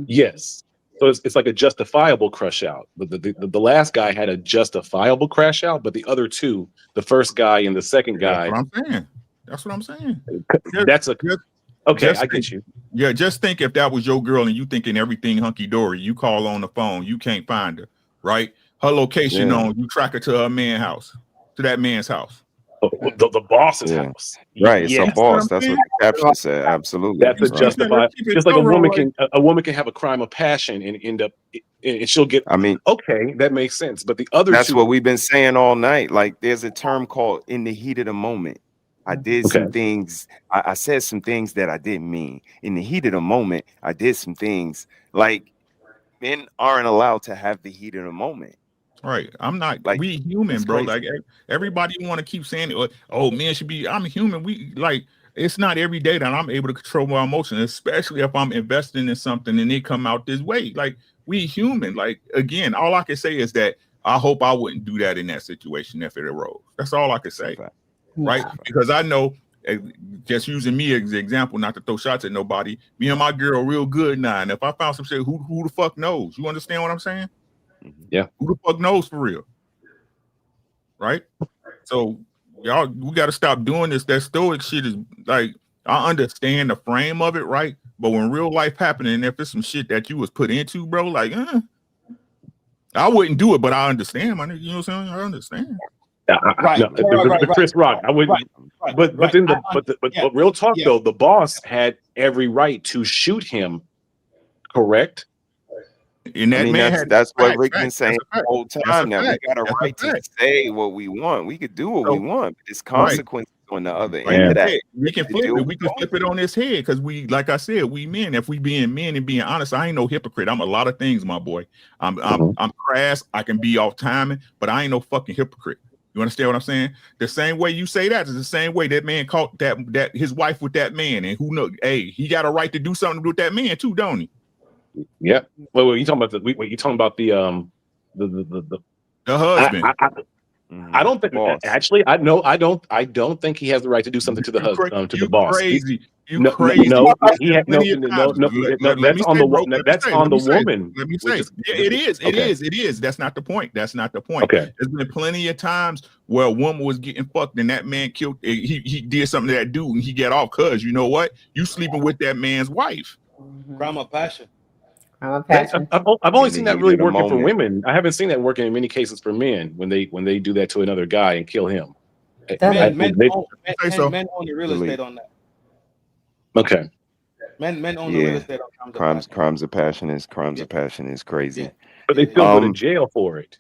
Yes. So it's like a justifiable crash out. But the last guy had a justifiable crash out, but the other two, the first guy and the second guy. That's what I'm saying. Okay, I get you. Yeah, just think if that was your girl and you thinking everything hunky dory, you call on the phone, you can't find her, right? Her location on, you track her to her to that man's house. The boss's house. Right, it's a boss. That's what the caption said. Absolutely. That's a justified. Just like a woman can have a crime of passion and end up, and she'll get. I mean, okay, that makes sense. But the other that's what we've been saying all night. Like, there's a term called "in the heat of the moment." I did some things. I said some things that I didn't mean. In the heat of the moment, I did some things. Like, men aren't allowed to have the heat of the moment. Right. I'm not like we human, bro. Crazy. Like everybody want to keep saying it. Oh, man should be. I'm human. We like it's not every day that I'm able to control my emotions, especially if I'm investing in something and it come out this way. Like we human. Like again, all I can say is that I hope I wouldn't do that in that situation if it arose. That's all I can say. Right. Because I know, just using me as an example, not to throw shots at nobody. Me and my girl real good now. And if I found some shit, who the fuck knows? You understand what I'm saying? Yeah. Who the fuck knows for real? Right? So y'all, we got to stop doing this. That stoic shit is like, I understand the frame of it, right? But when real life happening, if it's some shit that you was put into, bro, like, I wouldn't do it, but I understand, my nigga. You know what I'm saying? I understand. The Chris Rock, I wouldn't. But real talk though, the boss had every right to shoot him. Correct. And that that's what Rick been saying the whole time. Now we got a right to say what we want. We could do what we want, but there's consequences on the other end of that. We can flip it. We can flip it on his head because we, like I said, we men. If we being men and being honest, I ain't no hypocrite. I'm a lot of things, my boy. I'm crass. I can be off timing, but I ain't no fucking hypocrite. You understand what I'm saying? The same way you say that is the same way that man caught that his wife with that man, and who knows? Hey, he got a right to do something with that man too, don't he? Yeah. Well, you talking about you talking about the husband. I don't think actually. I don't think he has the right to do something to the husband, to the boss. Crazy. No, that's on the woman. Let me say, it is. That's not the point. Okay. There's been plenty of times where a woman was getting fucked and that man killed. He did something to that dude and he got off because you know what? You sleeping with that man's wife. Crime of passion. I've only seen that really working for women. I haven't seen that working in many cases for men when they do that to another guy and kill him. Men own the real estate on that. Okay. Men own the real estate on crimes of passion is crazy. But they still go to jail for it.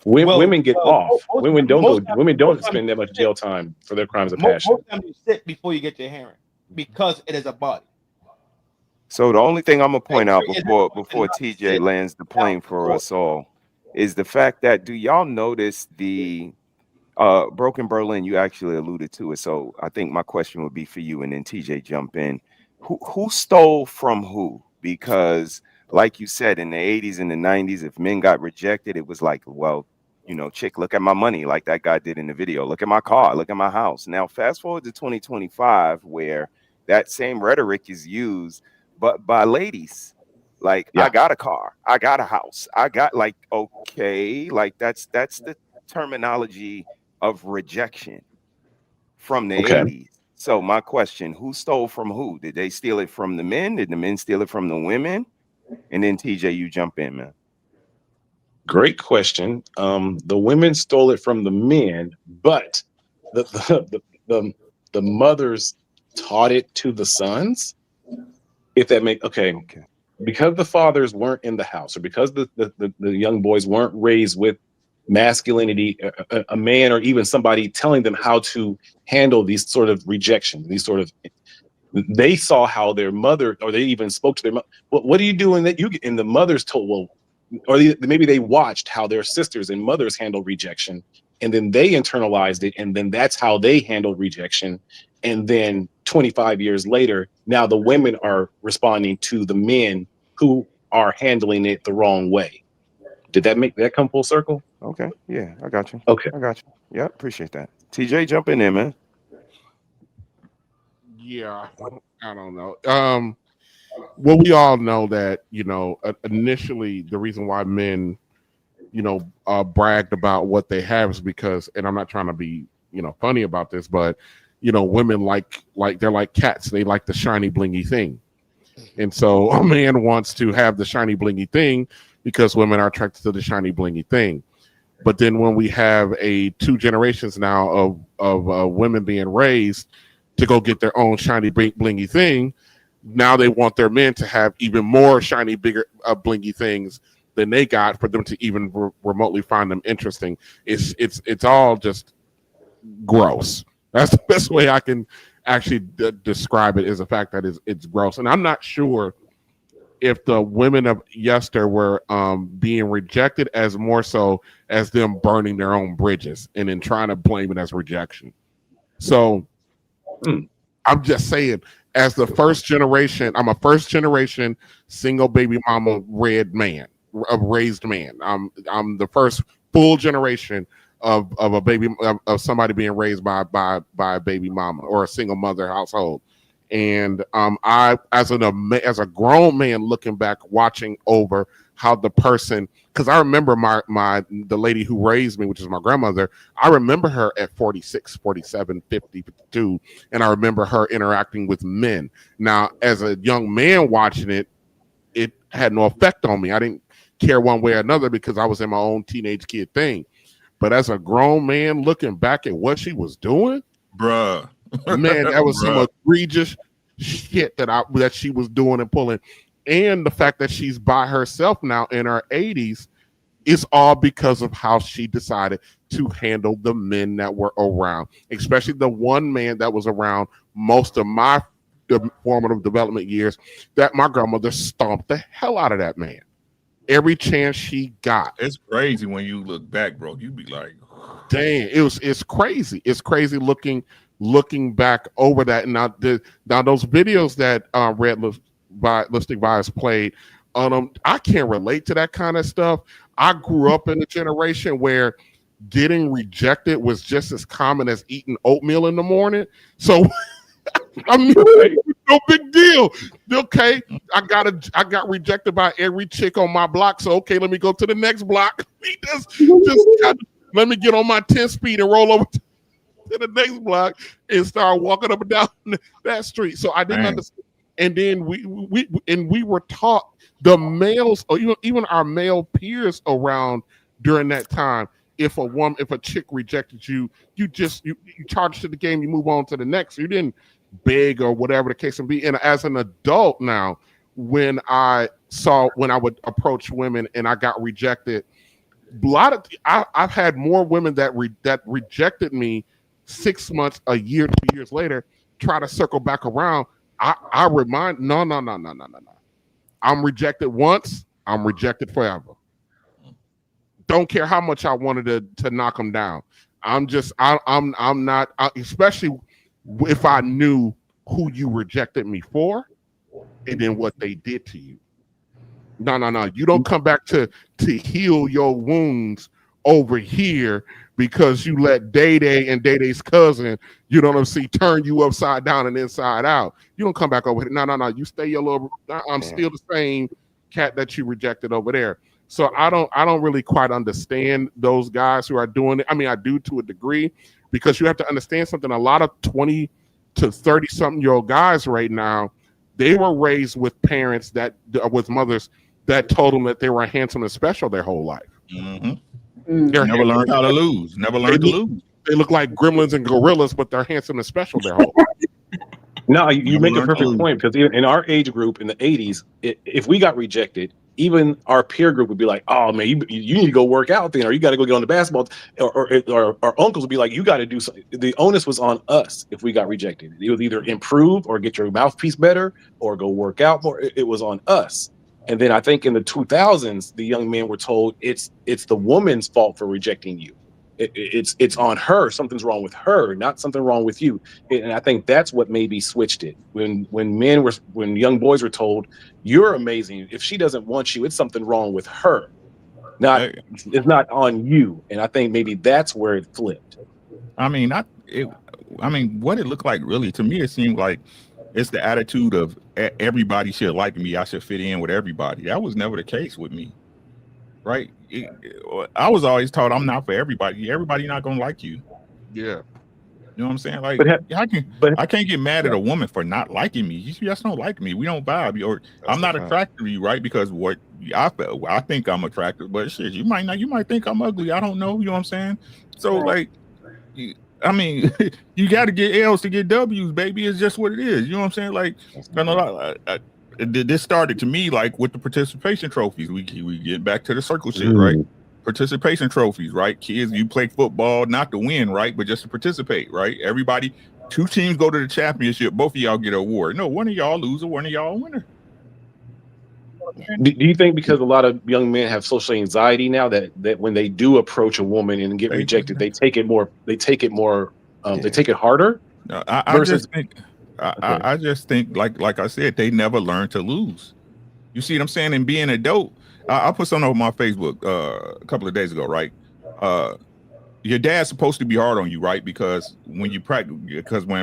Women get off. Women don't spend that much jail time for their crimes of passion. Most times you sit before you get your hearing because it is a body. So the only thing I'm gonna point out before TJ lands the plane for us all is the fact that, do y'all notice the Broken Berlin? You actually alluded to it. So I think my question would be for you, and then TJ jump in. Who stole from who? Because like you said, in the 80s and the 90s, if men got rejected, it was like, well, you know, chick, look at my money, like that guy did in the video. Look at my car, look at my house. Now, fast forward to 2025, where that same rhetoric is used, but by ladies. Like, I got a car, I got a house, I got, like, okay, like that's the terminology of rejection from the 80s. So my question, who stole from who? Did they steal it from the men? Did the men steal it from the women? And then TJ, you jump in, man. Great question. The women stole it from the men, but the mothers taught it to the sons. If that make okay. Because the fathers weren't in the house, or because the young boys weren't raised with masculinity, a man or even somebody telling them how to handle these sort of rejection, these sort of, they saw how their mother, or they even spoke to their mother. What are you doing that you get? And the mothers told, well, or maybe they watched how their sisters and mothers handle rejection, and then they internalized it, and then that's how they handled rejection. And then 25 years later, now the women are responding to the men who are handling it the wrong way. Did that make that come full circle? Okay, yeah, I got you. Okay, I got you. Yeah, appreciate that. TJ, jump in there, man. Yeah, I don't know. Well, we all know that, you know, initially the reason why men, you know, bragged about what they have is because, and I'm not trying to be, you know, funny about this, but, you know, women like they're like cats. They like the shiny blingy thing. And so a man wants to have the shiny blingy thing because women are attracted to the shiny blingy thing. But then when we have two generations now of women being raised to go get their own shiny blingy thing, now they want their men to have even more shiny, bigger, blingy things than they got for them to even remotely find them interesting. It's all just gross. That's the best way I can actually describe it, is the fact that it's gross. And I'm not sure if the women of yester were being rejected as more so as them burning their own bridges and then trying to blame it as rejection. So I'm just saying, as the first generation, I'm a first generation single baby mama raised man. I'm the first full generation of a baby, of somebody being raised by a baby mama or a single mother household. And I, as a grown man looking back, watching over how the person, because I remember the lady who raised me, which is my grandmother, I remember her at 46, 47, 50, 52, and I remember her interacting with men. Now, as a young man watching it, it had no effect on me. I didn't care one way or another because I was in my own teenage kid thing. But as a grown man looking back at what she was doing, bruh, man, that was some egregious shit that she was doing and pulling. And the fact that she's by herself now in her 80s is all because of how she decided to handle the men that were around, especially the one man that was around most of my formative development years, that my grandmother stomped the hell out of that man every chance she got. It's crazy when you look back, bro. You be like, dang, it's crazy. It's crazy looking back over that. And now those videos that Red Lipstick Vibes played, I can't relate to that kind of stuff. I grew up in a generation where getting rejected was just as common as eating oatmeal in the morning. So I mean, no big deal. Okay, I got rejected by every chick on my block. So okay, let me go to the next block. Let me get on my 10 speed and roll over to the next block and start walking up and down that street. So I didn't understand. And then we were taught, the males, or even our male peers around during that time, if a chick rejected you, you charge to the game, you move on to the next. You didn't beg or whatever the case may be. And as an adult now, when I would approach women and I got rejected, I've had more women that rejected me 6 months, a year, 2 years later, try to circle back around. I remind no. I'm rejected once. I'm rejected forever. Don't care how much I wanted to knock them down. I'm not, especially if I knew who you rejected me for and then what they did to you. No. You don't come back to heal your wounds over here because you let Day Day and Day Day's cousin, you know what I'm saying, turn you upside down and inside out. You don't come back over here. No. You stay your little. I'm still the same cat that you rejected over there. So I don't really quite understand those guys who are doing it. I mean, I do to a degree, because you have to understand something. A lot of 20 to 30 something year old guys right now, they were raised with parents with mothers that told them that they were handsome and special their whole life. Mm-hmm. Never learned how to lose. Never learned to lose. They look like gremlins and gorillas, but they're handsome and special their whole life. No, you make a perfect point, because in our age group in the 80s, if we got rejected, even our peer group would be like, "Oh man, you need to go work out then, or you got to go get on the basketball." Or our uncles would be like, "You got to do something." The onus was on us if we got rejected. It was either improve or get your mouthpiece better or go work out more. It was on us. And then I think in the 2000s, the young men were told it's the woman's fault for rejecting you. It's on her. Something's wrong with her, not something wrong with you. And I think that's what maybe switched it. When young boys were told, "You're amazing. If she doesn't want you, it's something wrong with her. It's not on you." And I think maybe that's where it flipped. I mean, what it looked like really to me, it seemed like it's the attitude of everybody should like me. I should fit in with everybody. That was never the case with me. Right? I was always taught I'm not for everybody. Everybody not gonna like you. Yeah. You know what I'm saying? Like, I can't get mad at a woman for not liking me. You just don't like me. We don't vibe. Or I'm not attracted to you, right? Because what I think I'm attractive, but shit, you might not. You might think I'm ugly. I don't know. You know what I'm saying? So like, I mean, you got to get L's to get W's, baby. It's just what it is. You know what I'm saying? Like, this started to me like with the participation trophies. We get back to the circle shit, right? Participation trophies, right? Kids, you play football not to win, right? But just to participate, right? Everybody, 2 teams go to the championship. Both of y'all get an award. No, one of y'all loser, one of y'all winner. Do you think because a lot of young men have social anxiety now that when they do approach a woman and get rejected, they take it harder? I just think like I said, they never learn to lose. You see what I'm saying? And being an adult, I put something on my Facebook a couple of days ago, right? Your dad's supposed to be hard on you, right? Because when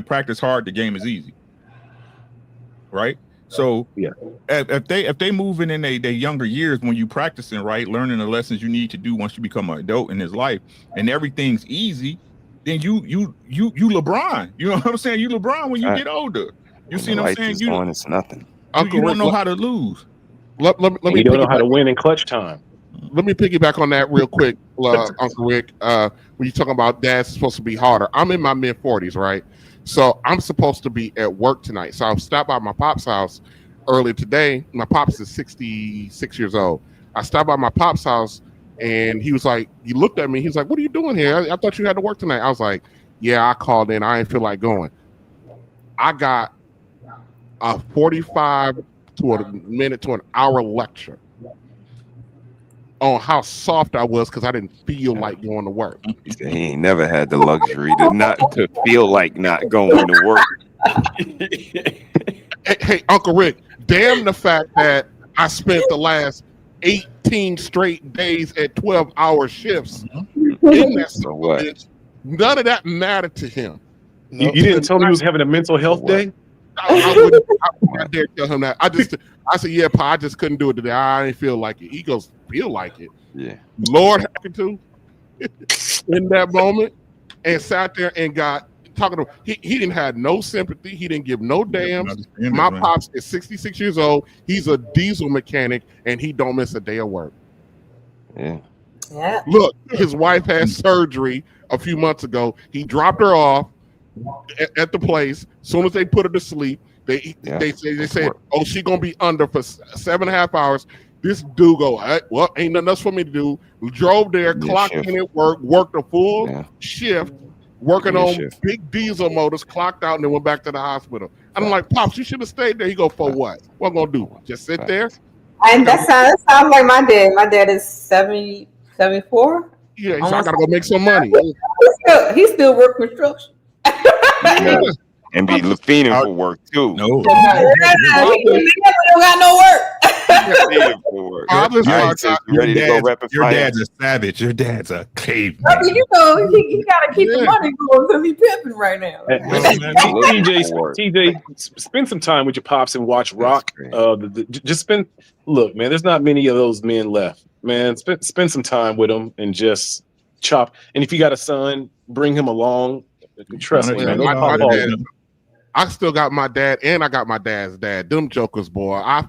practice hard, the game is easy, right? So yeah, if they moving in their younger years, when you practicing, right, learning the lessons you need to do once you become an adult in his life, and everything's easy, then you LeBron. You know what I'm saying? You LeBron when you get older. You see what I'm saying? It's nothing. You don't know how to lose. Let me you don't know how to win in clutch time. Let me piggyback on that real quick, Uncle Rick. When you're talking about dad's supposed to be harder, I'm in my mid-40s, right? So I'm supposed to be at work tonight. So I stopped by my pop's house earlier today. My pops is 66 years old. I stopped by my pop's house, and he was like, he looked at me. He's like, "What are you doing here? I thought you had to work tonight." I was like, "Yeah, I called in. I didn't feel like going." I got a 45 to a minute to an hour lecture on how soft I was because I didn't feel like going to work. He ain't never had the luxury to feel like not going to work. Hey, Uncle Rick, damn the fact that I spent the last 18 straight days at 12-hour shifts in that bitch. None of that mattered to him. You didn't tell me he was having a mental health day? I wouldn't dare tell him that. I said, "Yeah, Pa, I just couldn't do it today. I didn't feel like it." He goes, "Feel like it?" Yeah. Lord happened to in that moment, and sat there and got talking to him. He didn't have no sympathy. He didn't give no damns. My pops is 66 years old. He's a diesel mechanic, and he don't miss a day of work. Yeah. Look, his wife had surgery a few months ago. He dropped her off at the place. As soon as they put her to sleep, they said, "Oh, she gonna be under for 7.5 hours." This dude go, "Well, ain't nothing else for me to do." Drove there, clocked in at work, worked a full shift, working on big diesel motors, clocked out, and then went back to the hospital. And I'm like, Pops, you should have stayed there. He go, for what? What I'm gonna do? Just sit there? And that sounds like my dad. My dad is 70, 74. Yeah, he's like, I gotta go make some money. He still work construction. And be fiending for work too. No, he don't got no work. Your dad's a savage. Your dad's a caveman. I mean, he gotta keep the money going because he's pimping right now. TJ, spend some time with your pops and watch Rock. Look, man, there's not many of those men left. Man, spend some time with them and just chop. And if you got a son, bring him along. Trust me, man. I still got my dad, and I got my dad's dad. Them jokers, boy. I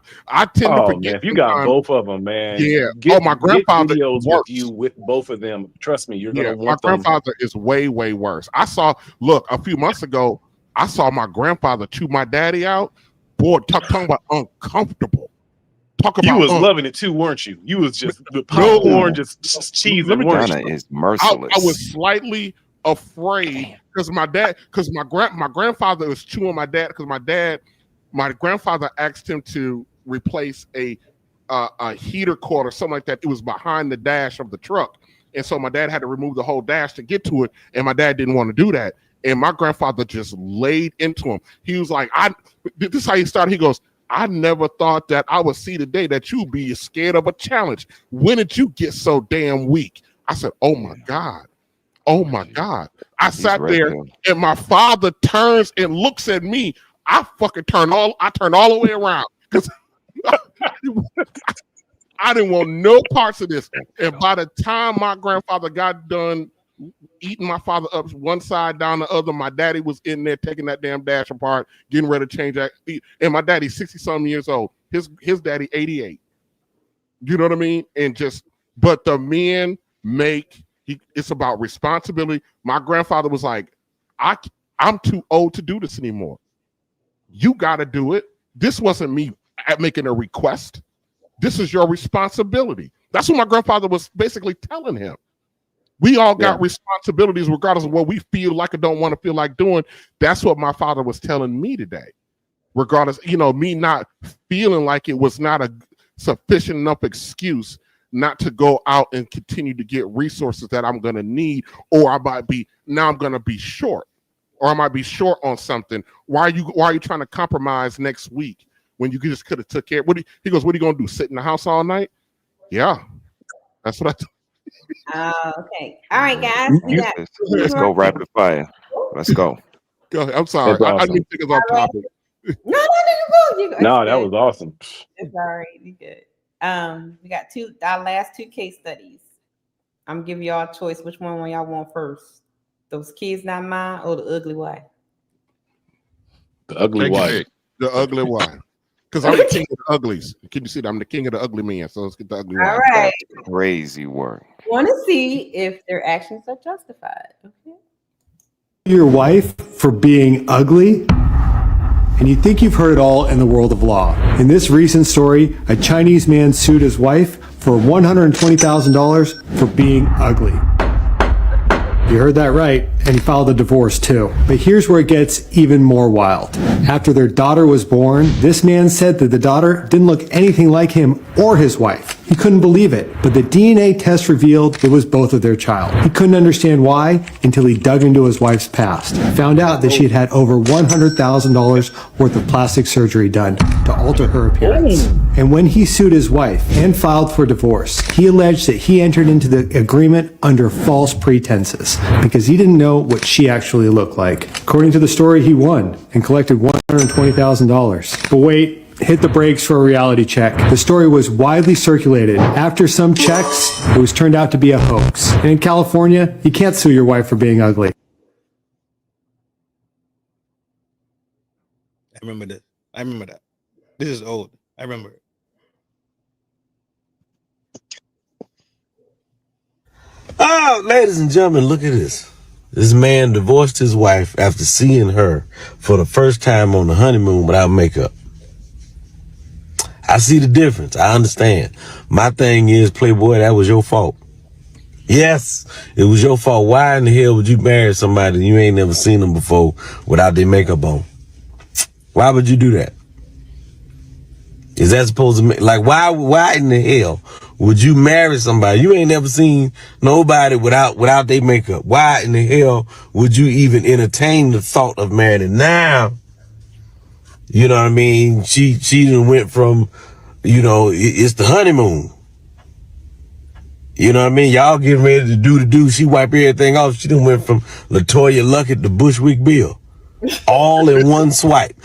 tend to forget. Man, if you got both of them, man. Yeah. My grandfather videos with you with both of them. Trust me, you're gonna want my grandfather is way, way worse. A few months ago, I saw my grandfather chew my daddy out. Boy, talking about uncomfortable. You was loving it too, weren't you? You was just the popcorn, just cheesing, weren't you? Is merciless. I was slightly afraid because my grandfather was chewing my dad because my grandfather asked him to replace a heater cord or something like that. It was behind the dash of the truck, and so my dad had to remove the whole dash to get to it, and my dad didn't want to do that, and my grandfather just laid into him. He was like, this is how he started. He goes, I never thought that I would see the day that you'd be scared of a challenge. When did you get so damn weak? I said, oh my God. Oh my God. I sat there and my father turns and looks at me. I turn all the way around because I didn't want no parts of this. And by the time my grandfather got done eating my father up one side down the other, my daddy was in there taking that damn dash apart, getting ready to change that. And my daddy's 60-something years old. His daddy 88. You know what I mean? But the men it's about responsibility. My grandfather was like, I'm too old to do this anymore. You got to do it. This wasn't me making a request. This is your responsibility. That's what my grandfather was basically telling him. We all got responsibilities regardless of what we feel like or don't want to feel like doing. That's what my father was telling me today. Regardless, me not feeling like it was not a sufficient enough excuse not to go out and continue to get resources that I'm going to need, or I'm going to be short, or I might be short on something. Why are you trying to compromise next week when you just could have took care? He goes, what are you going to do? Sit in the house all night? Yeah, that's what I okay. All right, guys. Let's go rapid fire. Let's go. Go ahead. I'm sorry. Awesome. I didn't think it was off topic. No, that was awesome. It's all right. You good. We got our last two case studies. I'm giving y'all a choice. Which one y'all want first? Those kids not mine or the ugly wife? The ugly wife. The ugly wife. Because I'm the king of the uglies. Can you see that? I'm the king of the ugly men. So let's get the ugly wife. All right. Crazy work. Want to see if their actions are justified. Okay. Your wife for being ugly? And you think you've heard it all in the world of law. In this recent story, a Chinese man sued his wife for $120,000 for being ugly. You heard that right, and he filed a divorce too. But here's where it gets even more wild. After their daughter was born, this man said that the daughter didn't look anything like him or his wife. He couldn't believe it, but the DNA test revealed it was both of their child. He couldn't understand why until he dug into his wife's past. Found out that she had had over $100,000 worth of plastic surgery done to alter her appearance. And when he sued his wife and filed for divorce, he alleged that he entered into the agreement under false pretenses because he didn't know what she actually looked like. According to the story, he won and collected $120,000. But wait, hit the brakes for a reality check. The story was widely circulated. After some checks, it was turned out to be a hoax. And in California, you can't sue your wife for being ugly. I remember that. This is old. I remember it. Oh, ladies and gentlemen, look at this. This man divorced his wife after seeing her for the first time on the honeymoon without makeup. I see the difference. I understand. My thing is, Playboy, that was your fault. Yes, it was your fault. Why in the hell would you marry somebody you ain't never seen them before without their makeup on? Why would you do that? Is that supposed to make, like, why in the hell would you marry somebody you ain't never seen nobody without their makeup? Why in the hell would you even entertain the thought of marrying them? Now, you know what I mean? She done went from, it's the honeymoon. You know what I mean? Y'all getting ready to do. She wipe everything off. She done went from LaToya Luckett to Bushwick Bill. All in one swipe.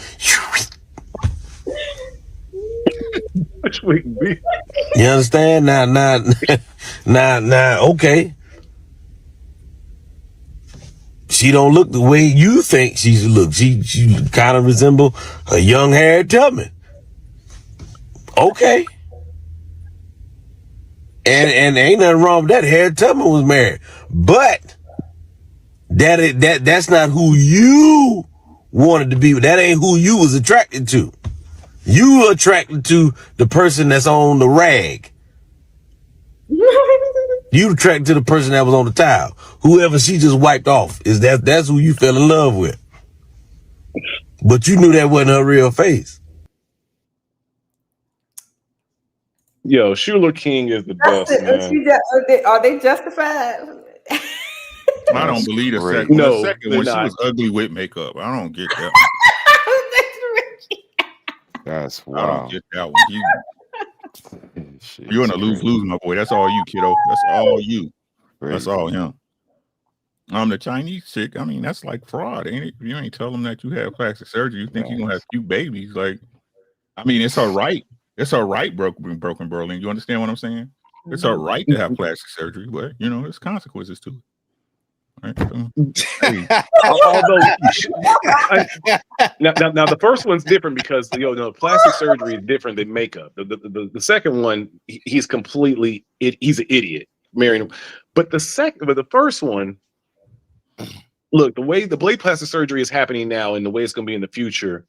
Bushwick Bill. You understand? Now, okay. She don't look the way you think she should look. She kind of resemble a young Harriet Tubman. Okay. And ain't nothing wrong with that. Harriet Tubman was married. But that's not who you wanted to be. That ain't who you was attracted to. You attracted to the person that's on the rag. You attracted to the person that was on the towel. Whoever she just wiped off, that's who you fell in love with. But you knew that wasn't her real face. Yo, Shuler King is the best, man. Are they justified? I don't believe the second. No, the second one, they're she not. was ugly with makeup. I don't get that. That's I wild. don't get that one. You're in a lose, my boy. That's all you, kiddo. That's all you. That's all him. The Chinese chick, I mean, that's like fraud, ain't it? You ain't tell them that you have plastic surgery. You think you're gonna have cute babies. Like, I mean, it's all right. It's all right, broken Berlin. You understand what I'm saying? It's all right to have plastic surgery, but there's consequences to it. Right? Although now the first one's different because plastic surgery is different than makeup. The second one, he's completely he's an idiot marrying him. But the first one, look, the way the blade plastic surgery is happening now and the way it's going to be in the future,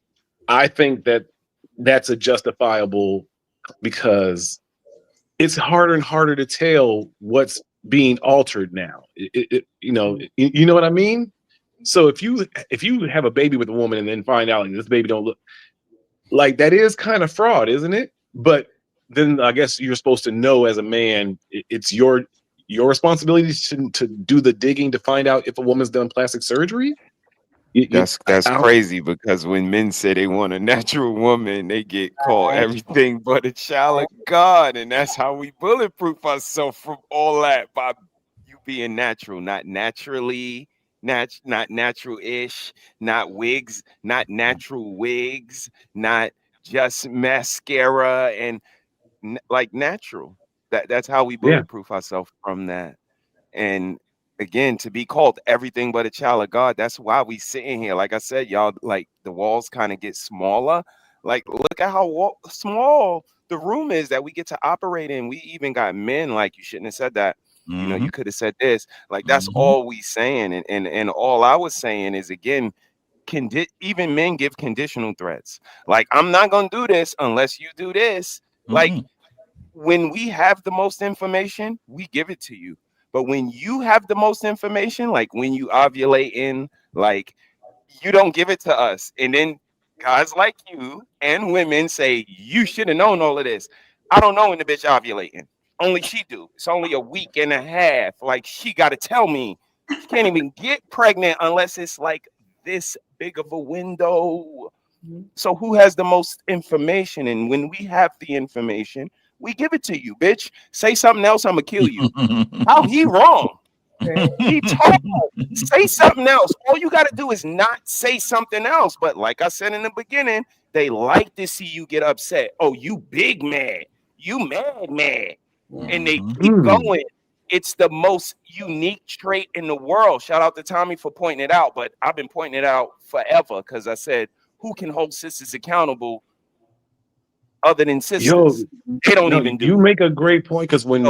I think that's a justifiable because it's harder and harder to tell what's being altered now. You know what I mean? So if you have a baby with a woman and then find out this baby don't look like, that is kind of fraud, isn't it? But then I guess you're supposed to know as a man, it's your responsibility to do the digging to find out if a woman's done plastic surgery. That's crazy because when men say they want a natural woman, they get called everything but a child of God, and that's how we bulletproof ourselves from all that by you being natural, not naturally, not natural-ish, not wigs, not natural wigs, not just mascara and like natural. That's how we bulletproof ourselves from that. And again, to be called everything but a child of God, that's why we sitting here. Like I said, y'all, like the walls kind of get smaller. Like, look at how small the room is that we get to operate in. We even got men, like, you shouldn't have said that. You could have said this. Like, that's all we saying. And all I was saying is, again, even men give conditional threats. Like, I'm not going to do this unless you do this. Like, when we have the most information, we give it to you. But when you have the most information, like when you ovulate in, like, you don't give it to us. And then guys like you and women say, you should have known all of this. I don't know when the bitch ovulating. Only she do. It's only a week and a half. Like, she got to tell me. She can't even get pregnant unless it's like this big of a window. So who has the most information? And when we have the information, we give it to you, bitch. Say something else, I'm gonna kill you. How he wrong? He told say something else. All you gotta do is not say something else. But like I said in the beginning, they like to see you get upset. Oh, you big mad. You mad. And they keep going. It's the most unique trait in the world. Shout out to Tommy for pointing it out. But I've been pointing it out forever because I said, who can hold sisters accountable other than sisters. They don't no, even do. You make a great point because when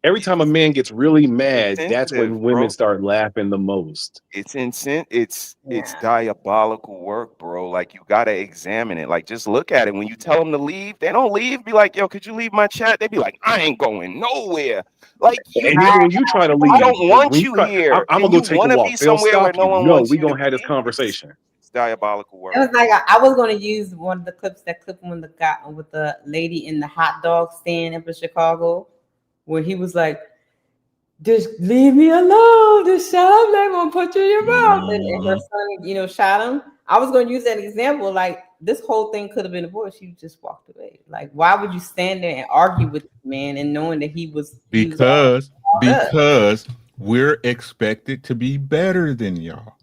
every time a man gets really mad, that's when women bro. start laughing the most. It's it's diabolical work, bro. Like you gotta examine it. Like just look at it. When you tell them to leave, they don't leave. Be like, yo, could you leave my chat? They be like, I ain't going nowhere. Like you, And even when you try to leave, I don't want when you try, here. I'm And gonna go you take a want to walk. be They'll somewhere where stop no you. one No, wants we you to gonna have this be. conversation. It's diabolical work. It was like I was going to use one of the clips, that clip when the guy with the lady in the hot dog stand up in Chicago, where he was like, "Just leave me alone. Just shut up. They're gonna put you in your mouth." And her son, shot him. I was going to use that example. Like this whole thing could have been avoided. She just walked away. Like, why would you stand there and argue with the man and knowing that he was because we're expected to be better than y'all,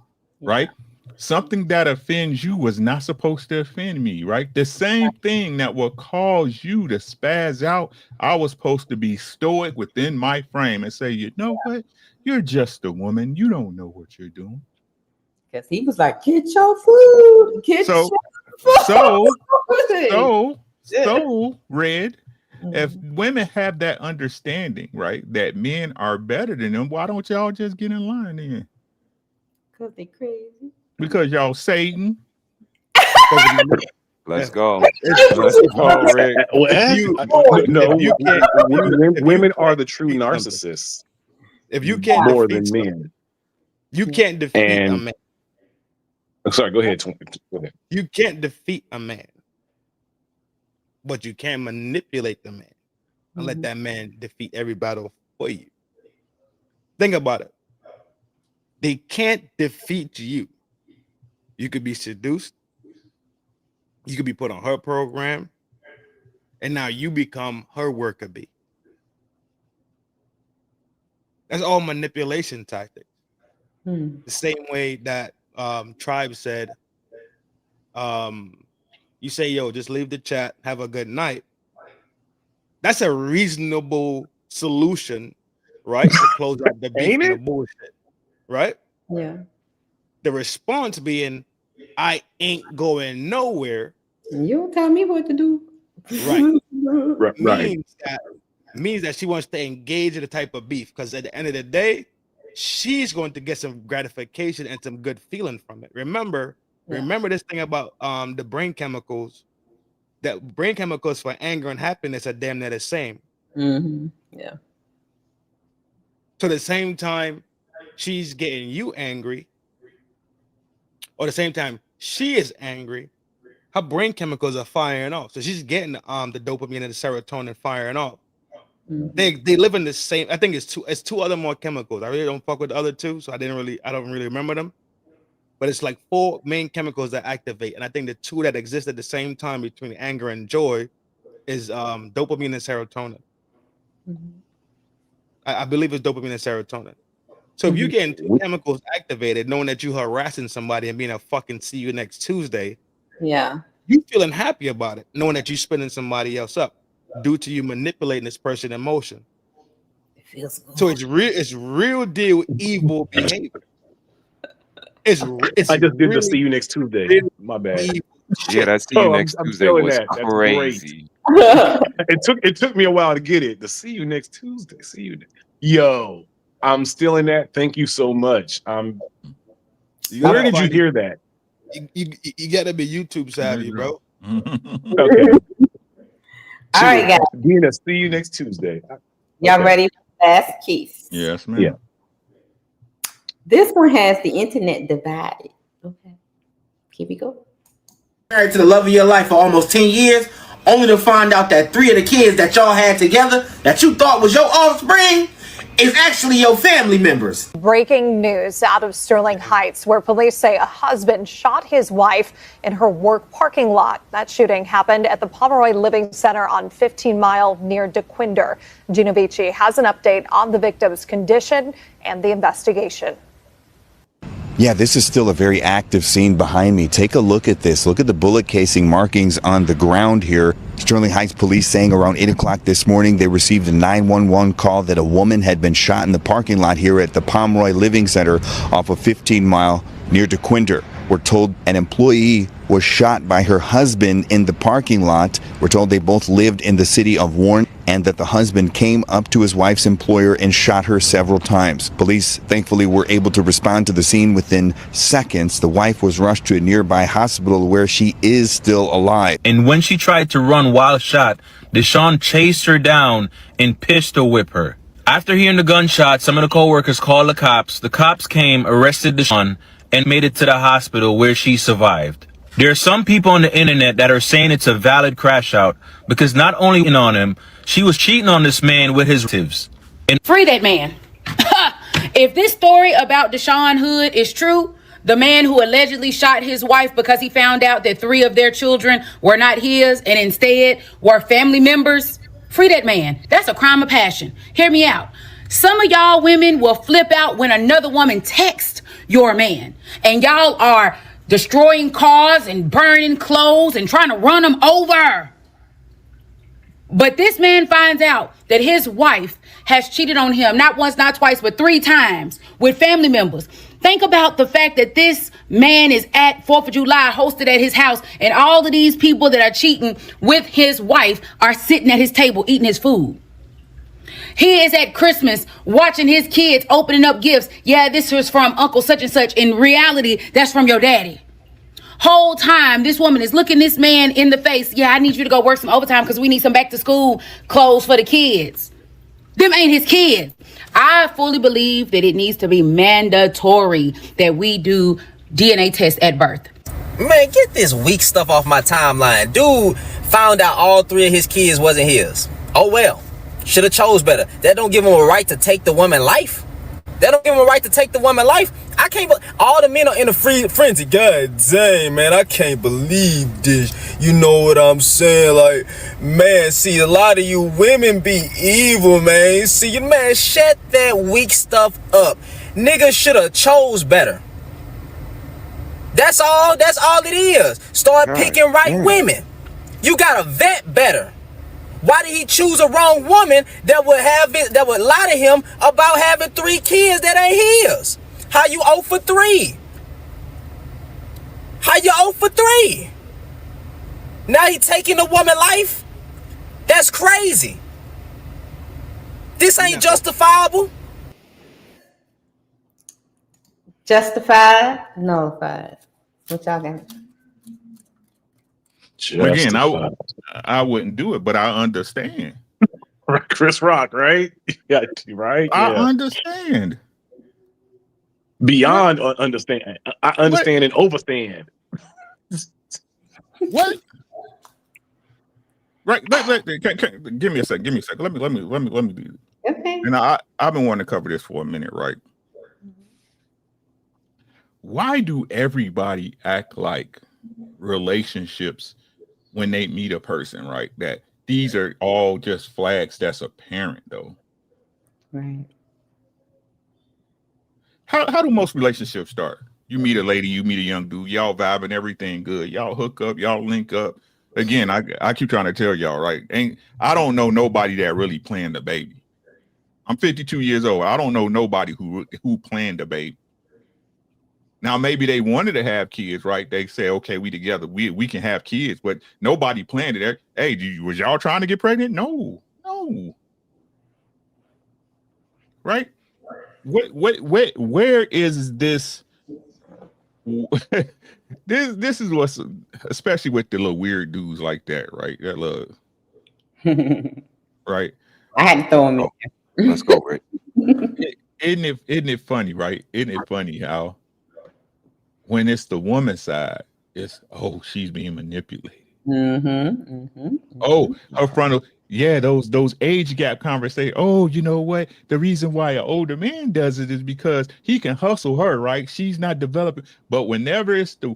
right? Something that offends you was not supposed to offend me, right? The same thing that will cause you to spaz out, I was supposed to be stoic within my frame and say, you know what? You're just a woman. You don't know what you're doing. Because he was like, "Get your food. Get your food." So, Red, if women have that understanding, right, that men are better than them, why don't y'all just get in line then? Because they crazy. Because y'all Satan. Let's go. Let's go, Rick. Women are the true narcissists. If you can't more defeat than men, you can't defeat a man. Sorry, go ahead. Go ahead. You can't defeat a man, but you can manipulate the man and let that man defeat every battle for you. Think about it. They can't defeat you. You could be seduced. You could be put on her program. And now you become her worker bee. That's all manipulation tactics. The same way that Tribe said, you say, yo, just leave the chat, have a good night. That's a reasonable solution, right? To close out the beef and the bullshit, right? Yeah. The response being, I ain't going nowhere. You don't tell me what to do. Right. Means that she wants to engage in the type of beef, because at the end of the day, she's going to get some gratification and some good feeling from it. Remember this thing about the brain chemicals. That brain chemicals for anger and happiness are damn near the same. Yeah. So the same time she's getting you angry, or the same time she is angry, her brain chemicals are firing off. So she's getting the dopamine and the serotonin firing off. They live in the same. I think it's two other more chemicals. I really don't fuck with the other two, so I don't really remember them. But it's like 4 main chemicals that activate, and I think the 2 that exist at the same time between anger and joy is dopamine and serotonin. I believe it's dopamine and serotonin. So if you're getting 2 chemicals activated, knowing that you're harassing somebody and being a fucking see you next Tuesday, you feeling happy about it, knowing that you're spinning somebody else up due to you manipulating this person in motion. It feels good. So it's real deal evil behavior. It's I just did the see you next Tuesday. My bad. Yeah, that see you next Tuesday was crazy. It took me a while to get it. The see you next Tuesday. See you. Yo, I'm still in that. Thank you so much. Where did you hear that? You gotta be YouTube savvy, bro. Okay. All right, guys. Dina, see you next Tuesday. Y'all ready for the last case? Yes, ma'am. Yeah. This one has the internet divided. Okay. Here we go. Married to the love of your life for almost 10 years, only to find out that 3 of the kids that y'all had together that you thought was your offspring is actually your family members. Breaking news out of Sterling Heights, where police say a husband shot his wife in her work parking lot. That shooting happened at the Pomeroy Living Center on 15 Mile near DeQuinder. Gina Vici has an update on the victim's condition and the investigation. Yeah, this is still a very active scene behind me. Take a look at this. Look at the bullet casing markings on the ground here. Sterling Heights police saying around 8 o'clock this morning they received a 911 call that a woman had been shot in the parking lot here at the Pomeroy Living Center off of 15 Mile near DeQuinder. We're told an employee was shot by her husband in the parking lot. We're told they both lived in the city of Warren and that the husband came up to his wife's employer and shot her several times. Police thankfully were able to respond to the scene within seconds. The wife was rushed to a nearby hospital where she is still alive. And when she tried to run while shot, Deshaun chased her down and pistol whipped her. After hearing the gunshot, some of the co-workers called the cops. The cops came, arrested Deshaun, and made it to the hospital where she survived. There are some people on the internet that are saying it's a valid crash out because not only on him, she was cheating on this man with his relatives. And free that man. If this story about Deshaun Hood is true, the man who allegedly shot his wife because he found out that 3 of their children were not his and instead were family members, free that man. That's a crime of passion. Hear me out. Some of y'all women will flip out when another woman texts your man, and y'all are destroying cars and burning clothes and trying to run them over. But this man finds out that his wife has cheated on him, not once, not twice, but 3 times with family members. Think about the fact that this man is at 4th of July hosted at his house, and all of these people that are cheating with his wife are sitting at his table eating his food. He is at Christmas watching his kids opening up gifts. Yeah, this was from Uncle such and such. In reality, that's from your daddy. Whole time, this woman is looking this man in the face. Yeah, I need you to go work some overtime because we need some back to school clothes for the kids. Them ain't his kids. I fully believe that it needs to be mandatory that we do DNA tests at birth. Man, get this weak stuff off my timeline. Dude found out all 3 of his kids wasn't his. Oh well. Should have chose better. That don't give him a right to take the woman's life. That don't give him a right to take the woman's life. I can't. All the men are in a frenzy. God dang, man, I can't believe this. You know what I'm saying? Like, man, see, a lot of you women be evil, man. See, man, shut that weak stuff up. Niggas should have chose better. That's all. That's all it is. Start picking right women. You gotta vet better. Why did he choose a wrong woman that would lie to him about having 3 kids that ain't his? How you 0 for 3? How you 0 for 3? Now he taking the woman's life? That's crazy. This ain't justifiable. Justified, nullified. What y'all got? Again, I wouldn't do it, but I understand. Chris Rock, right? Yeah, right. I understand. Beyond understand, I understand and overstand. What? Right? Give me a second. Give me a second. Let me do this. Okay. And I've been wanting to cover this for a minute, right? Why do everybody act like relationships when they meet a person, right? That these are all just flags that's apparent, though. Right. How do most relationships start? You meet a lady, you meet a young dude, y'all vibing, everything good. Y'all hook up, y'all link up. Again, I keep trying to tell y'all, right? I don't know nobody that really planned a baby. I'm 52 years old. I don't know nobody who planned a baby. Now, maybe they wanted to have kids, right? They say, okay, we together, we can have kids, but nobody planned it. Hey, was y'all trying to get pregnant? No. Right? Where is this? This is what's, especially with the little weird dudes like that, right? That love. Right? I had to throw him in. Let's go, Rick. Isn't it funny, right? Isn't it funny how when it's the woman's side, it's, oh, she's being manipulated. Oh, her frontal, yeah, those age gap conversations. Oh, you know what? The reason why an older man does it is because he can hustle her, right? She's not developing. But whenever it's the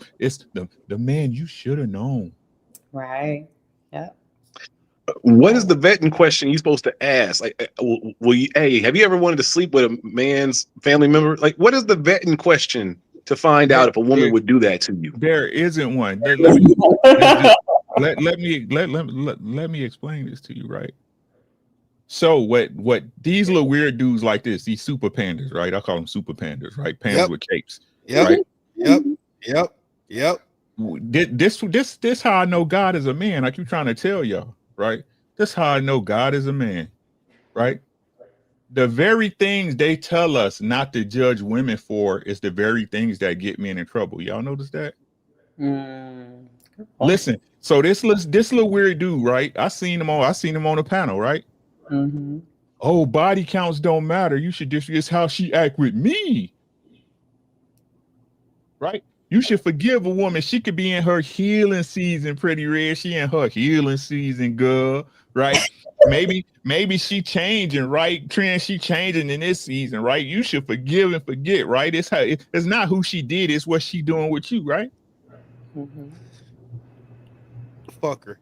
man, you should have known. Right. Yep. What is the vetting question you supposed to ask? Like, will you? Hey, have you ever wanted to sleep with a man's family member? Like, what is the vetting question to find out if a woman would do that to you? There isn't one. Let me explain this to you, right? So what these little weird dudes like this, these super pandas, right? I call them super pandas, right? Pandas with capes. Yep. Right? Yep. Yep. This how I know God is a man. I keep trying to tell y'all, right? This how I know God is a man, right? The very things they tell us not to judge women for is the very things that get men in trouble. Y'all notice that? Listen, so this little weird dude, right? I seen him on the panel, right? Mm-hmm. Oh, body counts don't matter. You should just how she act with me. Right? You should forgive a woman. She could be in her healing season, Pretty Red. She in her healing season, girl. Right? maybe she changing, right? Trend, she changing in this season, right? You should forgive and forget, right? It's not who she did, it's what she doing with you, right? Mm-hmm. Fuck her.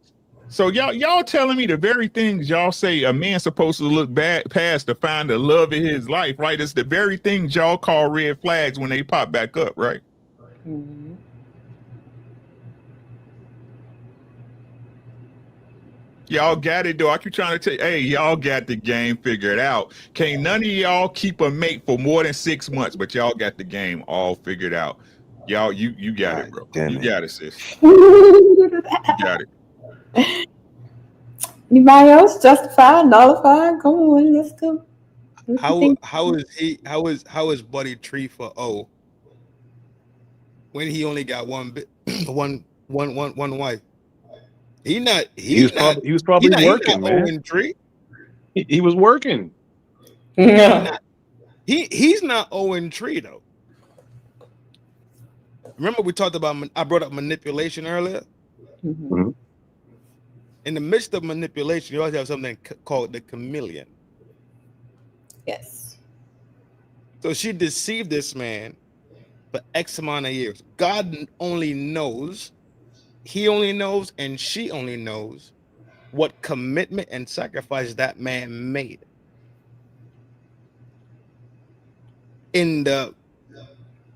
So y'all telling me the very things y'all say a man's supposed to look back past to find the love in his life, right? It's the very things y'all call red flags when they pop back up, right? Mm-hmm. Y'all got it, though. I keep trying to tell you, hey, y'all got the game figured out. Can't none of y'all keep a mate for more than 6 months, but y'all got the game all figured out. Y'all, you got it, bro. You got it, sis. You got it. Anybody else justify, nullify? Come on, let's go. How is Buddy Tree for O when he only got one wife? He was probably working, man. He was working. Yeah. He's not Owen Tree though. Remember we talked about, I brought up manipulation earlier. Mm-hmm. In the midst of manipulation, you always have something called the chameleon. Yes. So she deceived this man for X amount of years. God only knows, he only knows, and she only knows what commitment and sacrifice that man made. In the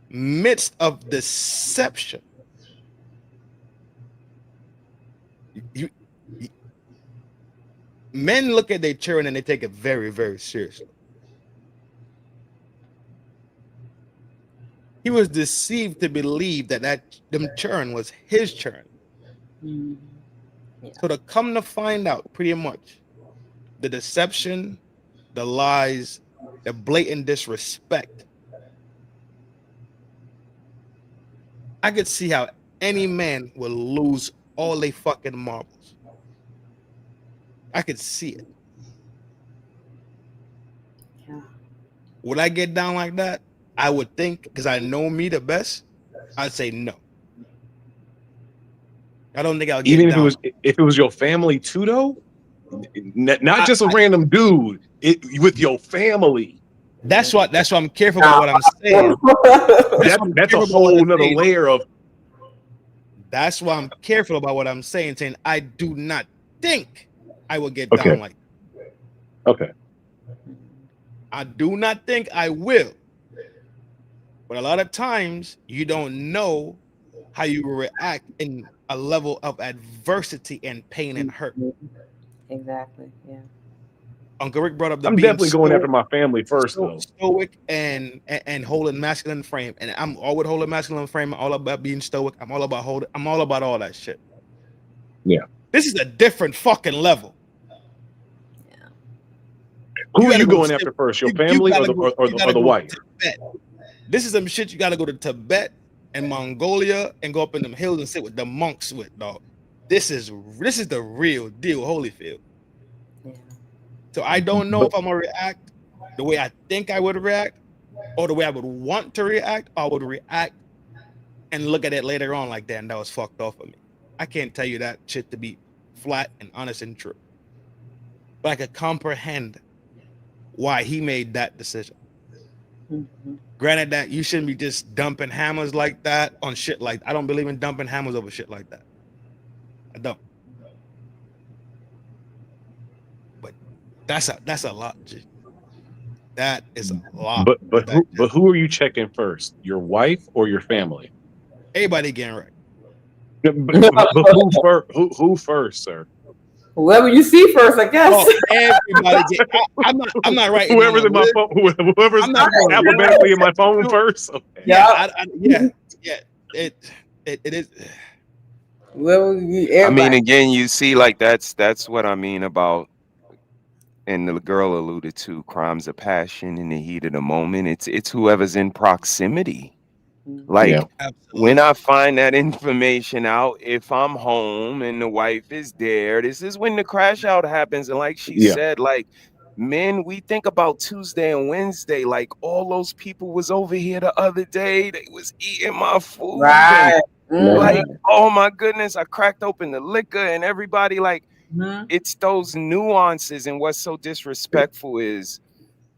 midst of deception, men look at their children and they take it very, very seriously. He was deceived to believe that them children was his children. Mm-hmm. Yeah. So to come to find out, pretty much, the deception, the lies, the blatant disrespect, I could see how any man will lose all they fucking marbles. I could see it. Yeah. Would I get down like that? I would think, because I know me the best, I'd say no. I don't think I'll get Even down. if it was your family too, though, not just a random dude. With your family. That's why I'm careful about what I'm saying. That's a whole nother layer of. That's why I'm careful about what I'm saying. Saying I do not think I will get down like that. Okay. I do not think I will. But a lot of times you don't know how you react in a level of adversity and pain and hurt. Exactly. Yeah. Uncle Rick brought up I'm definitely going after my family first, though. Stoic and holding masculine frame, and I'm all with holding masculine frame. I'm all about being stoic. I'm all about all that shit. Yeah. This is a different fucking level. Yeah. Who are you going after first? Your family or the wife? This is some shit you got to go to Tibet and Mongolia and go up in them hills and sit with the monks with, dog. This is the real deal, Holyfield. Yeah. So I don't know if I'm gonna react the way I think I would react, or the way I would want to react. I would react and look at it later on like, damn, that was fucked off of me. I can't tell you that shit to be flat and honest and true. But I could comprehend why he made that decision. Mm-hmm. Granted that you shouldn't be just dumping hammers like that on shit like that. I don't believe in dumping hammers over shit like that. I don't. But that's a lot, G. That is a lot. But who are you checking first? Your wife or your family? Everybody getting right. But who first, sir? Whoever you see first, I guess. Oh, everybody I'm not writing. Whoever's in my phone, whoever's alphabetically in my phone first. Okay. Yeah. It is. Well, I mean, everybody. again, you see, like that's what I mean about, and the girl alluded to crimes of passion in the heat of the moment. It's whoever's in proximity. Yeah. Like when I find that information out, if I'm home and the wife is there, this is when the crash out happens. And like she Yeah. said, like men, we think about Tuesday and Wednesday. Like all those people was over here the other day. They was eating my food and Right. like, Mhm. oh my goodness, I cracked open the liquor and everybody like Mhm. it's those nuances. And what's so disrespectful is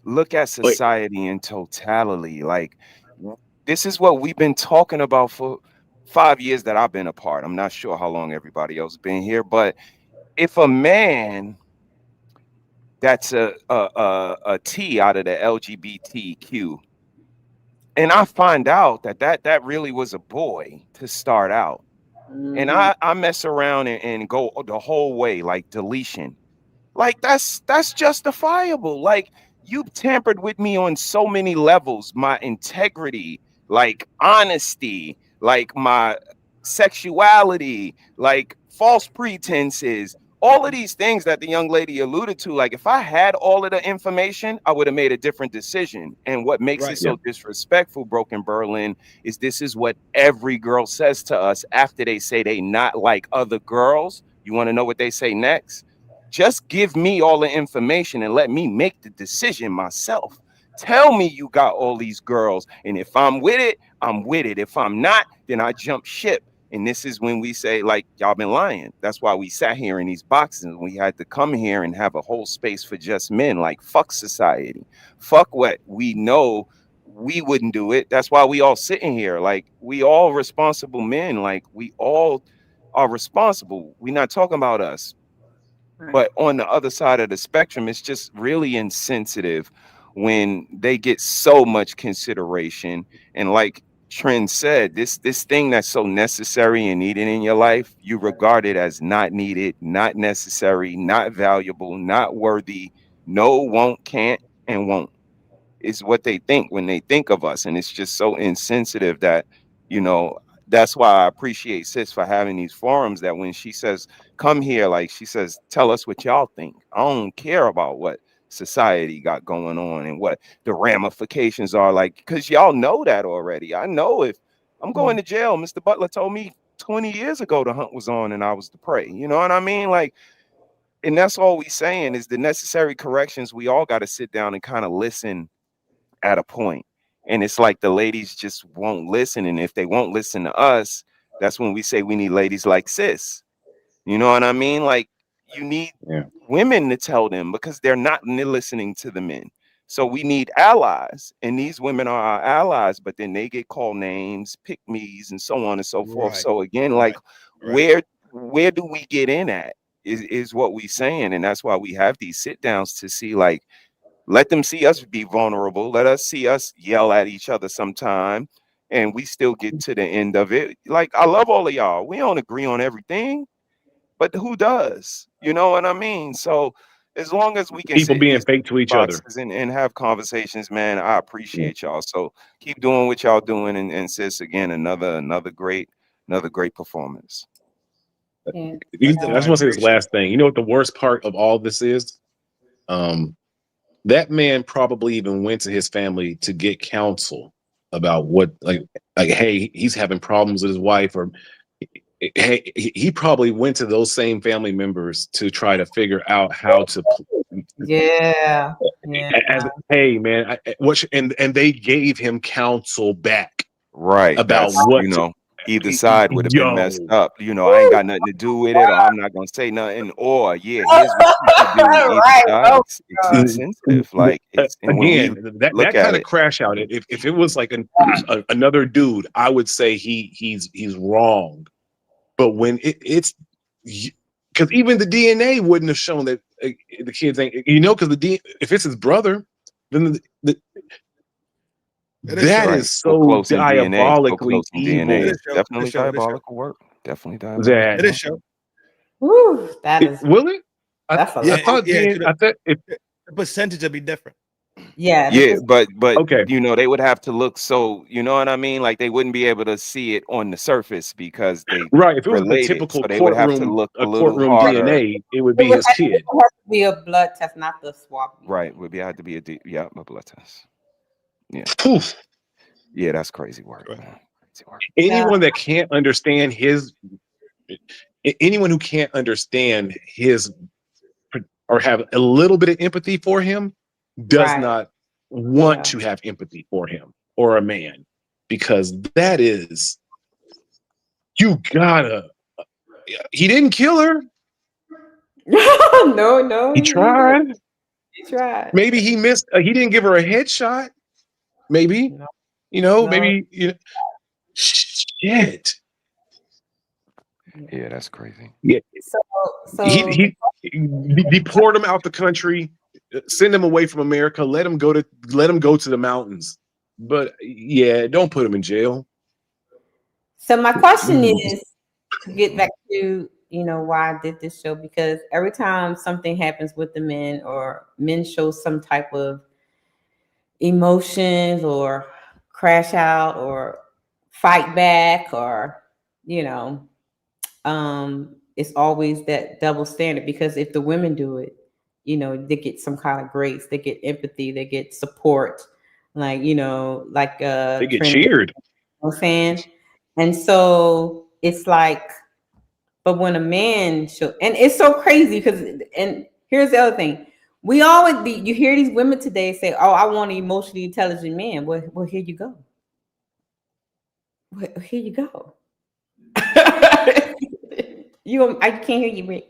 look at Like, society in totality. Like this is what we've been talking about for 5 years that I've been apart. I'm not sure how long everybody else been here, but if a man that's a T out of the LGBTQ, and I find out that really was a boy to start out, and Mhm. I mess around and go the whole way like deletion. Like that's justifiable. Like you tampered with me on so many levels, my integrity, like honesty, like my sexuality, like false pretenses, all of these things that the young lady alluded to. Like if I had all of the information, I would have made a different decision. And what makes it Right. yeah. so disrespectful, Broken Berlin, is this is what every girl says to us after they say they not like other girls. You want to know what they say next? Just give me all the information and let me make the decision myself. Tell me you got all these girls. And if I'm with it, I'm with it. If I'm not, then I jump ship. And this is when we say, like, y'all been lying. That's why we sat here in these boxes and we had to come here and have a whole space for just men. Like, fuck society. Fuck what we know. We wouldn't do it. That's why we all sitting here. Like, we all responsible men. Like, we all are responsible. We're not talking about us. But on the other side of the spectrum, it's just really insensitive when they get so much consideration. And like Trent said, this thing that's so necessary and needed in your life, you regard it as not needed, not necessary, not valuable, not worthy. No, won't, can't, and won't is what they think when they think of us. And it's just so insensitive that, you know, that's why I appreciate Sis for having these forums that when she says, come here, like she says, tell us what y'all think. I don't care about what society got going on and what the ramifications are like, because y'all know that already. I know if I'm going to jail, Mr. Butler told me 20 years ago the hunt was on and I was to pray. You know what I mean? Like, and that's all we saying is the necessary corrections. We all got to sit down and kind of listen at a point. And it's like the ladies just won't listen. And if they won't listen to us, that's when we say we need ladies like Sis. You know what I mean? Like you need Yeah. women to tell them because they're not listening to the men. So we need allies, and these women are our allies, but then they get called names, pick me's, and so on and so forth. Right. So again, like Right. where do we get in at is what we saying. And that's why we have these sit downs to see like let them see us be vulnerable. Let us see us yell at each other sometime. And we still get to the end of it. Like, I love all of y'all. We don't agree on everything, but who does? You know what I mean? So as long as we can People sit in being these fake to each other. boxes and have conversations, man, I appreciate y'all. So keep doing what y'all doing. And Sis, again, another great performance. That's I the just want to say this vibration. last thing. You know what the worst part of all this is? That man probably even went to his family to get counsel about what, like, hey, he's having problems with his wife, or hey, he probably went to those same family members to try to figure out how to. Yeah. Yeah. As hey, man, and they gave him counsel back Right. about That's, what. you know, either side would have been Yo, messed up. You know, I ain't got nothing to do with it, or I'm not gonna say nothing, or yeah, here's what you should do. Either Right. side, Oh it's God. insensitive. Like it's, and when we again, that look at kind of it, crash out. If it was like another dude, I would say he's wrong. But when it's because even the DNA wouldn't have shown that the kids ain't, because if it's his brother, then that right, is so so close in DNA, so diabolically close in DNA. evil. It's definitely diabolical work. Definitely diabolical That It is work. show. Woo, that is will it? I that's a Yeah, lot. thought yeah. DNA. I thought it. The percentage will be different. Yeah. Yeah, but Okay. you know, they would have to look, so you know what I mean? Like they wouldn't be able to see it on the surface because they Right. If it was the related. So typical they would have to courtroom look a little courtroom harder. DNA, it would be his It kid. would have to be a blood test, not the swab. Right. Would be have to be a blood test. Yeah. Poof. Yeah, that's crazy work, man. Crazy work. Anyone that can't understand anyone who can't understand his or have a little bit of empathy for him does Right. not want Yeah. to have empathy for him or a man, because that is, you gotta, he didn't kill her. No, He tried. He tried. Maybe he missed, he didn't give her a headshot. Maybe, No. maybe, shit. Yeah, that's crazy. Yeah. So He deport him out the country, send him away from America, let him go to the mountains. But yeah, don't put him in jail. So my question is to get back to, why I did this show, because every time something happens with the men or men show some type of emotions or crash out or fight back or, it's always that double standard, because if the women do it, they get some kind of grace, they get empathy, they get support, like, They get Trinity, cheered. you know what I'm saying? And so it's like, but when a man show, and it's so crazy because, and here's the other thing. We always you hear these women today say, "Oh, I want an emotionally intelligent man." Well, here you go. Well, here you go. I can't hear you, Rick.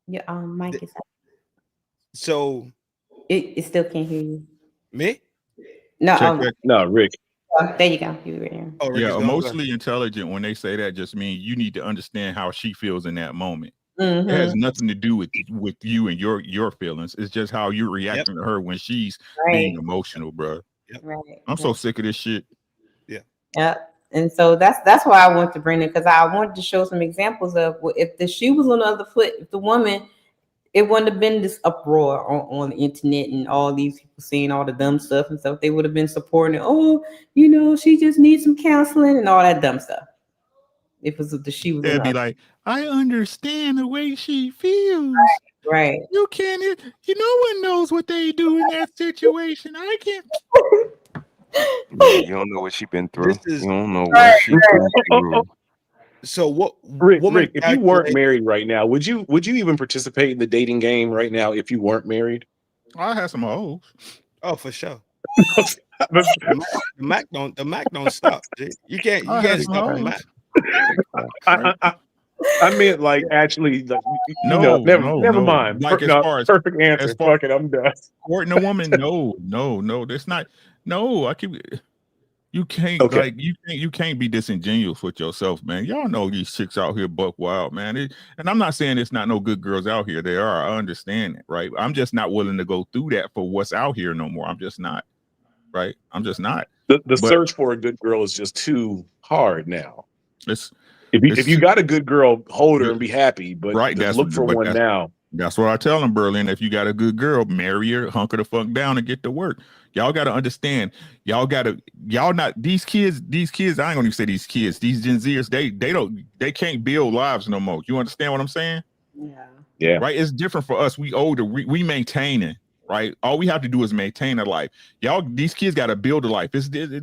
Your mic is up. So it still can't hear you. Me? No, no, Rick. There you go. You were there. Oh, Rick yeah, emotionally intelligent. When they say that, just means you need to understand how she feels in that moment. Mhm. It has nothing to do with you and your feelings. It's just how you're reacting to her when she's being emotional, bro. Right. I'm so sick of this shit. Yeah. And so that's why I wanted to bring it, because I wanted to show some examples of if the shoe was on the other foot, if the woman, it wouldn't have been this uproar on the internet and all these people seeing all the dumb stuff and stuff. They would have been supporting it. Oh, she just needs some counseling and all that dumb stuff. If it was the shoe was on They'd the be like, I understand the way she feels. Right. You can't. No one knows what they do in that situation. I can't. Yeah, you don't know what she's been through. This is- You don't know what she's been through. So what? Rick, if you weren't married right now, would you even participate in the dating game right now if you weren't married? I had some hoes. Oh, for sure. the Mac don't stop. G. You can't stop the Mac. I meant like actually, like, never mind. Like as far as perfect answer. as far Fuck it, I'm done. courting a woman, no, that's not. No, I keep. You can't Okay. you can't be disingenuous with yourself, man. Y'all know these chicks out here buck wild, man. And I'm not saying it's not no good girls out here. There are. I understand it, right? I'm just not willing to go through that for what's out here no more. I'm just not, right? I'm just not. The search for a good girl is just too hard now. If you It's got a good girl, hold her and be happy. But right, just look for one now. That's what I tell them, Berlin. If you got a good girl, marry her, hunker the fuck down, and get to work. Y'all got to understand. Y'all not these kids. I ain't gonna even say these kids. These Gen Zers, they can't build lives no more. You understand what I'm saying? Yeah. Right. It's different for us. We older. We maintaining. Right. All we have to do is maintain a life. These kids got to build a life.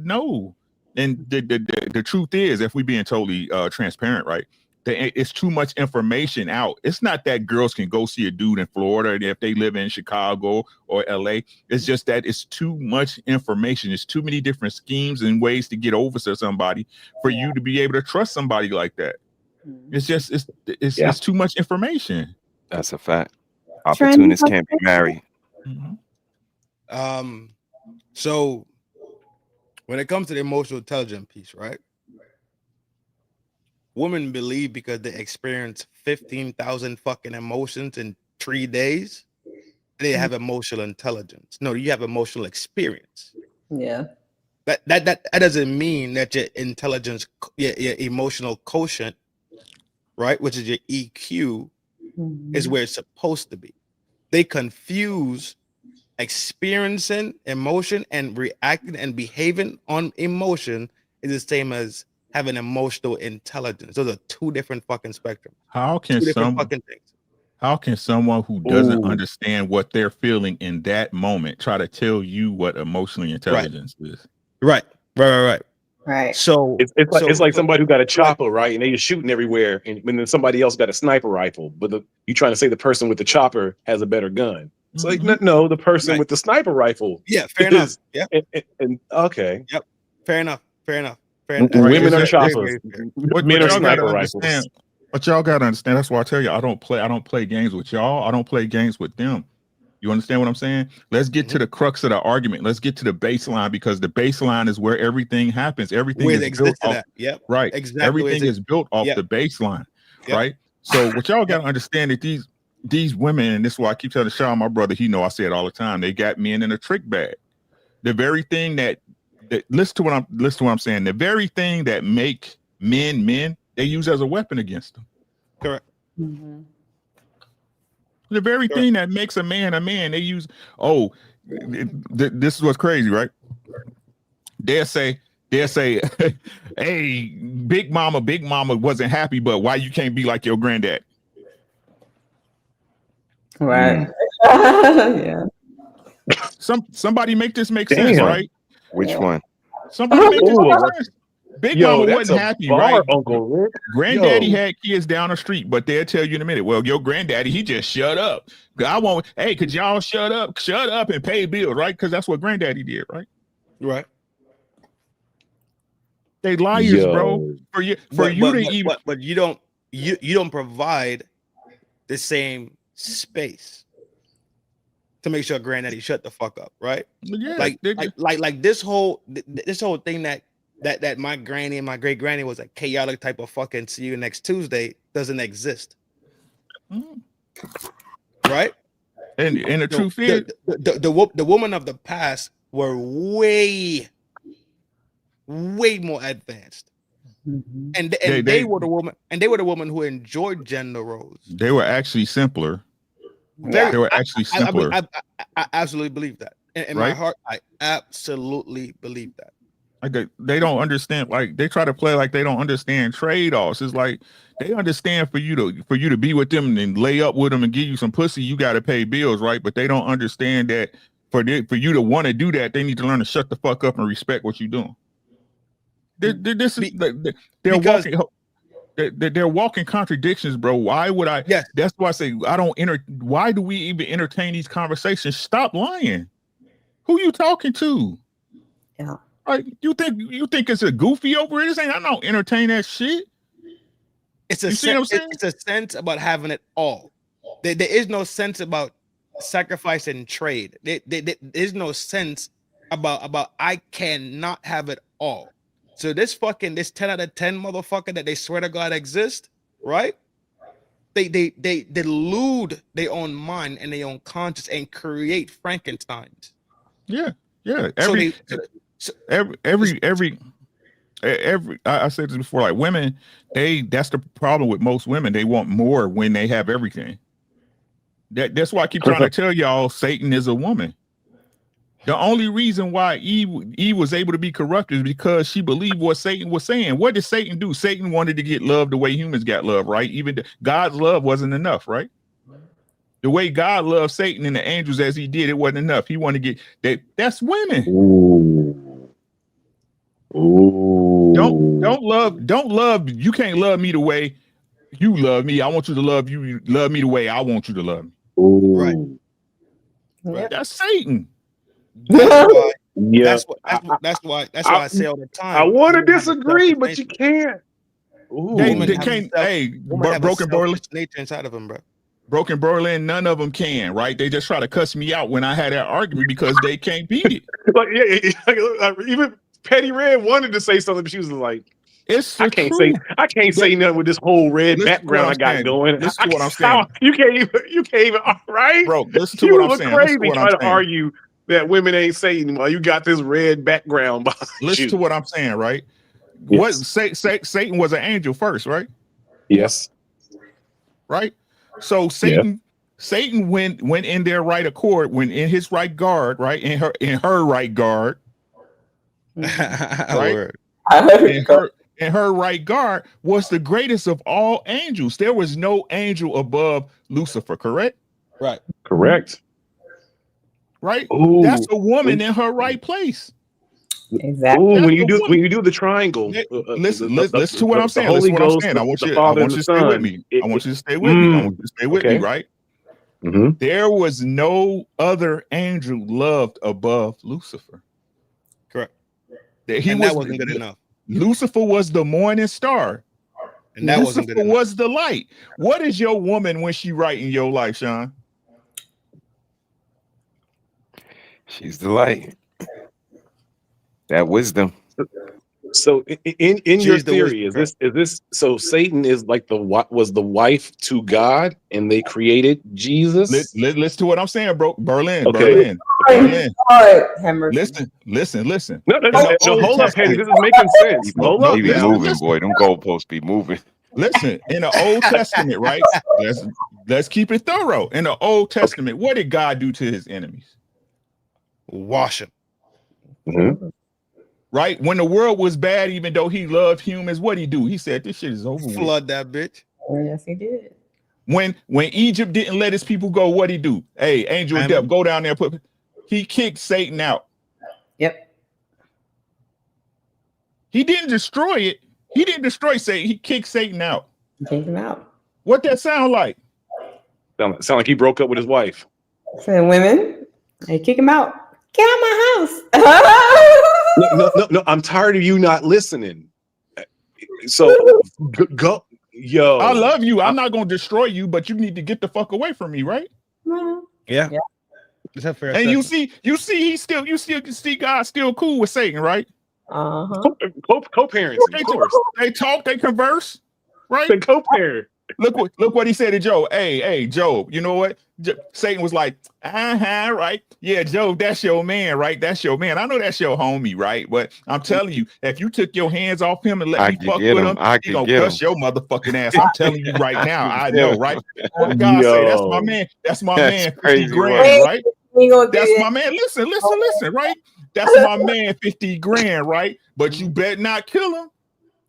No. And the truth is, if we being totally transparent, right? It's too much information out. It's not that girls can go see a dude in Florida if they live in Chicago or LA. It's just that it's too much information. It's too many different schemes and ways to get over to somebody for you to be able to trust somebody like that. It's just it's too much information. That's a fact. Opportunists can't be married. So when it comes to the emotional intelligence piece, right? Women believe because they experience 15,000 fucking emotions in 3 days, they have emotional intelligence. No, you have emotional experience. Yeah. That doesn't mean that your intelligence, your emotional quotient, right, which is your EQ, is where it's supposed to be. They confuse experiencing emotion and reacting and behaving on emotion is the same as having emotional intelligence. Those are two different fucking spectrums. How can Two different fucking things. How can someone who doesn't understand what they're feeling in that moment try to tell you what emotional intelligence is? Right. So it's like somebody who got a chopper, right? And they're shooting everywhere, and then somebody else got a sniper rifle. But you trying to say the person with the chopper has a better gun? It's like no, the person with the sniper rifle. Yeah, fair enough. Yeah. And okay. Yep. Fair enough. Women are choppers. Men are sniper rifles. But y'all gotta understand. That's why I tell you I don't play games with y'all. I don't play games with them. You understand what I'm saying? Let's get to the crux of the argument. Let's get to the baseline, because the baseline is where everything happens. Everything is built off. Yep. Right. Exactly. Everything is built off the baseline. Yep. Right. So what y'all gotta understand that these women, and this is why I keep telling Sean, my brother, he know I say it all the time. They got men in a trick bag. The very thing that listen to what I'm saying. The very thing that make men, they use as a weapon against them. Correct. Mm-hmm. The very thing that makes a man, they use. This is what's crazy, right? They'll say, hey, big mama wasn't happy, but why you can't be like your granddad? Right. Yeah. Somebody make this make sense, right? Which one? Somebody make this make sense. Big mama wasn't happy, right? Uncle Rick. Granddaddy had kids down the street, but they'll tell you in a minute. Well, your granddaddy, he just shut up. Hey, could y'all shut up and pay bills, right? Because that's what granddaddy did, right? Right. They liars, bro. But you don't provide the same space to make sure granddaddy shut the fuck up, right? Yeah. Like this whole thing that my granny and my great granny was a chaotic type of fucking see you next Tuesday doesn't exist. Right? And the truth is the women of the past were way more advanced. Mm-hmm. And they were the woman who enjoyed gender roles. They were actually simpler. They were actually simpler. I absolutely believe that. In my heart, I absolutely believe that. Like they don't understand. Like they try to play like they don't understand trade-offs. It's like they understand for you to be with them and lay up with them and give you some pussy, you got to pay bills, right? But they don't understand that for you to want to do that, they need to learn to shut the fuck up and respect what you're doing. They're walking contradictions, bro. Why would I? Yes. That's why I say I don't why do we even entertain these conversations? Stop lying. Who you talking to? Yeah. Like you think it's a goofy over here? I don't entertain that shit. It's a sense about having it all. There is no sense about sacrifice and trade. There's no sense about I cannot have it all. So this 10 out of 10 motherfucker that they swear to God exist, right? They delude their own mind and their own conscience and create Frankensteins. Yeah. I said this before, like women, that's the problem with most women. They want more when they have everything. That's why I keep trying to tell y'all Satan is a woman. The only reason why Eve was able to be corrupted is because she believed what Satan was saying. What did Satan do? Satan wanted to get love the way humans got love, right? Even God's love wasn't enough, right? The way God loved Satan and the angels as he did, it wasn't enough. He wanted to get that. That's women. Ooh. Don't love. You can't love me the way you love me. I want you to love you. Love me the way I want you to love me. Ooh. Right. That's Satan. That's why I say all the time. I want to disagree, but you can't. They can't. Broken Berlin nature inside of them, bro. Broken Berlin, none of them can, right? They just try to cuss me out when I had that argument because they can't beat it. Even Petty Red wanted to say something, but she was like, "It's I can't say nothing with this whole red background I got going." Listen to what I'm saying. You can't even. Right, bro. Listen to what I'm saying. Crazy trying to argue that women ain't Satan while you got this red background behind you. Listen to what I'm saying, right? Yes. Satan was an angel first, right? Yes. Right. So Satan Satan went in their right accord, went in his right guard, right? In her right guard. Right? In her right guard was the greatest of all angels. There was no angel above Lucifer, correct? Right. Correct. Right? Ooh. That's a woman in her right place. Exactly. Ooh, when you do the triangle, Listen to what I'm saying. The Holy Listen to what I'm Ghost, saying. I want the you Father, and to the stay with Son. me. I want you to stay with me. I want you to stay with me, right? Mm-hmm. There was no other angel loved above Lucifer. Correct. That wasn't good enough. Lucifer was the morning star. And that wasn't good enough. Was the light. What is your woman when she right in your life, Sean? She's the light. That wisdom. So in your theory, is this so Satan is like was the wife to God and they created Jesus? Listen to what I'm saying, bro. Berlin. Okay. Listen. No, hold up, Henry. This is making sense. Hold up. He be moving, boy. Them goalposts be moving. Listen, in the Old Testament, right? Let's keep it thorough. In the Old Testament, what did God do to his enemies? Wash them. Mm-hmm. Right? When the world was bad, even though he loved humans, what'd he do? He said, this shit is over with. Flood that bitch. Yes, he did. When Egypt didn't let his people go, what'd he do? Hey, angel of death, go down there. He kicked Satan out. Yep. He didn't destroy it. He didn't destroy Satan. He kicked Satan out. Kicked him out. What that sound like? Sound like he broke up with his wife. So women, they kick him out. Get out of my house. No. I'm tired of you not listening. So go, yo. I love you. I'm not gonna destroy you, but you need to get the fuck away from me, right? Yeah. Is that fair? And you see God's still cool with Satan, right? Co-parents, of course. They talk, they converse, right? They co-parent. Look what he said to Job. Hey, Job, you know what? Satan was like, right? Yeah, Job, that's your man, right? That's your man. I know that's your homie, right? But I'm telling you, if you took your hands off him and let me fuck with him, he gonna cuss your motherfucking ass. I'm telling you right now. I know, right? What God say? That's my man. That's my man. 50 grand, right? That's my man. Listen, right? That's my man. 50 grand, right? But you better not kill him.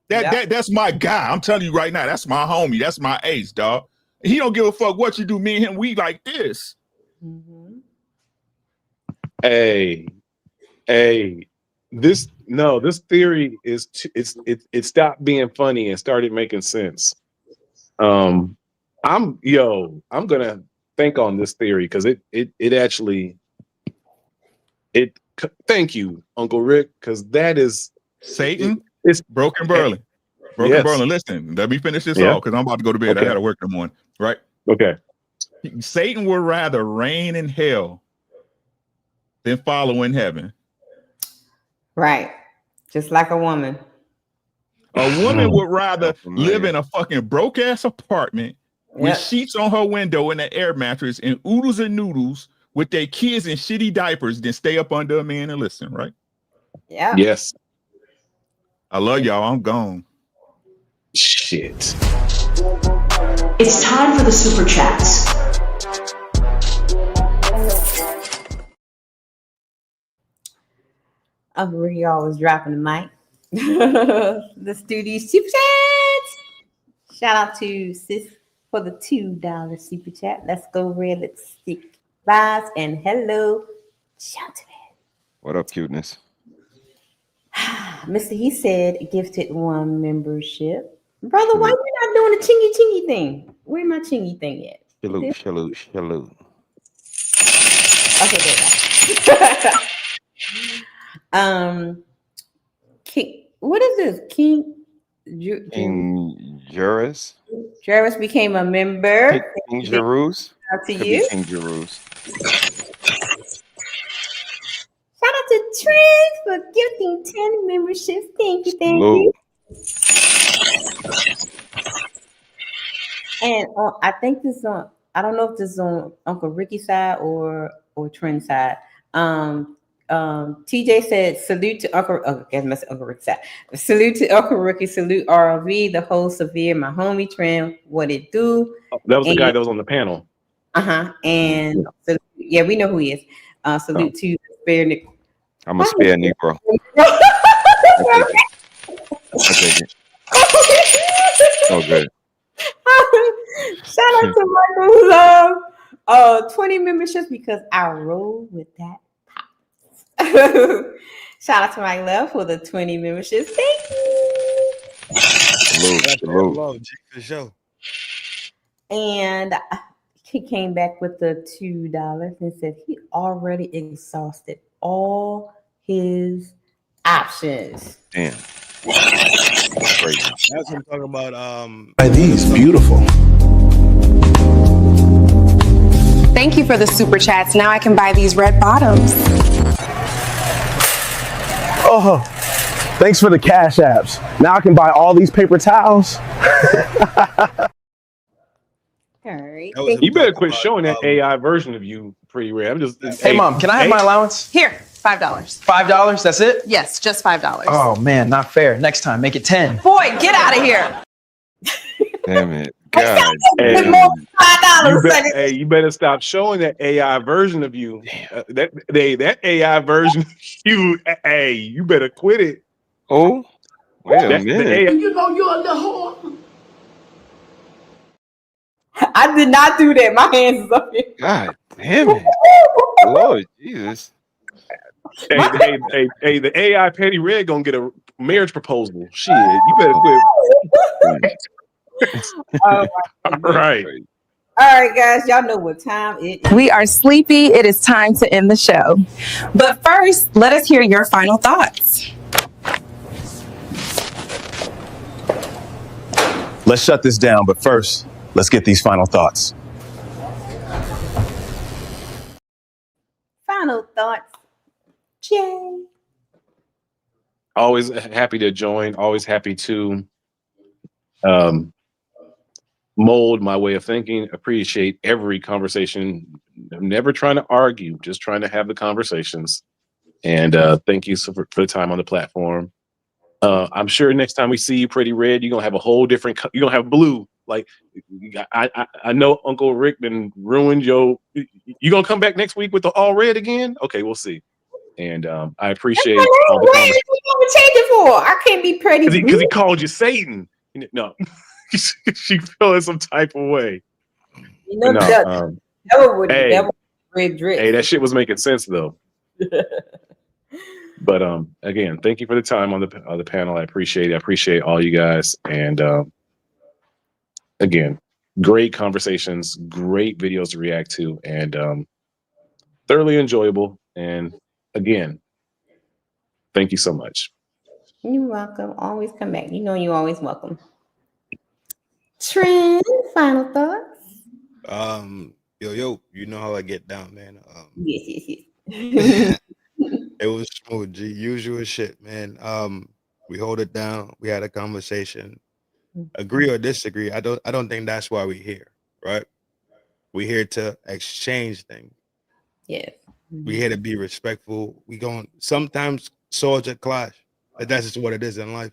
That's my guy. I'm telling you right now, that's my homie. That's my ace, dog. He don't give a fuck what you do. Me and him, we like this. Mm-hmm. Hey, this theory is it stopped being funny and started making sense. I'm gonna think on this theory because it actually thank you, Uncle Rick, because that is Satan. It's Broken Berlin. Berlin. Listen, let me finish this off because I'm about to go to bed. Okay. I got to work in the morning. Right? Okay. Satan would rather reign in hell than follow in heaven. Right. Just like a woman. A woman would rather live in a fucking broke ass apartment with sheets on her window and an air mattress and oodles and noodles with their kids in shitty diapers than stay up under a man and listen, right? Yeah. Yes. I love y'all. I'm gone. Shit. It's time for the super chats. Uncle Ricky always dropping the mic. Let's do these super chats. Shout out to Sis for the $2 super chat. Let's go red lipstick vibes and hello, gentlemen. What up, cuteness? Mr. He said gifted one membership. Brother, why you not doing the chingy thing? Where my chingy thing at? Salute. Okay, there you go. King, what is this? King Juris? Jarvis became a member. King Jerus? Out to Could you. be King Jerus. Shout out to Trent for gifting 10 memberships. Thank you. And I think this is on, I don't know if this is on Uncle Ricky's side or Trent's side. TJ said, salute to Uncle, Uncle Rick's side. Salute to Uncle Ricky, salute RLV, the whole severe, my homie Trent, what it do. That was the guy that was on the panel. And so, yeah, we know who he is. Salute to Spare Nick. I'm a spare Negro. I take it. Oh, good. Shout out to Michael Love. 20 memberships because I roll with that pop. Shout out to Mike Love for the 20 memberships. Thank you. Salute. For sure. And he came back with the $2 and said he already exhausted all his options. Damn. That's crazy. That's what I'm talking about. Are these beautiful? Thank you for the super chats. Now I can buy these red bottoms. Oh, thanks for the cash apps. Now I can buy all these paper towels. All right. You better quit showing that AI version of you, Pretty Red. I'm just. Hey, Mom, can I have my allowance? Here, $5. $5? That's it? Yes, just $5. Oh man, not fair. Next time, make it 10. Boy, get out of here. Damn it. God. You better stop showing that AI version of you. That AI version of you. Hey, you better quit it. Oh, wait a minute. You know you're a little whore. I did not do that. My hands is up here. God damn it. Lord Jesus. Hey, the AI Petty Red gonna get a marriage proposal. Shit, you better quit. All right. All right, guys. Y'all know what time it is. We are sleepy. It is time to end the show. But first, let us hear your final thoughts. Let's shut this down, but first, let's get these final thoughts. Final thoughts. Jay. Always happy to join. Always happy to mold my way of thinking. Appreciate every conversation. I'm never trying to argue, just trying to have the conversations. And thank you for the time on the platform. I'm sure next time we see you, Pretty Red, you're gonna have a whole different. You're gonna have blue. Like I know Uncle Rick been ruined your. You gonna come back next week with the all red again? Okay, we'll see. And I appreciate all the What you change it for? I can't be pretty because he called you Satan. No, she feeling some type of way. You know, no, red dress. Hey, that shit was making sense though. But again, thank you for the time on the panel. I appreciate it. I appreciate all you guys. And again, great conversations, great videos to react to, and thoroughly enjoyable. And again, thank you so much. You're welcome. Always come back. You know you're always welcome. Trent, final thoughts? Yo, you know how I get down, man. Yes. It was smooth, G. Usual shit, man. We hold it down. We had a conversation. Agree or disagree, I don't think that's why we're here, right? We're here to exchange things. Yeah. We're here to be respectful. We going sometimes swords at clash, but that's just what it is in life.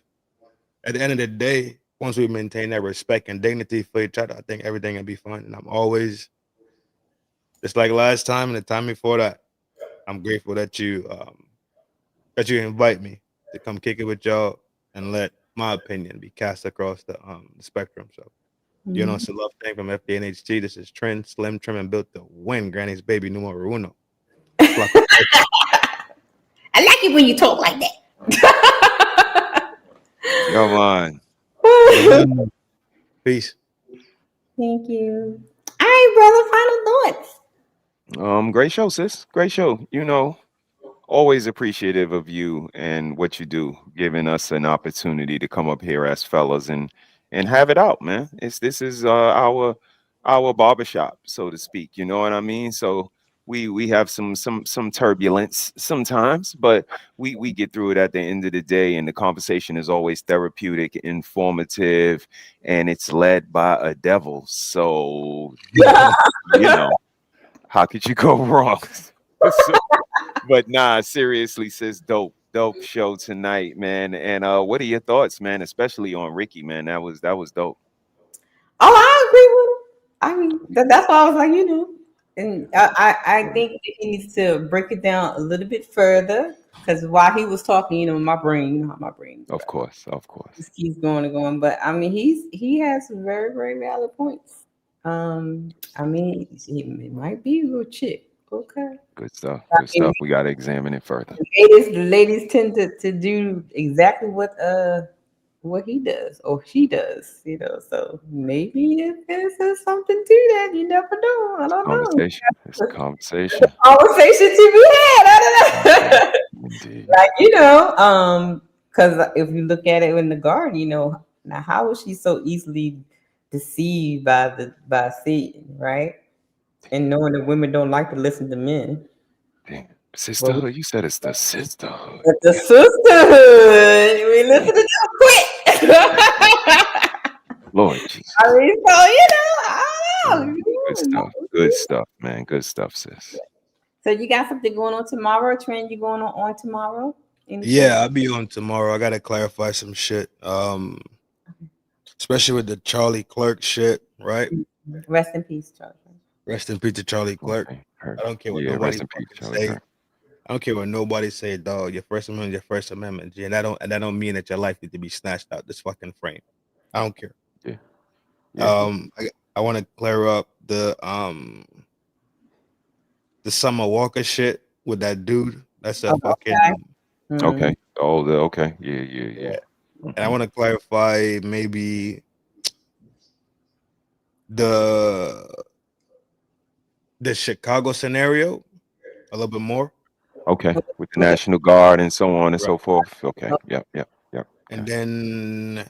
At the end of the day, once we maintain that respect and dignity for each other, I think everything will be fine. And I'm always, just like last time and the time before that, I'm grateful that you invite me to come kick it with y'all and let my opinion be cast across the spectrum. So, you know, it's a love thing from FD and HT. This is Trend, Slim, Trim, and Built to Win. Granny's baby numero uno. I like it when you talk like that. Come on. Peace. Thank you. All right, brother. Final thoughts. Great show, sis. Great show. You know, always appreciative of you and what you do, giving us an opportunity to come up here as fellas and have it out, man. This is our barbershop, so to speak. You know what I mean? So we have some turbulence sometimes, but we get through it at the end of the day, and the conversation is always therapeutic, informative, and it's led by a devil. So you know, how could you go wrong? But nah, seriously, sis, dope show tonight, man. And what are your thoughts, man? Especially on Ricky, man. That was dope. Oh, I agree with him. I mean, that's why I was like, and I think that he needs to break it down a little bit further because while he was talking, my brain, how my brain, Of course. just keeps going and going. But I mean, he has very, very valid points. I mean, it might be a little chick. Okay. Good stuff. I Good stuff. mean, We got to examine it further. the ladies tend to do exactly what he does or she does, so maybe if there's something to that, you never know. I don't know. It's a conversation. Conversation to be had. I don't know. Like, because if you look at it in the garden, now how was she so easily deceived by Satan, right? And knowing that women don't like to listen to men. Sisterhood. You said it's the sisterhood. It's the sisterhood. We listen to them quick. Lord Jesus. I mean, so I don't know. Good stuff. Good stuff, man. Good stuff, sis. So you got something going on tomorrow? Trend you going on tomorrow? Yeah, I'll be on tomorrow. I gotta clarify some shit. Especially with the Charlie Clerk shit, right? Rest in peace, Charlie. Rest in peace to Charlie Clerk. I don't care what nobody say. I don't care what nobody say, dog. Your First Amendment, your First Amendment, G. And that don't mean that your life needs to be snatched out this fucking frame. I don't care. I want to clear up the Summer Walker shit with that dude. That's a fucking Okay. Okay. Yeah. And I want to clarify maybe the Chicago scenario a little bit more. Okay. With the National Guard and so on and so forth. Okay. Yep. And then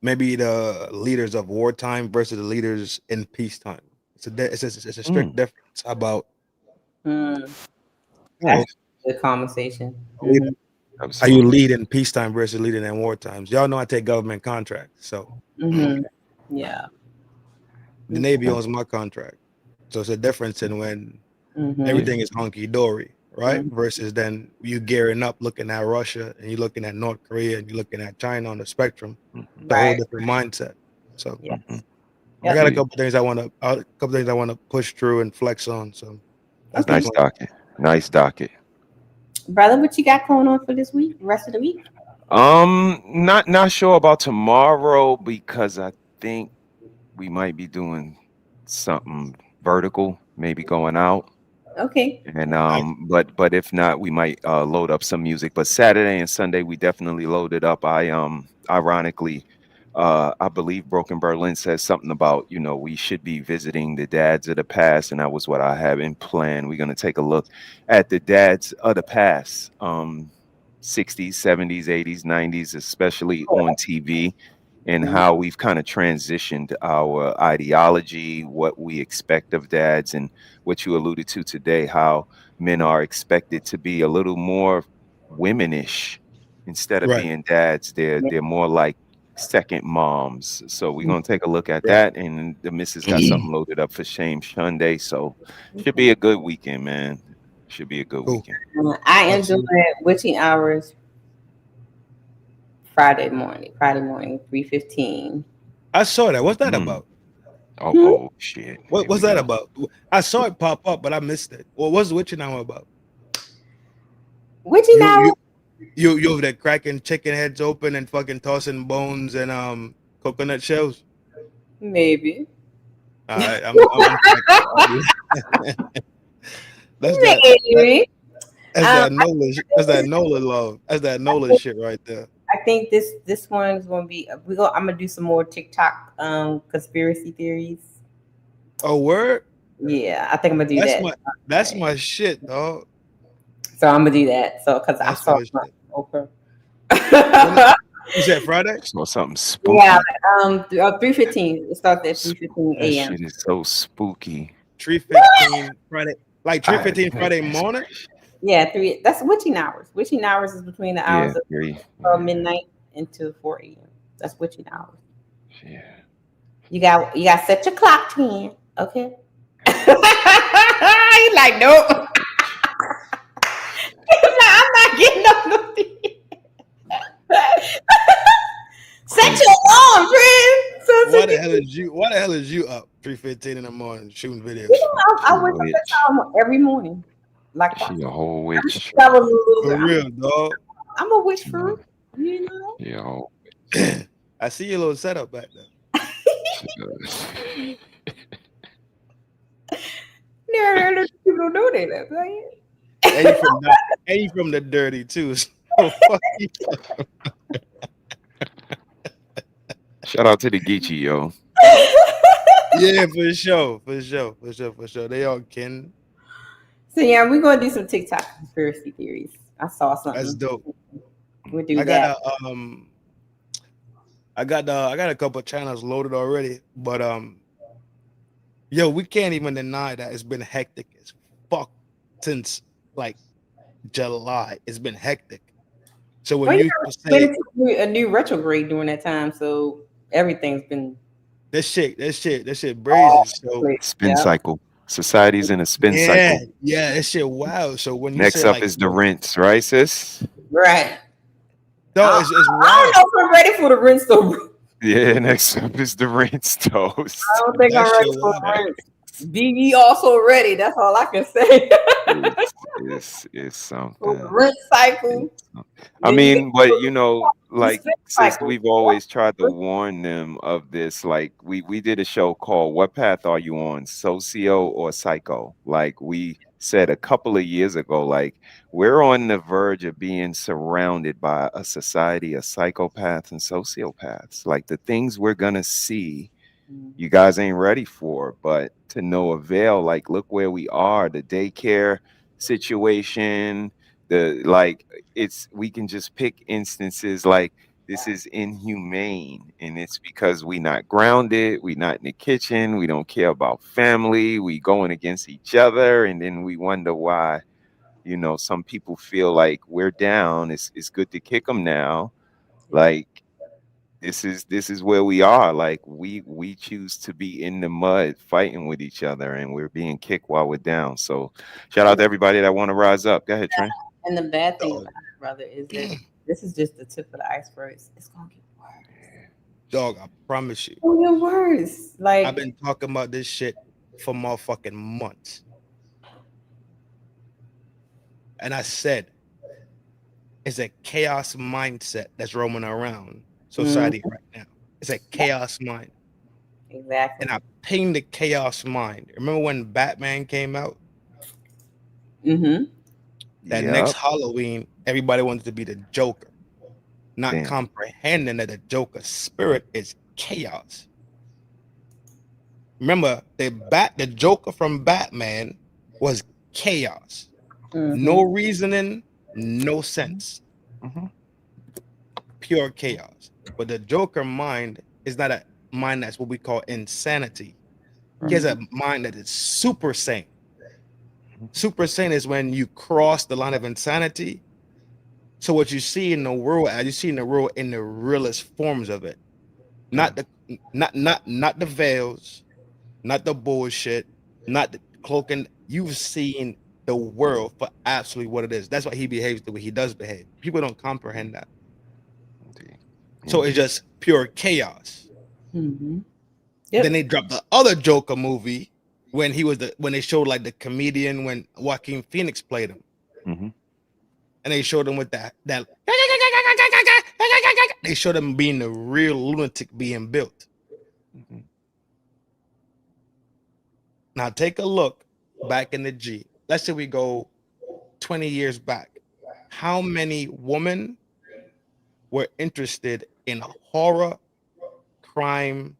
maybe the leaders of wartime versus the leaders in peacetime. It's a strict difference. How about That's a good conversation. How you lead in peacetime versus leading in war times? Y'all know I take government contracts, so yeah. The Navy owns my contract, so it's a difference in when everything is hunky dory, right? Versus then you gearing up, looking at Russia, and you're looking at North Korea, and you're looking at China on the spectrum. It's a whole different mindset. So I got a couple things I want to push through and flex on. So that's nice docket. Nice docket. Brother, what you got going on for this week? The rest of the week? Not sure about tomorrow because I think we might be doing something vertical, maybe going out. Okay. And but if not, we might load up some music. But Saturday and Sunday we definitely loaded up. Ironically, I believe Broken Berlin says something about, we should be visiting the dads of the past, and that was what I have in plan. We're gonna take a look at the dads of the past, 60s, 70s, 80s, 90s, especially on TV, and how we've kind of transitioned our ideology, what we expect of dads, and what you alluded to today, how men are expected to be a little more womanish instead of being dads. They're more like second moms. So we're gonna take a look at that, and the missus got something loaded up for Shame Sunday. So should be a good weekend, man. Should be a good weekend. I am doing witching hours Friday morning, 3:15. I saw that. What's that about? Oh shit. What was that about? I saw it pop up, but I missed it. Well, what's witching hour about? Witching hour? You over there cracking chicken heads open and fucking tossing bones and coconut shells? Maybe. All right, I'm that's that Nola love. That's that Nola shit right there. I think this one is gonna be. I'm gonna do some more TikTok conspiracy theories. Oh, word? Yeah, I think I'm gonna do that. That's my shit, dog. So I'm gonna do that. So because I saw okay. You said Friday? Saw something spooky. Yeah, 3:15. It starts at 3:15 a.m. That shit is so spooky. 3:15 Friday, like 3:15 Friday morning. Yeah, 3. That's witching hours. Witching hours is between the hours of midnight into 4 a.m. That's witching hours. Yeah. You got set your clock to in. Okay. He's like, nope. I'm not getting on the set your alarm, friend. the hell is you? Why the hell is you up 3:15 in the morning shooting videos? I wake up that time every morning. Like She a whole witch. For real, dog. I'm a witch for real. You know. Yo. I see your little setup back there. No, people know that. Right? And you from the dirty too. So fuck you. Shout out to the Geechee, yo. Yeah, for sure. They all kin. So yeah, we're gonna do some TikTok conspiracy theories. I saw something. That's dope. We'll do I that. got a couple of channels loaded already, but yo, we can't even deny that it's been hectic as fuck since like July. It's been hectic. So when you say a new retrograde during that time, so everything's been this shit brazy. So Spin cycle. Society's in a spin cycle. Yeah, that shit wow. So when you Next say up like, is the rinse, right, sis? right. No, it's I don't know if I'm ready for the rinse though. Yeah, next up is the rinse toast. I don't think I'm ready for the rinse. BB also ready. That's all I can say. It's something. Rinse cycle. I mean, but you know, like since we've always tried to warn them of this, like we did a show called "What Path Are You On, Socio or Psycho?" Like we said a couple of years ago, like we're on the verge of being surrounded by a society of psychopaths and sociopaths. Like the things we're gonna see, you guys ain't ready for, but to no avail. Like look where we are, the daycare situation, we can just pick instances like this is inhumane, and it's because we not grounded, we not in the kitchen, we don't care about family, we going against each other, and then we wonder why, you know, some people feel like we're down. It's good to kick them now. Like this is where we are. Like we choose to be in the mud fighting with each other, and we're being kicked while we're down. So shout out to everybody that want to rise up. Go ahead, Trent. And the bad thing about it, brother, is that this is just the tip of the iceberg. It's gonna get worse. Dog, I promise you. It's gonna get worse. Like I've been talking about this shit for motherfucking months. And I said it's a chaos mindset that's roaming around society right now. It's a chaos mind. Exactly. And I pinged the chaos mind. Remember when Batman came out? That next Halloween, everybody wanted to be the Joker, not comprehending that the Joker spirit is chaos. Remember, the Joker from Batman was chaos. No reasoning, no sense. Pure chaos. But the Joker mind is not a mind that's what we call insanity. He has a mind that is super sane. Super sane is when you cross the line of insanity. So what you see in the world, as you see in the world in the realest forms of it, not the veils, not the bullshit, not the cloaking. You've seen the world for absolutely what it is. That's why he behaves the way he does behave. People don't comprehend that. So it's just pure chaos. Then they dropped the other Joker movie when they showed like the comedian when Joaquin Phoenix played him, and they showed him with that they showed him being the real lunatic being built. Now take a look back in the G. Let's say we go 20 years back. How many women were interested in horror, crime,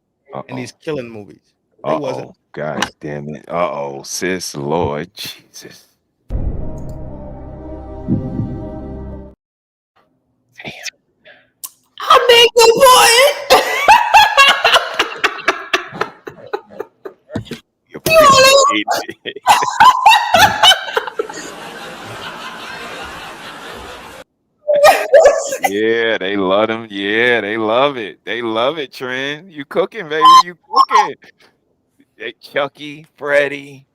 and these killing movies? It wasn't. God damn it. Sis, Lord Jesus. Damn. I make the Yeah, they love them. Yeah, they love it. They love it, Trent. You cooking, baby. You cooking. Hey, Chucky, Freddy,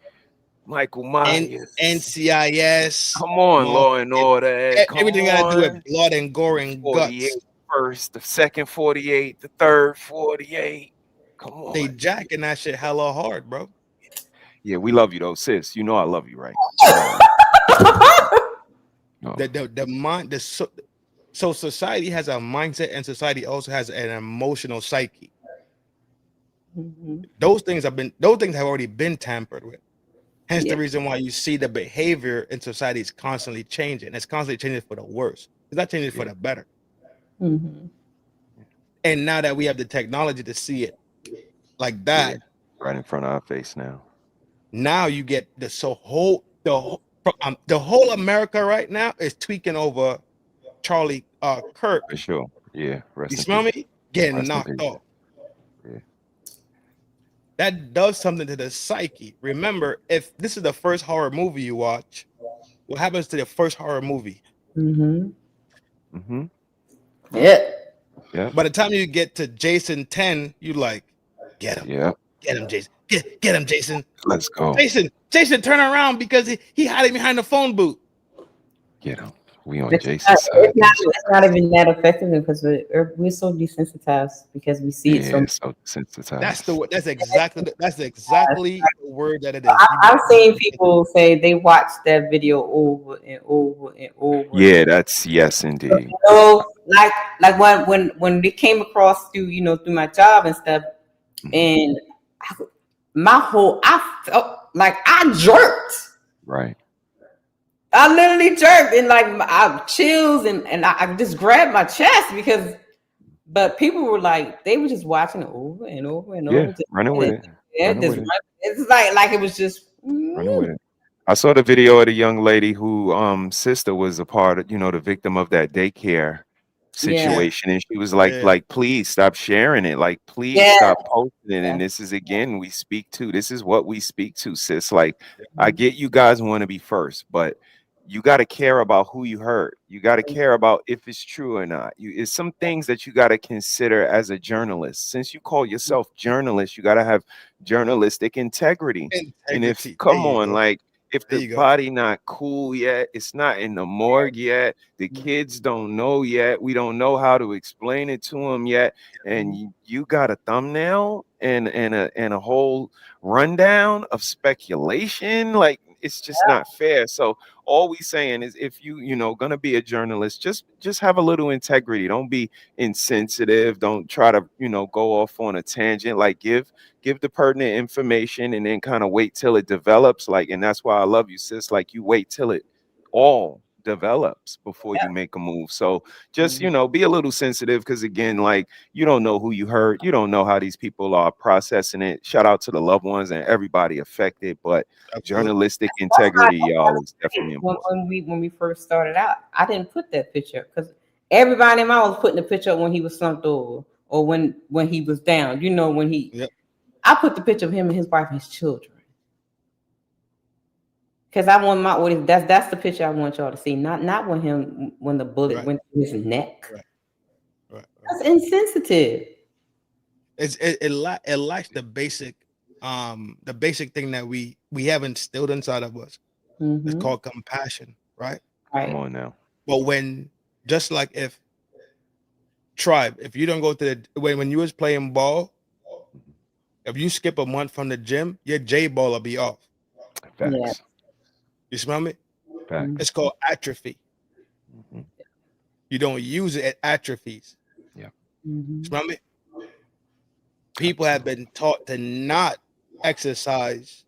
Michael Myers, NCIS. Come on, Law and Order. Everything got to do with blood and gore and guts. First, the second 48, the third 48. Come on. They jacking that shit hella hard, bro. Yeah, we love you though, sis. You know I love you, right? No. So society has a mindset, and society also has an emotional psyche. Mhm. Those things have already been tampered with. Hence the reason why you see the behavior in society is constantly changing. It's constantly changing for the worse. It's not changing for the better. Mhm. And now that we have the technology to see it like that, right in front of our face now. Now you get the whole America right now is tweaking over Charlie Kirk. For sure. Yeah. You smell me? Getting knocked off. Yeah. That does something to the psyche. Remember, if this is the first horror movie you watch, what happens to the first horror movie? Mhm. Mm-hmm. Yeah. Yeah. By the time you get to Jason 10, you like, get him. Yeah. Get him, Jason. Get him, Jason. Let's go. Jason, turn around because he hiding behind the phone booth. Get him. We on It's Jason's side. it's not even that effective because we're so desensitized because we see it so. So sensitized. That's exactly the word that it is. I've seen people say they watch that video over and over and over. Yeah, that's yes indeed. So like when they came across through my job and stuff, and I felt like I jerked. Right. I literally jerked and I chills and I just grabbed my chest but people were like, they were just watching it over and over and over. Running with it. It's like it was just Running with it. I saw the video of the young lady who sister was a part of, the victim of that daycare situation, and she was like, please stop sharing it, like please stop posting it. And this is again this is what we speak to, sis. Like I get you guys want to be first, but you got to care about who you hurt. You got to care about if it's true or not. It's some things that you got to consider as a journalist. Since you call yourself journalist, you got to have journalistic integrity. And if if the body not cool yet, it's not in the morgue yet, the kids don't know yet, we don't know how to explain it to them yet, and you got a thumbnail and a whole rundown of speculation, like it's just not fair. So all we saying is, if you gonna be a journalist, just have a little integrity. Don't be insensitive. Don't try to go off on a tangent. Like give the pertinent information and then kind of wait till it develops. Like, and that's why I love you, sis. Like you wait till it all develops before you make a move. So just be a little sensitive, because again, like you don't know who you hurt, you don't know how these people are processing it. Shout out to the loved ones and everybody affected, but journalistic integrity, y'all, is definitely important. When we first started out, I didn't put that picture because everybody in my was putting the picture up when he was slumped over or when he was down. I put the picture of him and his wife and his children. Because I want my audience. That's the picture I want y'all to see. Not when the bullet went through his neck. Right. That's insensitive. It lacks the basic thing that we have instilled inside of us. Mm-hmm. It's called compassion, right? Come on now. But just like if you don't go to when you was playing ball, if you skip a month from the gym, your J ball will be off. Facts. Yeah. You smell me? Facts. It's called atrophy. Mm-hmm. You don't use it, it atrophies. Yeah. Mm-hmm. Smell me? People have been taught to not exercise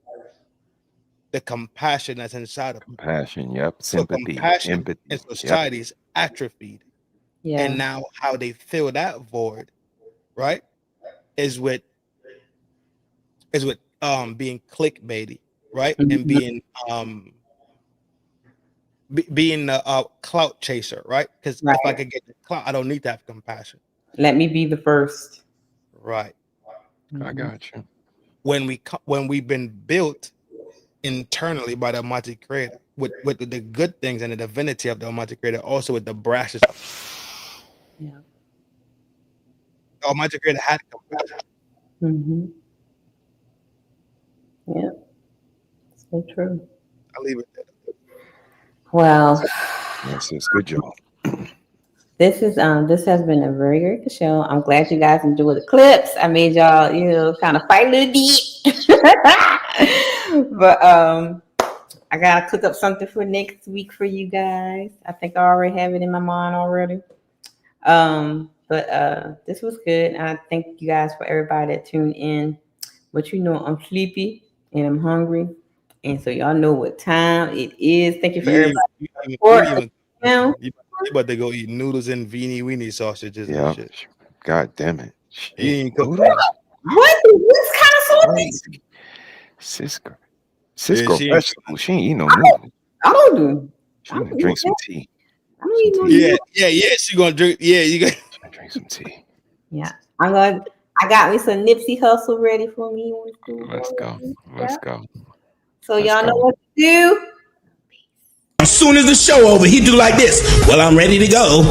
the compassion that's inside of them. Compassion, yep. Sympathy, so compassion empathy in society is atrophied. Yeah. And now how they fill that void, right, is with being clickbaity, right? Mm-hmm. And being a clout chaser, right? Because if I could get the clout, I don't need to have compassion. Let me be the first. Right. I got you. When we've been built internally by the Almighty Creator with the good things and the divinity of the Almighty Creator, also with the brashness. Yeah. The Almighty Creator had compassion. Mm-hmm. Yeah. So true. I'll leave it there. Well. Yes, it's good job. This has been a very good show. I'm glad you guys enjoyed the clips. I made y'all, kind of fight a little bit. But I gotta cook up something for next week for you guys. I think I already have it in my mind already. But this was good. And I thank you guys for everybody that tuned in. But I'm sleepy and I'm hungry. And so y'all know what time it is. Thank you for everybody. You about to go eat noodles and weenie sausages and shit. God damn it. You ain't cook Noodles? What kind of sausage? Cisco she vegetable. She ain't eat no noodles. I don't do. She gonna drink some tea. I don't eat no Yeah. She gonna drink. Yeah, you got. Drink some tea. Yeah, I got me some Nipsey Hussle ready for me. Let's go. So y'all know what to do. As soon as the show over, he do like this. Well, I'm ready to go.